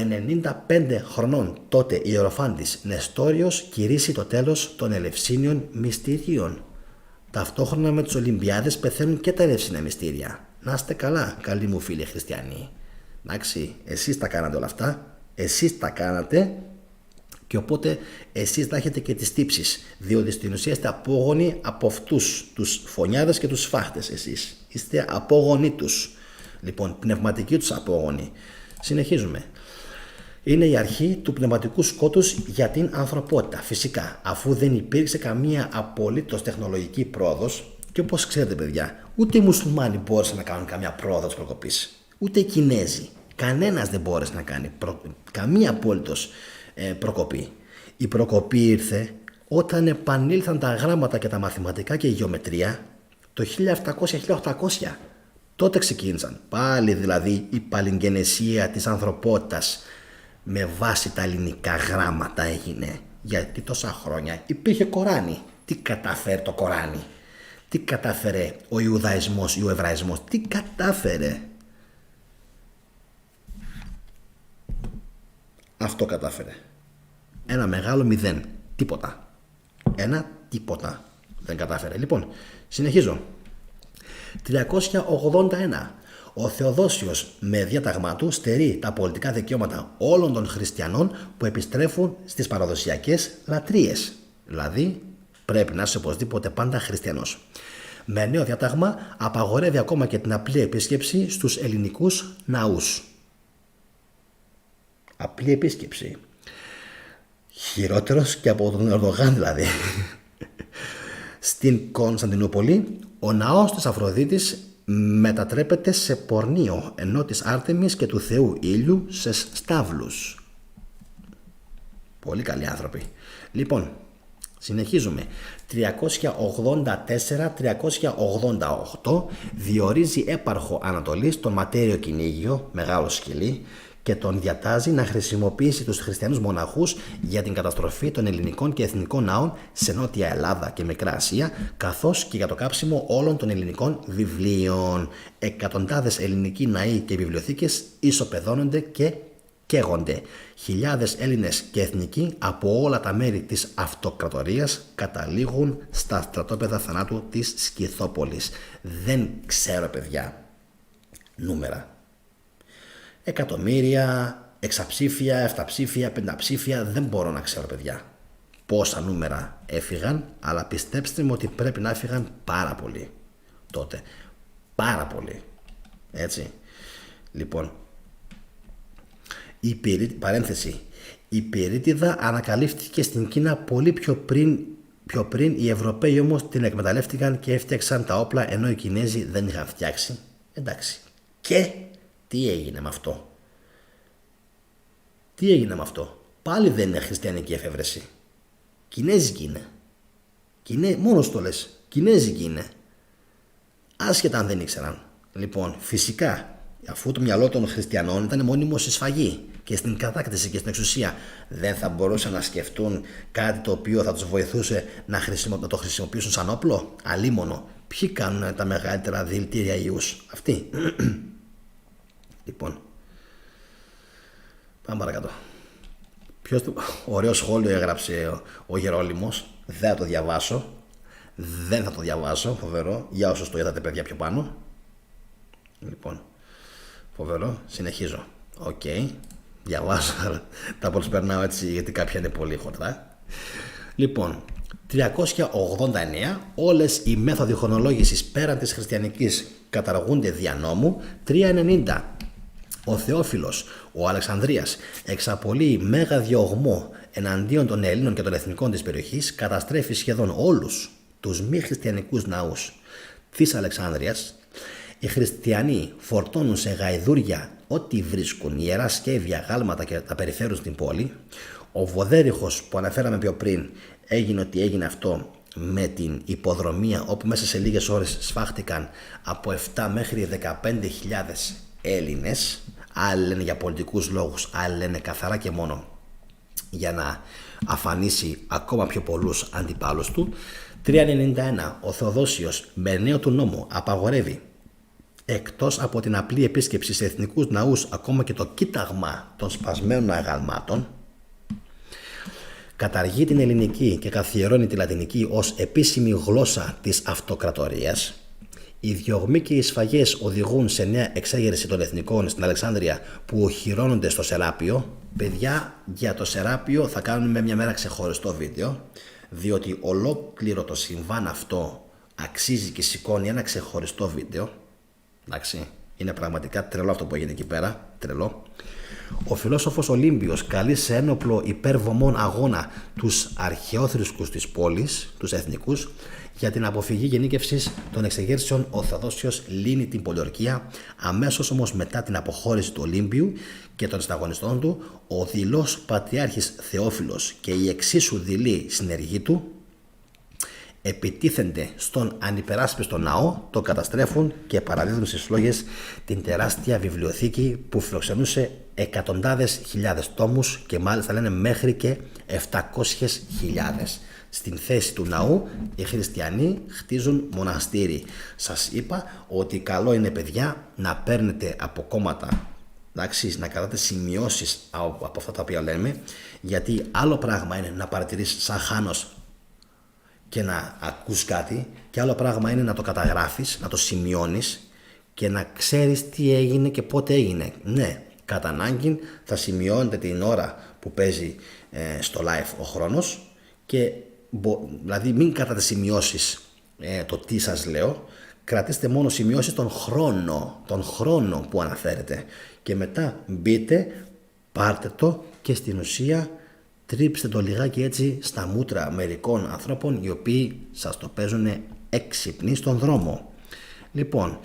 [SPEAKER 1] 95 χρονών τότε ιεροφάντης Νεστόριος κηρύσσει το τέλος των Ελευσίνιων μυστηρίων. Ταυτόχρονα με τις Ολυμπιάδες πεθαίνουν και τα Ελευσίνα μυστήρια. Να είστε καλά, καλοί μου φίλοι χριστιανοί. Εντάξει, εσείς τα κάνατε όλα αυτά, εσείς τα κάνατε και οπότε εσείς θα έχετε και τις τύψεις, διότι στην ουσία είστε απόγονοι από αυτούς τους φωνιάδες και τους σφάχτες εσείς. Είστε απόγονοι τους. Λοιπόν, πνευματικοί τους απόγονοι. Συνεχίζουμε. Είναι η αρχή του πνευματικού σκότους για την ανθρωπότητα. Φυσικά, αφού δεν υπήρξε καμία απολύτως τεχνολογική πρόοδος, και όπως ξέρετε, παιδιά, ούτε οι μουσουλμάνοι μπόρεσαν να κάνουν καμία πρόοδο της προκοπής. Ούτε οι Κινέζοι. Κανένας δεν μπόρεσε να κάνει καμία απολύτως προκοπή. Η προκοπή ήρθε όταν επανήλθαν τα γράμματα και τα μαθηματικά και η γεωμετρία το 1700-1800. Τότε ξεκίνησαν πάλι δηλαδή η παλιγγενεσία της ανθρωπότητας με βάση τα ελληνικά γράμματα έγινε. Γιατί τόσα χρόνια υπήρχε Κοράνι. Τι κατάφερε το Κοράνι? Τι κατάφερε ο Ιουδαϊσμός ή ο Εβραϊσμός? Τι κατάφερε? Αυτό κατάφερε. ένα μεγάλο μηδέν. Τίποτα. Ένα τίποτα. Δεν κατάφερε. Λοιπόν, συνεχίζω. 381. Ο Θεοδόσιος με διάταγμά του στερεί τα πολιτικά δικαιώματα όλων των χριστιανών που επιστρέφουν στις παραδοσιακές λατρείες. Δηλαδή πρέπει να είσαι οπωσδήποτε πάντα χριστιανός. Με νέο διάταγμα απαγορεύει ακόμα και την απλή επίσκεψη στους ελληνικούς ναούς. Απλή επίσκεψη. Χειρότερος και από τον Ερντογάν δηλαδή. Στην Κωνσταντινούπολη ο ναός της Αφροδίτης μετατρέπεται σε πορνείο, ενώ της Άρτεμις και του Θεού Ήλιου σε στάβλους. Πολύ καλοί άνθρωποι. Λοιπόν, συνεχίζουμε. 384-388 διορίζει έπαρχο Ανατολής τον Ματέριο Κυνήγιο, μεγάλο σκυλί, και τον διατάζει να χρησιμοποιήσει τους χριστιανούς μοναχούς για την καταστροφή των ελληνικών και εθνικών ναών σε Νότια Ελλάδα και Μικρά Ασία, καθώς και για το κάψιμο όλων των ελληνικών βιβλίων. Εκατοντάδες ελληνικοί ναοί και βιβλιοθήκες ισοπεδώνονται και καίγονται. Χιλιάδες Έλληνες και εθνικοί από όλα τα μέρη της αυτοκρατορίας καταλήγουν στα στρατόπεδα θανάτου της Σκυθόπολης. Δεν ξέρω, παιδιά, νούμερα. Εκατομμύρια, εξαψήφια, εφταψήφια, πενταψήφια, δεν μπορώ να ξέρω, παιδιά, πόσα νούμερα έφυγαν, αλλά πιστέψτε μου ότι πρέπει να έφυγαν πάρα πολύ τότε. Πάρα πολύ. Έτσι. Λοιπόν, παρένθεση. Η πυρίτιδα ανακαλύφθηκε στην Κίνα πολύ πιο πριν. Οι Ευρωπαίοι όμως την εκμεταλλεύτηκαν και έφτιαξαν τα όπλα, ενώ οι Κινέζοι δεν είχαν φτιάξει. Εντάξει. Και τι έγινε με αυτό? Τι έγινε με αυτό? Πάλι δεν είναι χριστιανική εφεύρεση. Κινέζικη είναι. Μόνος το λες. Κινέζικη είναι. Άσχετα αν δεν ήξεραν. Λοιπόν, φυσικά, αφού το μυαλό των χριστιανών ήταν μόνιμο στη σφαγή και στην κατάκτηση και στην εξουσία, δεν θα μπορούσαν να σκεφτούν κάτι το οποίο θα τους βοηθούσε να το χρησιμοποιήσουν σαν όπλο? Αλίμονο. Ποιοι κάνουν τα μεγαλύτερα δηλητήρια ιούς? Αυτοί. Λοιπόν, πάμε παρακάτω. Ωραίο σχόλιο έγραψε ο Γερόλυμος. Δεν θα το διαβάσω. Φοβερό. Για όσους το είδατε, παιδιά, πιο πάνω. Λοιπόν, φοβερό. Συνεχίζω. Οκ. Διαβάζω. Τα προσπερνάω έτσι γιατί κάποια είναι πολύ χοντρά. Λοιπόν, 389. Όλες οι μέθοδοι χρονολόγησης πέραν της χριστιανικής καταργούνται δια νόμου. 390. Ο Θεόφιλος, ο Αλεξανδρίας, εξαπολύει μέγα διωγμό εναντίον των Ελλήνων και των εθνικών της περιοχής, καταστρέφει σχεδόν όλους τους μη χριστιανικούς ναούς της Αλεξάνδρειας. Οι χριστιανοί φορτώνουν σε γαϊδούρια ό,τι βρίσκουν, ιερά σκεύια, γάλματα, και τα περιφέρουν στην πόλη. Ο Βοδέριχος που αναφέραμε πιο πριν έγινε ότι έγινε αυτό με την υποδρομία, όπου μέσα σε λίγες ώρες σφάχτηκαν από 7 μέχρι 15.000 Έλληνες. Άλλοι λένε για πολιτικούς λόγους, άλλοι λένε καθαρά και μόνο για να αφανίσει ακόμα πιο πολλούς αντιπάλους του. 391. Ο Θεοδόσιος με νέο του νόμο απαγορεύει, εκτός από την απλή επίσκεψη σε εθνικούς ναούς, ακόμα και το κοίταγμα των σπασμένων αγαλμάτων. Καταργεί την ελληνική και καθιερώνει τη λατινική ως επίσημη γλώσσα της αυτοκρατορίας. Οι διωγμοί και οι σφαγές οδηγούν σε νέα εξέγερση των εθνικών στην Αλεξάνδρεια, που οχυρώνονται στο Σεράπιο. Παιδιά, για το Σεράπιο θα κάνουμε μια μέρα ξεχωριστό βίντεο, διότι ολόκληρο το συμβάν αυτό αξίζει και σηκώνει ένα ξεχωριστό βίντεο. Εντάξει, είναι πραγματικά τρελό αυτό που έγινε εκεί πέρα. Τρελό. Ο φιλόσοφος Ολύμπιος καλεί σε ένοπλο υπερβομών αγώνα τους αρχαιόθρησκους της πόλης, τους εθνικούς. Για την αποφυγή γενίκευσης των εξεγέρσεων, ο Θεοδόσιος λύνει την πολιορκία. Αμέσως όμως μετά την αποχώρηση του Ολύμπιου και των συνταγωνιστών του, ο δειλός πατριάρχης Θεόφιλος και οι εξίσου δειλοί συνεργοί του επιτίθενται στον ανυπεράσπιστο ναό, το καταστρέφουν και παραδίδουν στις φλόγες την τεράστια βιβλιοθήκη που φιλοξενούσε εκατοντάδες χιλιάδες τόμους, και μάλιστα λένε μέχρι και 700.000. Στην θέση του ναού οι χριστιανοί χτίζουν μοναστήρι. Σας είπα ότι καλό είναι, παιδιά, να παίρνετε από κόμματα Εντάξει, να κρατάτε σημειώσεις από αυτά τα οποία λέμε, γιατί άλλο πράγμα είναι να παρατηρείς σαν Χάνος και να ακούς κάτι, και άλλο πράγμα είναι να το καταγράφεις, να το σημειώνεις και να ξέρεις τι έγινε και πότε έγινε. Ναι, κατά ανάγκη θα σημειώνετε την ώρα που παίζει στο live ο χρόνος, και δηλαδή μην κρατάτε σημειώσεις το τι σας λέω, κρατήστε μόνο σημειώσεις τον χρόνο που αναφέρετε, και μετά μπείτε, πάρτε το και στην ουσία τρίψτε το λιγάκι έτσι στα μούτρα μερικών ανθρώπων οι οποίοι σας το παίζουν έξυπνοι στον δρόμο. Λοιπόν,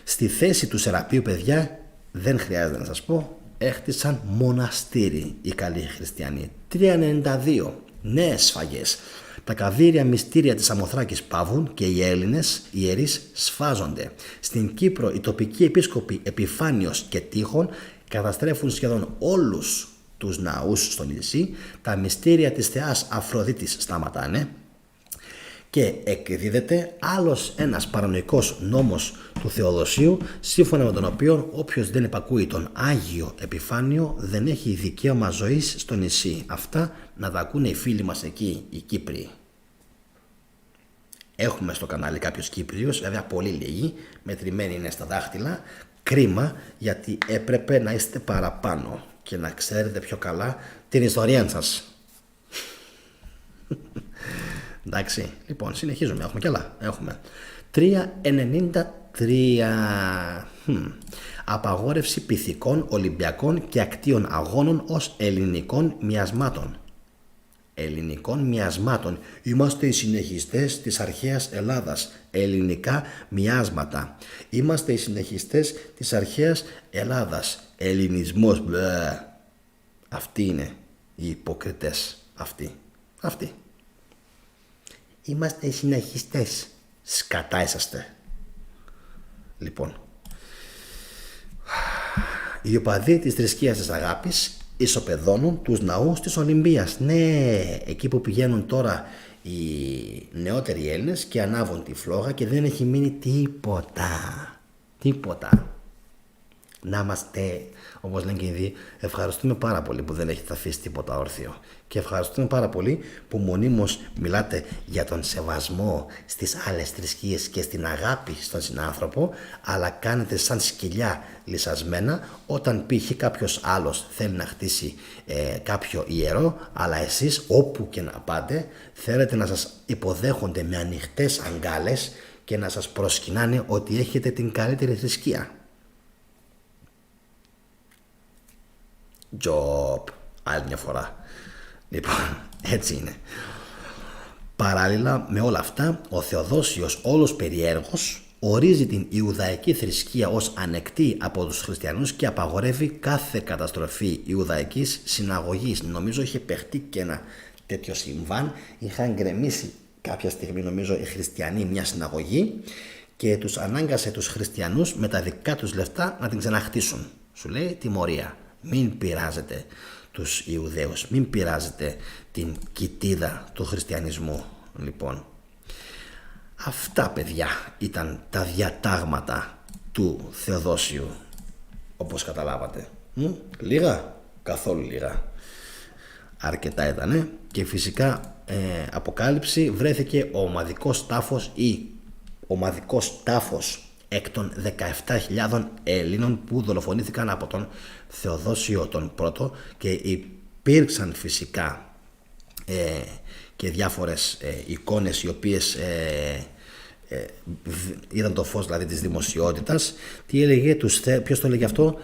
[SPEAKER 1] στη θέση του Σεραπείου, παιδιά, δεν χρειάζεται να σας πω, έχτισαν μοναστήρι οι καλοί χριστιανοί. 392 νέες σφαγές. Τα καβύρια μυστήρια της Σαμοθράκης παύουν και οι Έλληνες ιερείς σφάζονται. Στην Κύπρο οι τοπικοί επίσκοποι Επιφάνιος και Τείχων καταστρέφουν σχεδόν όλους τους ναούς στο νησί. Τα μυστήρια της θεάς Αφροδίτης σταματάνε και εκδίδεται άλλος ένας παρανοϊκός νόμος του Θεοδοσίου, σύμφωνα με τον οποίο όποιος δεν υπακούει τον Άγιο Επιφάνιο δεν έχει δικαίωμα ζωής στο νησί. Αυτά να τα ακούνε οι φίλοι μας εκεί, οι Κύπριοι. Έχουμε στο κανάλι κάποιους Κύπριους, βέβαια πολύ λίγοι, μετρημένοι είναι στα δάχτυλα. Κρίμα, γιατί έπρεπε να είστε παραπάνω και να ξέρετε πιο καλά την ιστορία σας. Εντάξει, λοιπόν, συνεχίζουμε. Έχουμε κι άλλα. Έχουμε 393. Απαγόρευση πυθικών, ολυμπιακών και ακτίων αγώνων ως ελληνικών μοιασμάτων. Ελληνικών μοιασμάτων. Είμαστε οι συνεχιστές της αρχαίας Ελλάδας. Ελληνικά μοιάσματα. Είμαστε οι συνεχιστές της αρχαίας Ελλάδας. Ελληνισμός. Μπλε. Αυτοί είναι οι υποκριτές. Αυτοί. Είμαστε οι συνεχιστές. Σκατά είσαστε. Λοιπόν, οι οπαδοί της θρησκείας της αγάπης ισοπεδώνουν τους ναούς της Ολυμπίας. Ναι, εκεί που πηγαίνουν τώρα οι νεότεροι Έλληνες και ανάβουν τη φλόγα και δεν έχει μείνει τίποτα. Να είμαστε, όπως λένε και οι δύο, ευχαριστούμε πάρα πολύ που δεν έχετε αφήσει τίποτα όρθιο. Και ευχαριστούμε πάρα πολύ που μονίμως μιλάτε για τον σεβασμό στις άλλες θρησκείες και στην αγάπη στον συνάνθρωπο, αλλά κάνετε σαν σκυλιά λυσασμένα όταν π.χ. κάποιος άλλος θέλει να χτίσει κάποιο ιερό, αλλά εσείς όπου και να πάτε θέλετε να σας υποδέχονται με ανοιχτές αγκάλες και να σας προσκυνάνε ότι έχετε την καλύτερη θρησκεία. Job, άλλη μια φορά. Λοιπόν, έτσι είναι. Παράλληλα με όλα αυτά, ο Θεοδόσιος όλος περιέργος ορίζει την Ιουδαϊκή θρησκεία ως ανεκτή από τους χριστιανούς και απαγορεύει κάθε καταστροφή Ιουδαϊκής συναγωγής. Νομίζω είχε παιχτεί και ένα τέτοιο συμβάν. Είχαν γκρεμίσει κάποια στιγμή, νομίζω, οι χριστιανοί μια συναγωγή και τους ανάγκασε τους χριστιανούς με τα δικά τους λεφτά να την ξαναχτίσουν. Σου λέει τιμωρία. Μην πειράζετε τους Ιουδαίους, μην πειράζετε την κοιτίδα του χριστιανισμού. Λοιπόν, αυτά, παιδιά, ήταν τα διατάγματα του Θεοδόσιου, όπως καταλάβατε. Λίγα, καθόλου λίγα. Αρκετά ήτανε. Και φυσικά αποκάλυψη βρέθηκε ο ομαδικός τάφος ή ομαδικός τάφος εκ των 17.000 Ελλήνων που δολοφονήθηκαν από τον Θεοδόσιο τον Πρώτο, και υπήρξαν φυσικά και διάφορες εικόνες οι οποίες είδαν το φως δηλαδή της δημοσιότητας. Τι έλεγε, ποιος το έλεγε αυτό?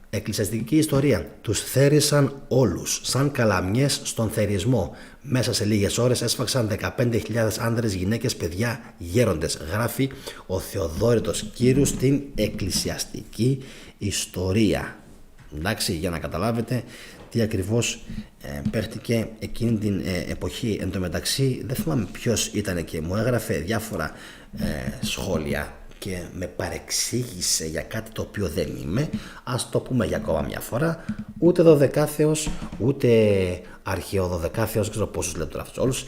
[SPEAKER 1] Εκκλησιαστική ιστορία. Τους θέρισαν όλους σαν καλαμιές στον θερισμό. Μέσα σε λίγες ώρες έσφαξαν 15.000 άνδρες, γυναίκες, παιδιά, γέροντες. Γράφει ο Θεοδόρητος Κύρου στην εκκλησιαστική ιστορία. Εντάξει, για να καταλάβετε τι ακριβώς παίχτηκε εκείνη την εποχή. Εν τω μεταξύ δεν θυμάμαι ποιος ήταν και μου έγραφε διάφορα σχόλια και με παρεξήγησε για κάτι το οποίο δεν είμαι. Ας το πούμε για ακόμα μια φορά. Ούτε δωδεκάθεος, ούτε αρχαιοδωδεκάθεος, ξέρω πόσους λέω τώρα αυτούς όλους,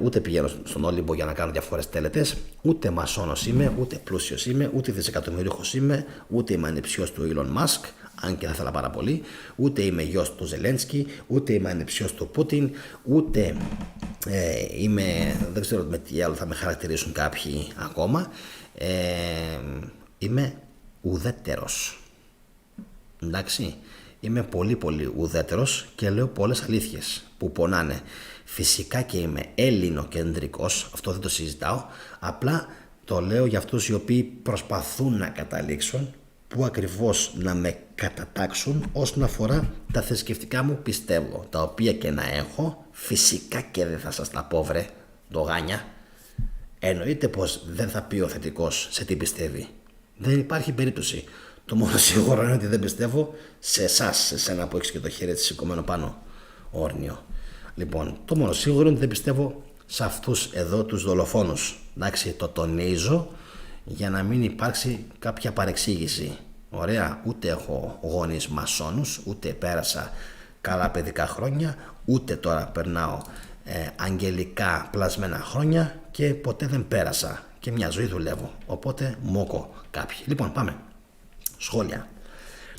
[SPEAKER 1] ούτε πηγαίνω στον Όλυμπο για να κάνω διαφορές τέλετες, ούτε μασόνος είμαι, ούτε πλούσιος είμαι, ούτε δισεκατομμυρίουχος είμαι, ούτε είμαι ανιψιός του Elon Musk. αν και δεν ήθελα πάρα πολύ. Ούτε είμαι γιος του Ζελένσκι, ούτε είμαι ανεψιός του Πούτιν, ούτε είμαι, δεν ξέρω με τι άλλο θα με χαρακτηρίσουν κάποιοι ακόμα. Είμαι ουδέτερος. Εντάξει, είμαι πολύ πολύ ουδέτερος και λέω πολλές αλήθειες που πονάνε. Φυσικά και είμαι ελληνοκεντρικός, αυτό δεν το συζητάω, απλά το λέω για αυτούς οι οποίοι προσπαθούν να καταλήξουν που ακριβώς να με κατατάξουν όσον αφορά τα θρησκευτικά μου πιστεύω, τα οποία και να έχω, φυσικά και δεν θα σας τα πω βρε, ντογάνια. Εννοείται πως δεν θα πει ο θετικός σε τι πιστεύει. Δεν υπάρχει περίπτωση. Το μόνο σίγουρο είναι ότι δεν πιστεύω σε εσάς, σε σένα που έχεις και το χέρι έτσι σηκωμένο πάνω, όρνιο. Λοιπόν, το μόνο σίγουρο είναι ότι δεν πιστεύω σε αυτούς εδώ τους δολοφόνους. Εντάξει, το τονίζω για να μην υπάρξει κάποια παρεξήγηση. Ωραία, ούτε έχω γονείς μασόνους, ούτε πέρασα καλά παιδικά χρόνια, ούτε τώρα περνάω αγγελικά πλασμένα χρόνια και ποτέ δεν πέρασα και μια ζωή δουλεύω, οπότε μόκο κάποιοι. Λοιπόν, πάμε. Σχόλια.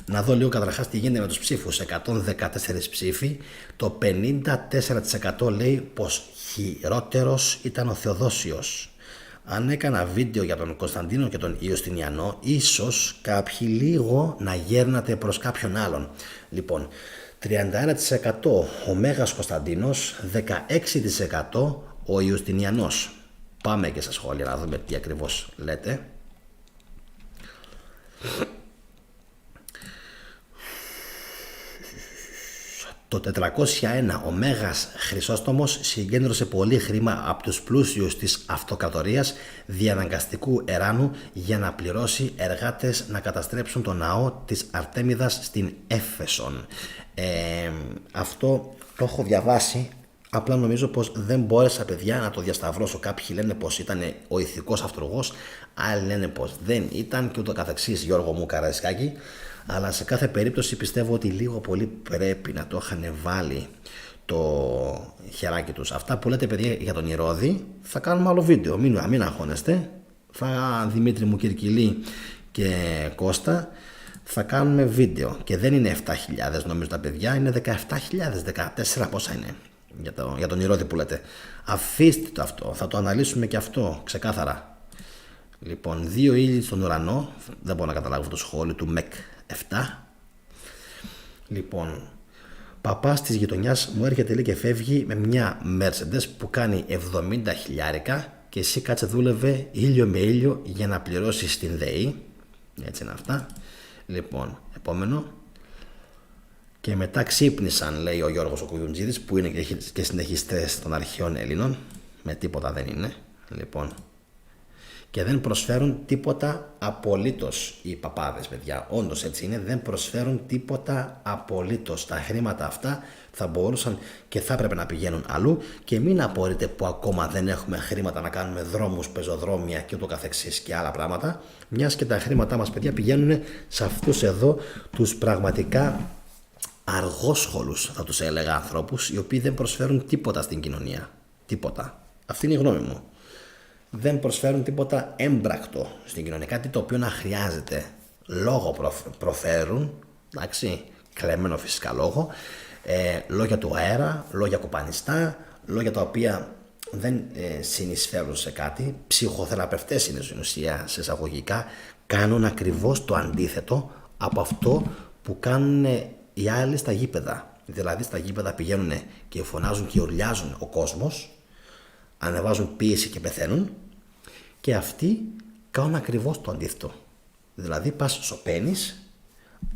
[SPEAKER 1] Να δω λίγο καταρχάς τι γίνεται με τους ψήφους. 114 ψήφοι, το 54% λέει πως χειρότερος ήταν ο Θεοδόσιος. Αν έκανα βίντεο για τον Κωνσταντίνο και τον Ιωστινιανό, ίσως κάποιοι λίγο να γέρνατε προς κάποιον άλλον. Λοιπόν, 31% ο Μέγας Κωνσταντίνος, 16% ο Ιωστινιανός. Πάμε και στα σχόλια να δούμε τι ακριβώς λέτε. Το 401 ο Μέγας Χρυσόστομος συγκέντρωσε πολύ χρήμα από τους πλούσιους της αυτοκρατορίας διαναγκαστικού εράνου για να πληρώσει εργάτες να καταστρέψουν το ναό της Αρτέμιδας στην Έφεσον. Αυτό το έχω διαβάσει, απλά νομίζω πως δεν μπόρεσα παιδιά να το διασταυρώσω. Κάποιοι λένε πως ήταν ο ηθικός αυτούργος, άλλοι λένε πως δεν ήταν και ούτω καθεξής, Γιώργο μου Καραϊσκάκη. Αλλά σε κάθε περίπτωση πιστεύω ότι λίγο πολύ πρέπει να το είχαν βάλει το χεράκι τους. Αυτά που λέτε παιδιά για τον Ηρώδη θα κάνουμε άλλο βίντεο, μην αγχώνεστε. Δημήτρη μου, Κυρκυλή και Κώστα, θα κάνουμε βίντεο και δεν είναι 7.000 νομίζω τα παιδιά, είναι 17.000, 14 πόσα είναι για τον Ηρώδη που λέτε. Αφήστε το αυτό, θα το αναλύσουμε και αυτό ξεκάθαρα. Λοιπόν, 2 ήλιοι στον ουρανό, δεν μπορώ να καταλάβω το σχόλιο του ΜΕΚ 7. Λοιπόν, παπάς της γειτονιάς μου έρχεται λέει και φεύγει με μια Mercedes που κάνει 70 χιλιάρικα και εσύ κάτσε δούλευε ήλιο με ήλιο για να πληρώσεις την ΔΕΗ. Έτσι είναι αυτά. Λοιπόν, επόμενο. Και μετά ξύπνησαν, λέει ο Γιώργος ο Κουγιουντζίδης, που είναι και συνεχιστές των αρχαίων Ελλήνων. Με τίποτα δεν είναι. Λοιπόν, και δεν προσφέρουν τίποτα απολύτως οι παπάδες, παιδιά. Όντως έτσι είναι, δεν προσφέρουν τίποτα απολύτως. Τα χρήματα αυτά θα μπορούσαν και θα έπρεπε να πηγαίνουν αλλού και μην απορείτε που ακόμα δεν έχουμε χρήματα να κάνουμε δρόμους, πεζοδρόμια και ούτω καθεξής και άλλα πράγματα. Μιας και τα χρήματά μας, παιδιά, πηγαίνουν σε αυτούς εδώ τους πραγματικά αργόσχολους, θα τους έλεγα, ανθρώπους, οι οποίοι δεν προσφέρουν τίποτα στην κοινωνία. Τίποτα. Αυτή είναι η γνώμη μου. Δεν προσφέρουν τίποτα έμπρακτο στην κοινωνία, κάτι το οποίο να χρειάζεται. Λόγο προφέρουν, εντάξει, κλεμμένο φυσικά λόγο, λόγια του αέρα, λόγια κοπανιστά, λόγια τα οποία δεν συνεισφέρουν σε κάτι. Ψυχοθεραπευτές είναι στην ουσία, σε εισαγωγικά, κάνουν ακριβώς το αντίθετο από αυτό που κάνουν οι άλλοι στα γήπεδα. Δηλαδή στα γήπεδα πηγαίνουν και φωνάζουν και ουρλιάζουν ο κόσμος, ανεβάζουν πίεση και πεθαίνουν, και αυτοί κάνουν ακριβώς το αντίθετο. Δηλαδή πας σωπαίνεις,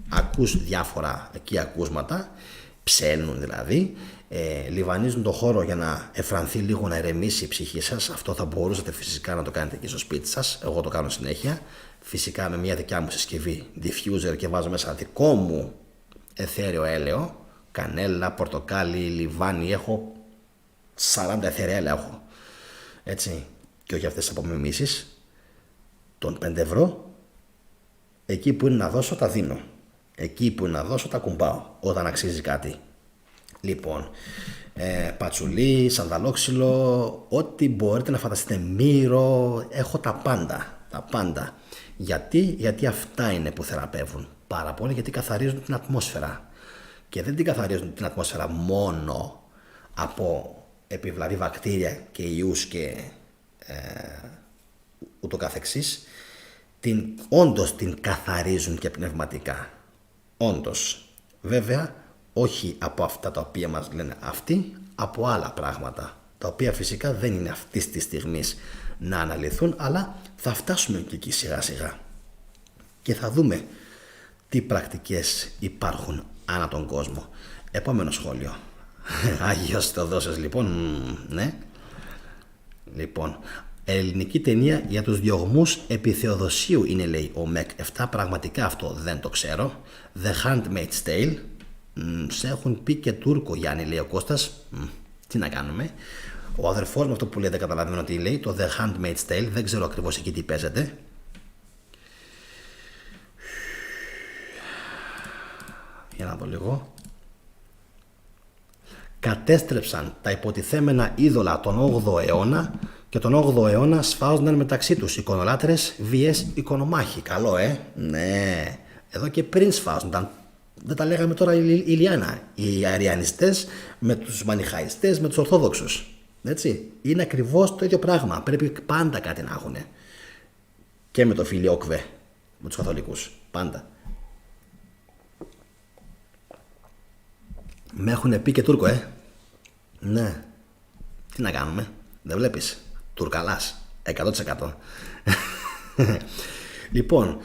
[SPEAKER 1] ακούς διάφορα εκεί ακούσματα, ψέλνουν δηλαδή, λιβανίζουν το χώρο για να εφρανθεί λίγο, να ηρεμήσει η ψυχή σας. Αυτό θα μπορούσατε φυσικά να το κάνετε και στο σπίτι σας. Εγώ το κάνω συνέχεια. Φυσικά με μια δικιά μου συσκευή diffuser και βάζω μέσα δικό μου αιθέριο έλαιο, κανέλα, πορτοκάλι, λιβάνι, έχω 40 αιθέρια έλαια έχω. Έτσι, και όχι αυτές τις απομιμήσεις των 5 ευρώ. Εκεί που είναι να δώσω τα δίνω, εκεί που είναι να δώσω τα κουμπάω όταν αξίζει κάτι. Λοιπόν, πατσουλί, σανταλόξυλο, ό,τι μπορείτε να φανταστείτε, μύρο, έχω τα πάντα. Γιατί αυτά είναι που θεραπεύουν. πάρα πολύ, γιατί καθαρίζουν την ατμόσφαιρα. Και δεν την καθαρίζουν την ατμόσφαιρα μόνο από επιβλαβή βακτήρια και ιούς και ούτω καθεξής. Όντως την καθαρίζουν και πνευματικά. Όντως. Βέβαια, όχι από αυτά τα οποία μας λένε αυτοί, από άλλα πράγματα, τα οποία φυσικά δεν είναι αυτής της στιγμής να αναλυθούν, αλλά θα φτάσουμε και εκεί σιγά σιγά και θα δούμε τι πρακτικές υπάρχουν ανά τον κόσμο. Επόμενο σχόλιο. Άγιος Θεοδόσιος, λοιπόν, ναι. Λοιπόν, ελληνική ταινία για τους διωγμούς επί Θεοδοσίου είναι, λέει ο ΜΕΚ 7. Πραγματικά αυτό δεν το ξέρω. The Handmaid's Tale. Σε έχουν πει και Τούρκο, Γιάννη, λέει ο Κώστας. Τι να κάνουμε. Ο αδερφός μου αυτό που λέει δεν καταλαβαίνω τι λέει. Το The Handmaid's Tale. Δεν ξέρω ακριβώς εκεί τι παίζεται. Για να δω λίγο. Κατέστρεψαν τα υποτιθέμενα είδωλα τον 8ο αιώνα και τον 8ο αιώνα σφάζονταν μεταξύ τους εικονολάτρες vs εικονομάχοι. Καλό, ναι. Εδώ και πριν σφάζονταν. Δεν τα λέγαμε τώρα η Λιάννα. Οι αριανιστές με τους μανιχαϊστές, με τους ορθόδοξους. Έτσι. Είναι ακριβώς το ίδιο πράγμα. Πρέπει πάντα κάτι να έχουν. Και με το φιλιόκβε, με τους καθολικούς. Πάντα. Με έχουν πει και Τούρκο, Ναι. Τι να κάνουμε. Δεν βλέπεις. Τουρκαλάς. 100%. Λοιπόν.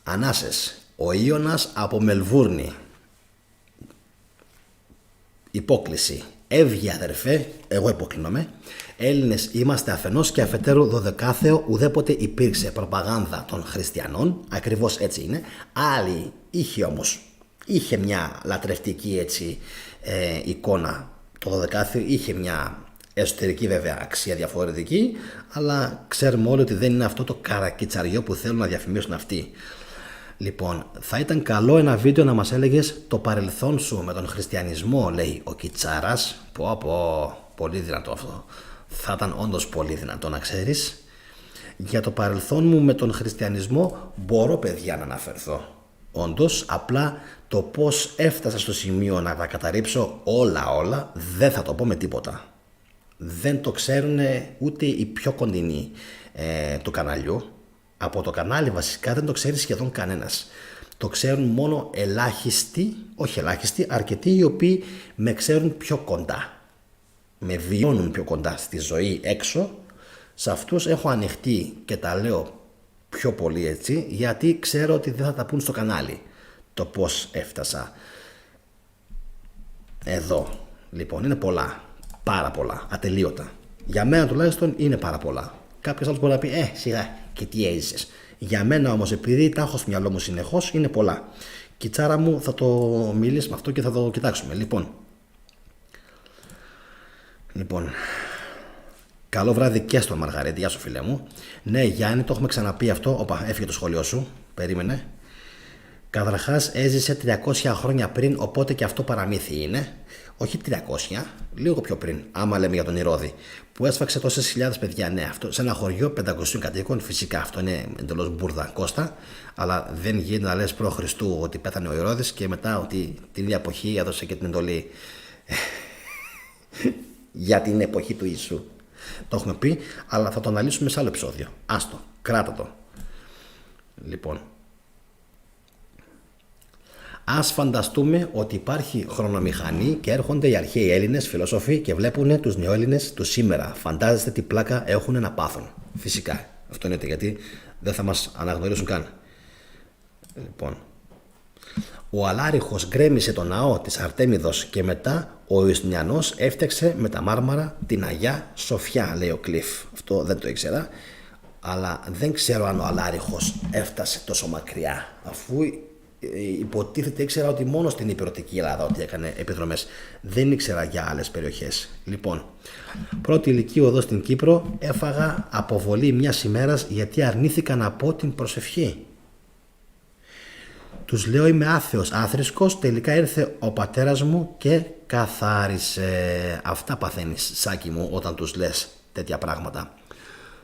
[SPEAKER 1] Ανάσες. Ο Ιώνας από Μελβούρνη. Υπόκληση. Έβγε αδερφέ, εγώ υποκλίνομαι. Έλληνες είμαστε αφενός και αφετέρου δωδεκάθεο, ουδέποτε υπήρξε προπαγάνδα των χριστιανών. Ακριβώς έτσι είναι. Άλλη είχε όμως. Είχε μια λατρευτική έτσι εικόνα. Το δωδεκάθεο είχε μια εσωτερική βέβαια αξία διαφορετική, αλλά ξέρουμε όλοι ότι δεν είναι αυτό το καρακιτσαριό που θέλουν να διαφημίσουν αυτοί. Λοιπόν, θα ήταν καλό ένα βίντεο να μας έλεγες το παρελθόν σου με τον χριστιανισμό, λέει ο Κιτσάρας. Πολύ δυνατό αυτό. Θα ήταν όντως πολύ δυνατό να ξέρεις. Για το παρελθόν μου με τον χριστιανισμό μπορώ, παιδιά, να αναφερθώ. Όντως, απλά το πώς έφτασα στο σημείο να τα καταρρύψω όλα δεν θα το πω με τίποτα. Δεν το ξέρουν ούτε οι πιο κοντινοί του καναλιού. Από το κανάλι βασικά δεν το ξέρει σχεδόν κανένας. Το ξέρουν μόνο ελάχιστοι, όχι ελάχιστοι, αρκετοί οι οποίοι με ξέρουν πιο κοντά. Με βιώνουν πιο κοντά στη ζωή έξω. Σε αυτούς έχω ανοιχτεί και τα λέω πιο πολύ έτσι, γιατί ξέρω ότι δεν θα τα πούν στο κανάλι το πώς έφτασα εδώ. Λοιπόν, είναι πολλά, πάρα πολλά, ατελείωτα. Για μένα τουλάχιστον είναι πάρα πολλά. Κάποιος άλλος μπορεί να πει σιγά και τι έζησες. Για μένα όμως, επειδή τα έχω στο μυαλό μου συνεχώς, είναι πολλά. Κιτσάρα μου, θα το μιλήσουμε αυτό και θα το κοιτάξουμε. Λοιπόν, καλό βράδυ και στον Μαργαρίτη. Γεια σου, φίλε μου. Ναι, Γιάννη, το έχουμε ξαναπεί αυτό. Όπα, έφυγε το σχόλιο σου. Περίμενε. Καταρχάς έζησε 300 χρόνια πριν, οπότε και αυτό παραμύθι είναι. Όχι 300, λίγο πιο πριν, άμα λέμε για τον Ηρώδη, που έσφαξε τόσες χιλιάδες παιδιά. Ναι, αυτό σε ένα χωριό 500 κατοίκων, φυσικά αυτό είναι εντελώς μπουρδα, Κώστα, αλλά δεν γίνεται να λες προ Χριστού ότι πέθανε ο Ηρώδης και μετά ότι την ίδια εποχή έδωσε και την εντολή για την εποχή του Ιησού. Το έχουμε πει, αλλά θα το αναλύσουμε σε άλλο επεισόδιο. Άστο, κράτα το. Λοιπόν, ας φανταστούμε ότι υπάρχει χρονομηχανή και έρχονται οι αρχαίοι Έλληνες φιλόσοφοι και βλέπουν τους νεοέλληνες του σήμερα. Φαντάζεστε τι πλάκα έχουν να πάθουν. Φυσικά. Αυτό είναι γιατί δεν θα μας αναγνωρίσουν καν. Λοιπόν, ο Αλάριχος γκρέμισε τον ναό της Αρτέμιδος και μετά ο Ιουστινιανός έφτιαξε με τα μάρμαρα την Αγιά Σοφιά, λέει ο Κλειφ. Αυτό δεν το ήξερα, αλλά δεν ξέρω αν ο Αλάριχος έφτασε τόσο μακριά, αφού υποτίθεται ήξερα ότι μόνο στην υπηρετική Ελλάδα ότι έκανε επιδρομές. Δεν ήξερα για άλλες περιοχές. Λοιπόν, πρώτη ηλικίου εδώ στην Κύπρο έφαγα αποβολή μιας ημέρας γιατί αρνήθηκα να πω την προσευχή. Τους λέω είμαι άθεος, άθρησκος, τελικά ήρθε ο πατέρας μου και καθάρισε. Αυτά παθαίνεις, Σάκη μου, όταν τους λες τέτοια πράγματα.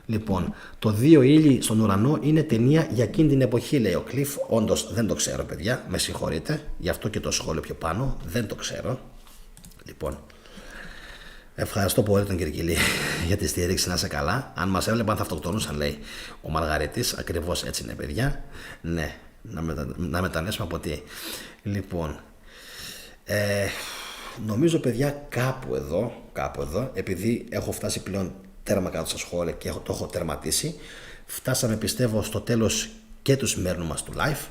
[SPEAKER 1] Λοιπόν, το Δύο ήλιοι στον ουρανό είναι ταινία για εκείνη την εποχή, λέει ο Κλειφ. Όντως δεν το ξέρω, παιδιά. Με συγχωρείτε. Γι' αυτό και το σχόλιο πιο πάνω. Δεν το ξέρω. Λοιπόν, ευχαριστώ πολύ τον Κυρκυλή για τη στήριξη, να είσαι καλά. Αν μας έβλεπαν θα αυτοκτονούσαν, λέει ο Μαργαρίτης. Ακριβώς έτσι είναι, παιδιά. Ναι, να μετανέσουμε από τι. Λοιπόν, νομίζω, παιδιά, κάπου εδώ, επειδή έχω φτάσει πλέον τέρμα κάτω στα σχόλια και το έχω τερματίσει, φτάσαμε, πιστεύω, στο τέλος και του σημερινού μας του live.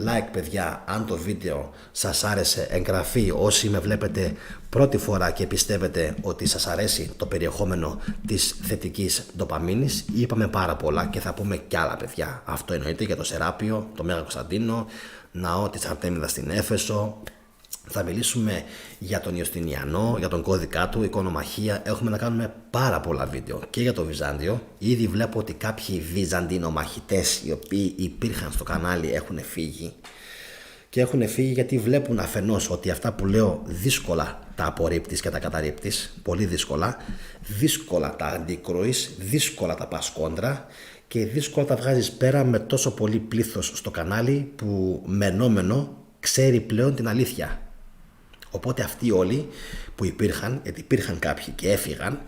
[SPEAKER 1] Like, παιδιά, αν το βίντεο σας άρεσε, εγγραφή όσοι με βλέπετε πρώτη φορά και πιστεύετε ότι σας αρέσει το περιεχόμενο της θετικής ντοπαμίνης. Είπαμε πάρα πολλά και θα πούμε κι άλλα, παιδιά. Αυτό εννοείται για το Σεράπιο, το Μέγα Κωνσταντίνο, ναό της Αρτέμιδας στην Έφεσο. Θα μιλήσουμε για τον Ιωστινιανό, για τον κώδικά του, εικονομαχία. Έχουμε να κάνουμε πάρα πολλά βίντεο και για το Βυζάντιο. Ήδη βλέπω ότι κάποιοι Βυζαντινομαχητές οι οποίοι υπήρχαν στο κανάλι έχουν φύγει. Και έχουν φύγει γιατί βλέπουν αφενός ότι αυτά που λέω δύσκολα τα απορρίπτεις και τα καταρρίπτεις. Πολύ δύσκολα. Δύσκολα τα αντικρούεις, δύσκολα τα πας κόντρα και δύσκολα τα βγάζεις πέρα με τόσο πολύ πλήθος στο κανάλι που μενόμενο ξέρει πλέον την αλήθεια. Οπότε αυτοί όλοι που υπήρχαν, γιατί υπήρχαν κάποιοι και έφυγαν,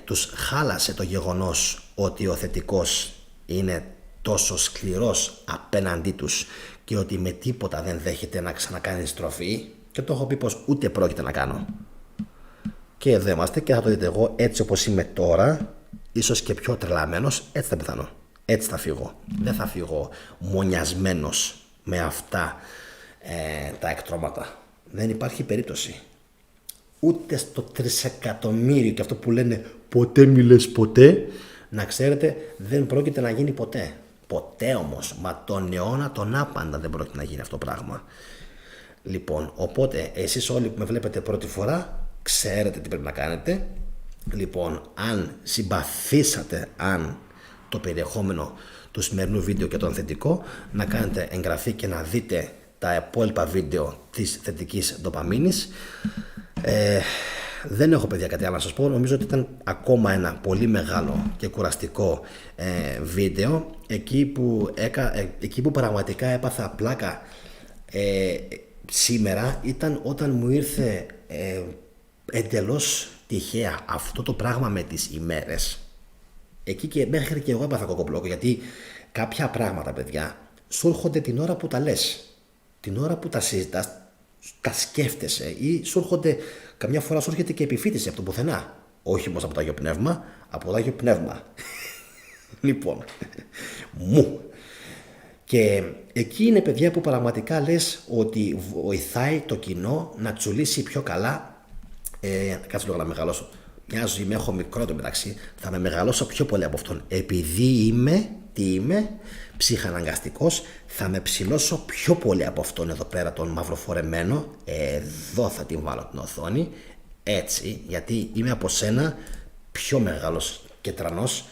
[SPEAKER 1] τους χάλασε το γεγονός ότι ο θετικός είναι τόσο σκληρός απέναντί τους και ότι με τίποτα δεν δέχεται να ξανακάνει στροφή, και το έχω πει πως ούτε πρόκειται να κάνω. Και εδώ είμαστε και θα το δείτε, εγώ έτσι όπως είμαι τώρα, ίσως και πιο τρελαμένος, έτσι θα πεθάνω, έτσι θα φύγω. Δεν θα φύγω μονιασμένος με αυτά τα εκτρώματα. Δεν υπάρχει περίπτωση. Ούτε στο τρισεκατομμύριο, και αυτό που λένε ποτέ μη λες ποτέ, να ξέρετε δεν πρόκειται να γίνει ποτέ. Ποτέ όμως, μα τον αιώνα τον άπαντα δεν πρόκειται να γίνει αυτό το πράγμα. Λοιπόν, οπότε εσείς όλοι που με βλέπετε πρώτη φορά ξέρετε τι πρέπει να κάνετε. Λοιπόν, αν συμπαθήσατε το περιεχόμενο του σημερινού βίντεο και τον θετικό, να κάνετε εγγραφή και να δείτε τα υπόλοιπα βίντεο της θετικής ντοπαμίνης. Δεν έχω, παιδιά, κάτι άλλο να σας πω. Νομίζω ότι ήταν ακόμα ένα πολύ μεγάλο και κουραστικό βίντεο. Εκεί που πραγματικά έπαθα πλάκα σήμερα ήταν όταν μου ήρθε εντελώς τυχαία αυτό το πράγμα με τις ημέρες. Εκεί και μέχρι και εγώ έπαθα κοκοπλόκο, γιατί κάποια πράγματα, παιδιά, σου έρχονται την ώρα που τα λες, την ώρα που τα συζητάς, τα σκέφτεσαι, ή σου έρχονται, καμιά φορά σου έρχεται και επιφύτηση από το πουθενά. Όχι όμως από το Άγιο Πνεύμα, από το Άγιο Πνεύμα. Λοιπόν, μου. Και εκεί είναι, παιδιά, που πραγματικά λες ότι βοηθάει το κοινό να τσουλήσει πιο καλά. Κάτσε λίγο να μεγαλώσω. Μια ζωή με έχω μικρό το μεταξύ, θα με μεγαλώσω πιο πολύ από αυτόν. Επειδή είμαι ψυχαναγκαστικός, θα με ψηλώσω πιο πολύ από αυτόν εδώ πέρα τον μαυροφορεμένο. Εδώ θα την βάλω την οθόνη, έτσι, γιατί είμαι από σένα πιο μεγάλος και τρανός.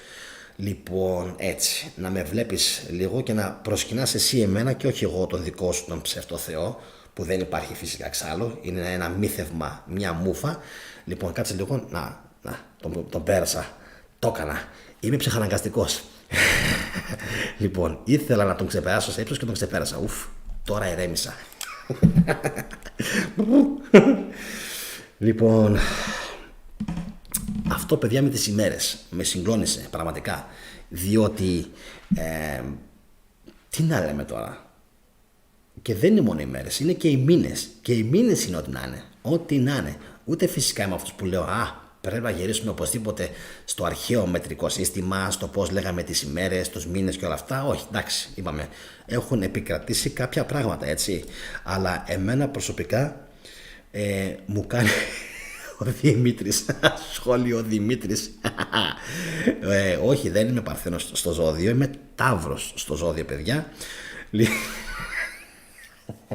[SPEAKER 1] Λοιπόν, έτσι, να με βλέπεις λίγο και να προσκυνάς εσύ εμένα και όχι εγώ τον δικό σου τον ψευτοθεό, που δεν υπάρχει φυσικά εξάλλου, είναι ένα μύθευμα, μια μούφα. Λοιπόν, κάτσε λίγο, τον πέρασα, το έκανα, είμαι ψυχαναγκαστικός. Λοιπόν, ήθελα να τον ξεπεράσω σε ύψος και τον ξεπέρασα. Τώρα ηρέμησα. Λοιπόν, αυτό, παιδιά, με τις ημέρες με συγκλώνησε πραγματικά, διότι τι να λέμε τώρα, και δεν είναι μόνο οι ημέρες, είναι και οι μήνες, και οι μήνες είναι ό,τι να είναι. Ούτε φυσικά είμαι αυτός που λέω πρέπει να γυρίσουμε οπωσδήποτε στο αρχαίο μετρικό σύστημα, στο πώς λέγαμε τις ημέρες, τους μήνες και όλα αυτά. Όχι, εντάξει, είπαμε, έχουν επικρατήσει κάποια πράγματα, έτσι, αλλά εμένα προσωπικά μου κάνει ο Δημήτρης, σχόλιο Δημήτρης. Όχι, δεν είμαι Παρθένος στο ζώδιο, είμαι Ταύρος στο ζώδιο, παιδιά.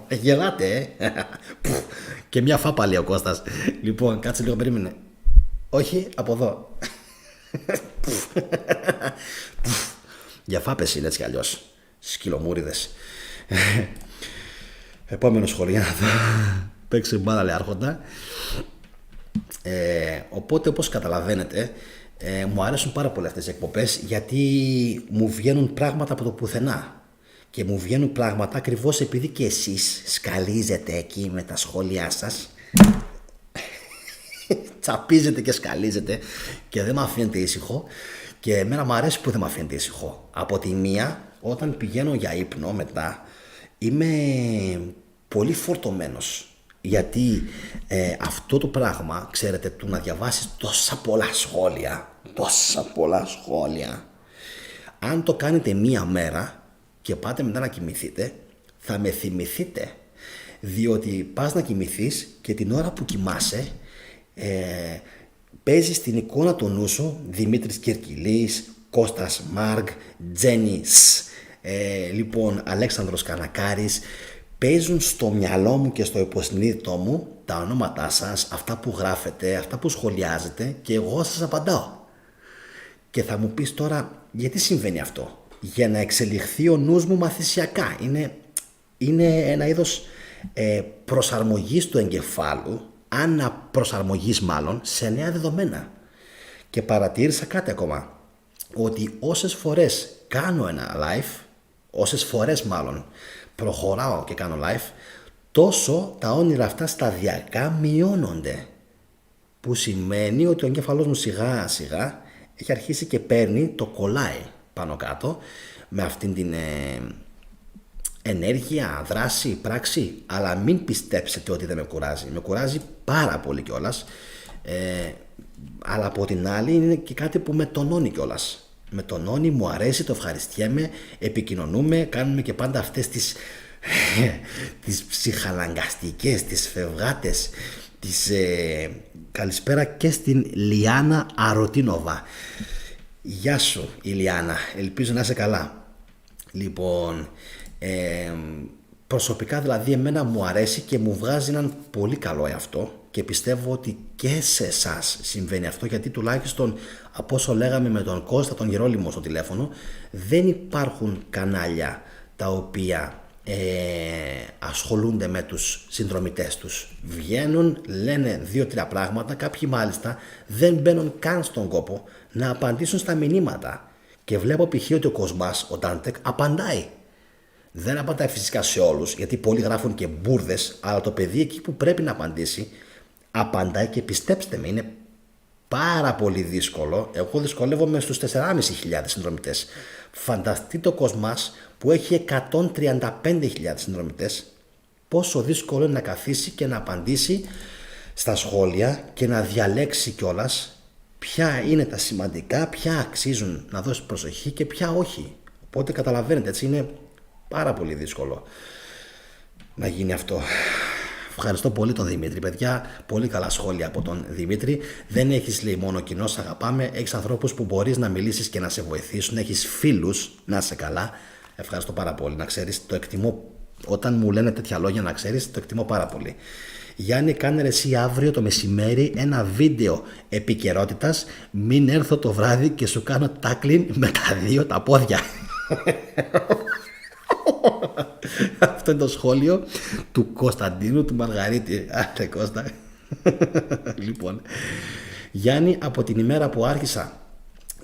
[SPEAKER 1] Γελάτε, και μια φάπα, λέει ο Κώστας. Λοιπόν, κάτσε λίγο, περίμενε. Όχι, από εδώ. Για φάπες είναι έτσι κι αλλιώς. Σκυλομούριδες. Επόμενο σχόλιο, να δω. Παίξε μπάλα, λέει Άρχοντα. Οπότε, όπως καταλαβαίνετε, Μου αρέσουν πάρα πολύ αυτές οι εκπομπές γιατί μου βγαίνουν πράγματα από το πουθενά. Και μου βγαίνουν πράγματα ακριβώς επειδή και εσείς σκαλίζετε εκεί με τα σχόλιά σας. Τσαπίζετε και σκαλίζετε και δεν με αφήνετε ήσυχο. Και εμένα μου αρέσει που δεν με αφήνετε ήσυχο. Από τη μία, όταν πηγαίνω για ύπνο μετά, είμαι πολύ φορτωμένος. Γιατί αυτό το πράγμα, ξέρετε, του να διαβάσεις τόσα πολλά σχόλια, αν το κάνετε μία μέρα και πάτε μετά να κοιμηθείτε, θα με θυμηθείτε. Διότι πας να κοιμηθείς και την ώρα που κοιμάσαι, παίζεις την εικόνα του νου σου, Δημήτρης Κερκυλής, Κώστας Μάργκ, Τζένις, λοιπόν Αλέξανδρος Κανακάρης. Παίζουν στο μυαλό μου και στο υποσυνείδητό μου τα ονόματά σας, αυτά που γράφετε, αυτά που σχολιάζετε και εγώ σας απαντάω. Και θα μου πεις τώρα γιατί συμβαίνει αυτό? Για να εξελιχθεί ο νους μου μαθησιακά. Είναι ένα είδος προσαρμογής του εγκεφάλου, αναπροσαρμογής μάλλον, σε νέα δεδομένα. Και παρατήρησα κάτι ακόμα, ότι όσες φορές κάνω ένα live, όσες φορές μάλλον προχωράω και κάνω live, τόσο τα όνειρα αυτά σταδιακά μειώνονται. Που σημαίνει ότι ο εγκέφαλός μου σιγά σιγά έχει αρχίσει και παίρνει, το κολλάει πάνω κάτω με αυτήν την ενέργεια, δράση, πράξη. Αλλά μην πιστέψετε ότι δεν με κουράζει. Με κουράζει πάρα πολύ κιόλας. Αλλά από την άλλη είναι και κάτι που με τονώνει κιόλας. Με τονώνει, μου αρέσει, το ευχαριστιέμαι, επικοινωνούμε, κάνουμε και πάντα αυτές τις ψυχαλαγκαστικές, τις φευγάτες, καλησπέρα και στην Λιάννα Αρωτίνοβα. Γεια σου Ηλιάνα, ελπίζω να είσαι καλά. Λοιπόν, προσωπικά δηλαδή εμένα μου αρέσει και μου βγάζει έναν πολύ καλό εαυτό και πιστεύω ότι και σε εσάς συμβαίνει αυτό, γιατί τουλάχιστον από όσο λέγαμε με τον Κώστα τον Γερόλυμο στο τηλέφωνο, δεν υπάρχουν κανάλια τα οποία ασχολούνται με τους συνδρομητές τους. Βγαίνουν, λένε 2-3 πράγματα, κάποιοι μάλιστα δεν μπαίνουν καν στον κόπο να απαντήσουν στα μηνύματα. Και βλέπω π.χ. ότι ο Κοσμάς, ο Ντάντεκ, απαντάει. Δεν απαντάει φυσικά σε όλους, γιατί πολλοί γράφουν και μπουρδες, αλλά το παιδί εκεί που πρέπει να απαντήσει, απαντάει και πιστέψτε με, είναι πάρα πολύ δύσκολο. Εγώ δυσκολεύομαι στους 4.500 συνδρομητές. Φανταστείτε το Κοσμάς που έχει 135.000 συνδρομητές, πόσο δύσκολο είναι να καθίσει και να απαντήσει στα σχόλια και να διαλέξει κιόλας ποια είναι τα σημαντικά, ποια αξίζουν να δώσει προσοχή και ποια όχι. Οπότε καταλαβαίνετε, έτσι είναι πάρα πολύ δύσκολο να γίνει αυτό. Ευχαριστώ πολύ τον Δημήτρη, παιδιά. Πολύ καλά σχόλια από τον Δημήτρη. Δεν έχεις, λέει, μόνο κοινό, σ' αγαπάμε. Έχεις ανθρώπους που μπορείς να μιλήσεις και να σε βοηθήσουν. Έχεις φίλους, να είσαι καλά. Ευχαριστώ πάρα πολύ. Να ξέρεις, το εκτιμώ. Όταν μου λένε τέτοια λόγια, να ξέρεις, το εκτιμώ πάρα πολύ. Γιάννη, κάνε εσύ αύριο το μεσημέρι ένα βίντεο επικαιρότητας. Μην έρθω το βράδυ και σου κάνω τάκλιν με τα δύο τα πόδια. Αυτό είναι το σχόλιο του Κωνσταντίνου του Μαργαρίτη. Άρα Κώστα. Λοιπόν, Γιάννη, από την ημέρα που άρχισα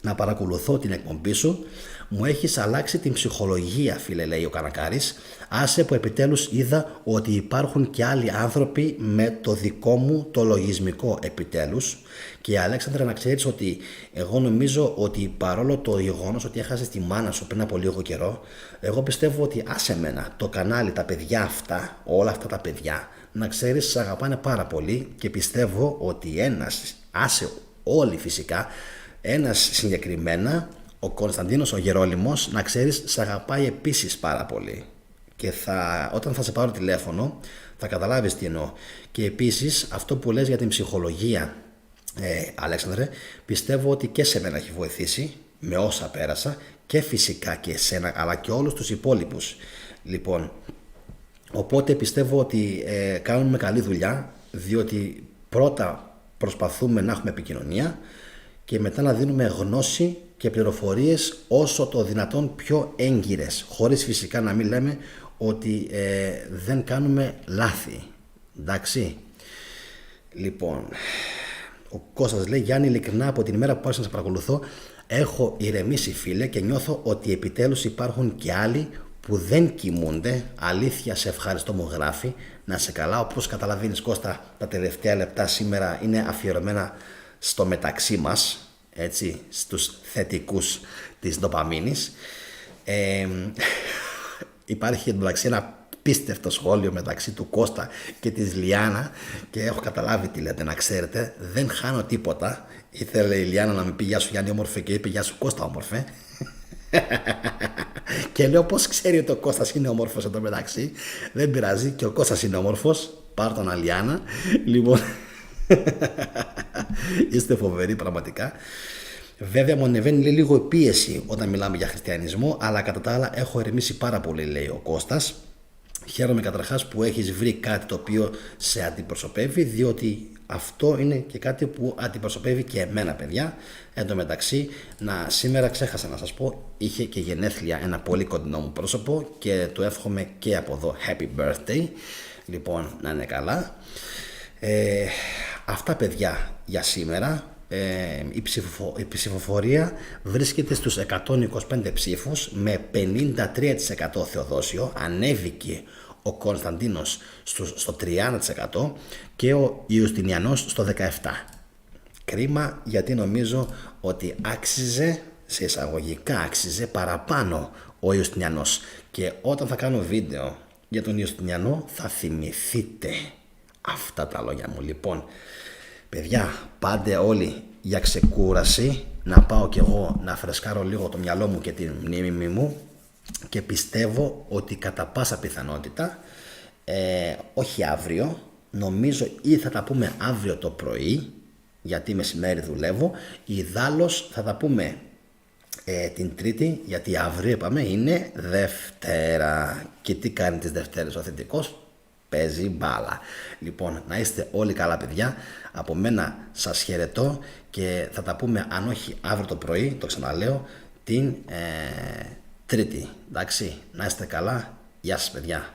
[SPEAKER 1] να παρακολουθώ την εκπομπή σου, μου έχεις αλλάξει την ψυχολογία, φίλε, λέει ο Κανακάρης. Άσε που επιτέλους είδα ότι υπάρχουν και άλλοι άνθρωποι με το δικό μου το λογισμικό, επιτέλους. Και Αλέξανδρα, να ξέρεις ότι εγώ νομίζω ότι παρόλο το γεγονός ότι έχασες τη μάνα σου πριν από λίγο καιρό, εγώ πιστεύω ότι άσε μένα, το κανάλι, τα παιδιά αυτά, όλα αυτά τα παιδιά, να ξέρεις, σ' αγαπάνε πάρα πολύ και πιστεύω ότι ένας, άσε όλοι φυσικά, ένας συγκεκριμένα, ο Κωνσταντίνος ο Γερόλυμος, να ξέρεις, σ' αγαπάει επίσης πάρα πολύ. Και όταν θα σε πάρω τηλέφωνο θα καταλάβεις τι εννοώ. Και επίσης αυτό που λες για την ψυχολογία, Αλέξανδρε, πιστεύω ότι και σε μένα έχει βοηθήσει με όσα πέρασα και φυσικά και εσένα, αλλά και όλους τους υπόλοιπους. Λοιπόν, οπότε πιστεύω ότι κάνουμε καλή δουλειά, διότι πρώτα προσπαθούμε να έχουμε επικοινωνία και μετά να δίνουμε γνώση και πληροφορίες όσο το δυνατόν πιο έγκυρες, χωρίς φυσικά να μην λέμε ότι δεν κάνουμε λάθη. Εντάξει. Λοιπόν, Ο Κώστας λέει: Γιάννη, ειλικρινά από την ημέρα που άρχισα να σε παρακολουθώ, έχω ηρεμήσει, φίλε, και νιώθω ότι επιτέλους υπάρχουν και άλλοι που δεν κοιμούνται. Αλήθεια, σε ευχαριστώ, μου γράφει. Να σε καλά. Όπως καταλαβαίνεις, Κώστα, τα τελευταία λεπτά σήμερα είναι αφιερωμένα στο μεταξύ μας, έτσι, στους θετικούς της ντοπαμίνης. Υπάρχει εντωμεταξύ ένα πίστευτο σχόλιο μεταξύ του Κώστα και της Λιάννα και έχω καταλάβει τι λέτε, να ξέρετε. Δεν χάνω τίποτα. Ήθελε η Λιάννα να με πει γεια σου Γιάννη όμορφε και είπε γεια σου Κώστα όμορφε. Και λέω πως ξέρει ότι ο Κώστας είναι όμορφος εντωμεταξύ. Δεν πειράζει, και ο Κώστας είναι όμορφος. Πάρ' τον Αλιάνα. Λοιπόν, είστε φοβεροί πραγματικά. Βέβαια μου ανεβαίνει λίγο η πίεση όταν μιλάμε για χριστιανισμό, αλλά κατά τα άλλα έχω ερεμήσει πάρα πολύ, λέει ο Κώστας. Χαίρομαι καταρχάς που έχεις βρει κάτι το οποίο σε αντιπροσωπεύει, διότι αυτό είναι και κάτι που αντιπροσωπεύει και εμένα, παιδιά. Εν τω μεταξύ, σήμερα ξέχασα να σας πω, είχε και γενέθλια ένα πολύ κοντινό μου πρόσωπο και του εύχομαι και από εδώ happy birthday. Λοιπόν, να είναι καλά. Αυτά, παιδιά, για σήμερα. Η ψηφοφορία βρίσκεται στους 125 ψήφους με 53% Θεοδόσιο. Ανέβηκε ο Κωνσταντίνος στο 30% και ο Ιουστινιανός στο 17%. Κρίμα, γιατί νομίζω ότι άξιζε, σε εισαγωγικά άξιζε παραπάνω ο Ιουστινιανός. Και όταν θα κάνω βίντεο για τον Ιουστινιανό θα θυμηθείτε αυτά τα λόγια μου. Λοιπόν, παιδιά, πάντε όλοι για ξεκούραση, να πάω κι εγώ να φρεσκάρω λίγο το μυαλό μου και τη μνήμη μου, και πιστεύω ότι κατά πάσα πιθανότητα, όχι αύριο, νομίζω ή θα τα πούμε αύριο το πρωί, γιατί μεσημέρι δουλεύω, ιδάλλως θα τα πούμε την Τρίτη, γιατί αύριο είπαμε είναι Δευτέρα. Και τι κάνει τις Δευτέρες ο θετικός? Παίζει μπάλα. Λοιπόν, να είστε όλοι καλά, παιδιά. Από μένα σας χαιρετώ και θα τα πούμε, αν όχι αύριο το πρωί, το ξαναλέω, την Τρίτη. Εντάξει, να είστε καλά. Γεια σας, παιδιά.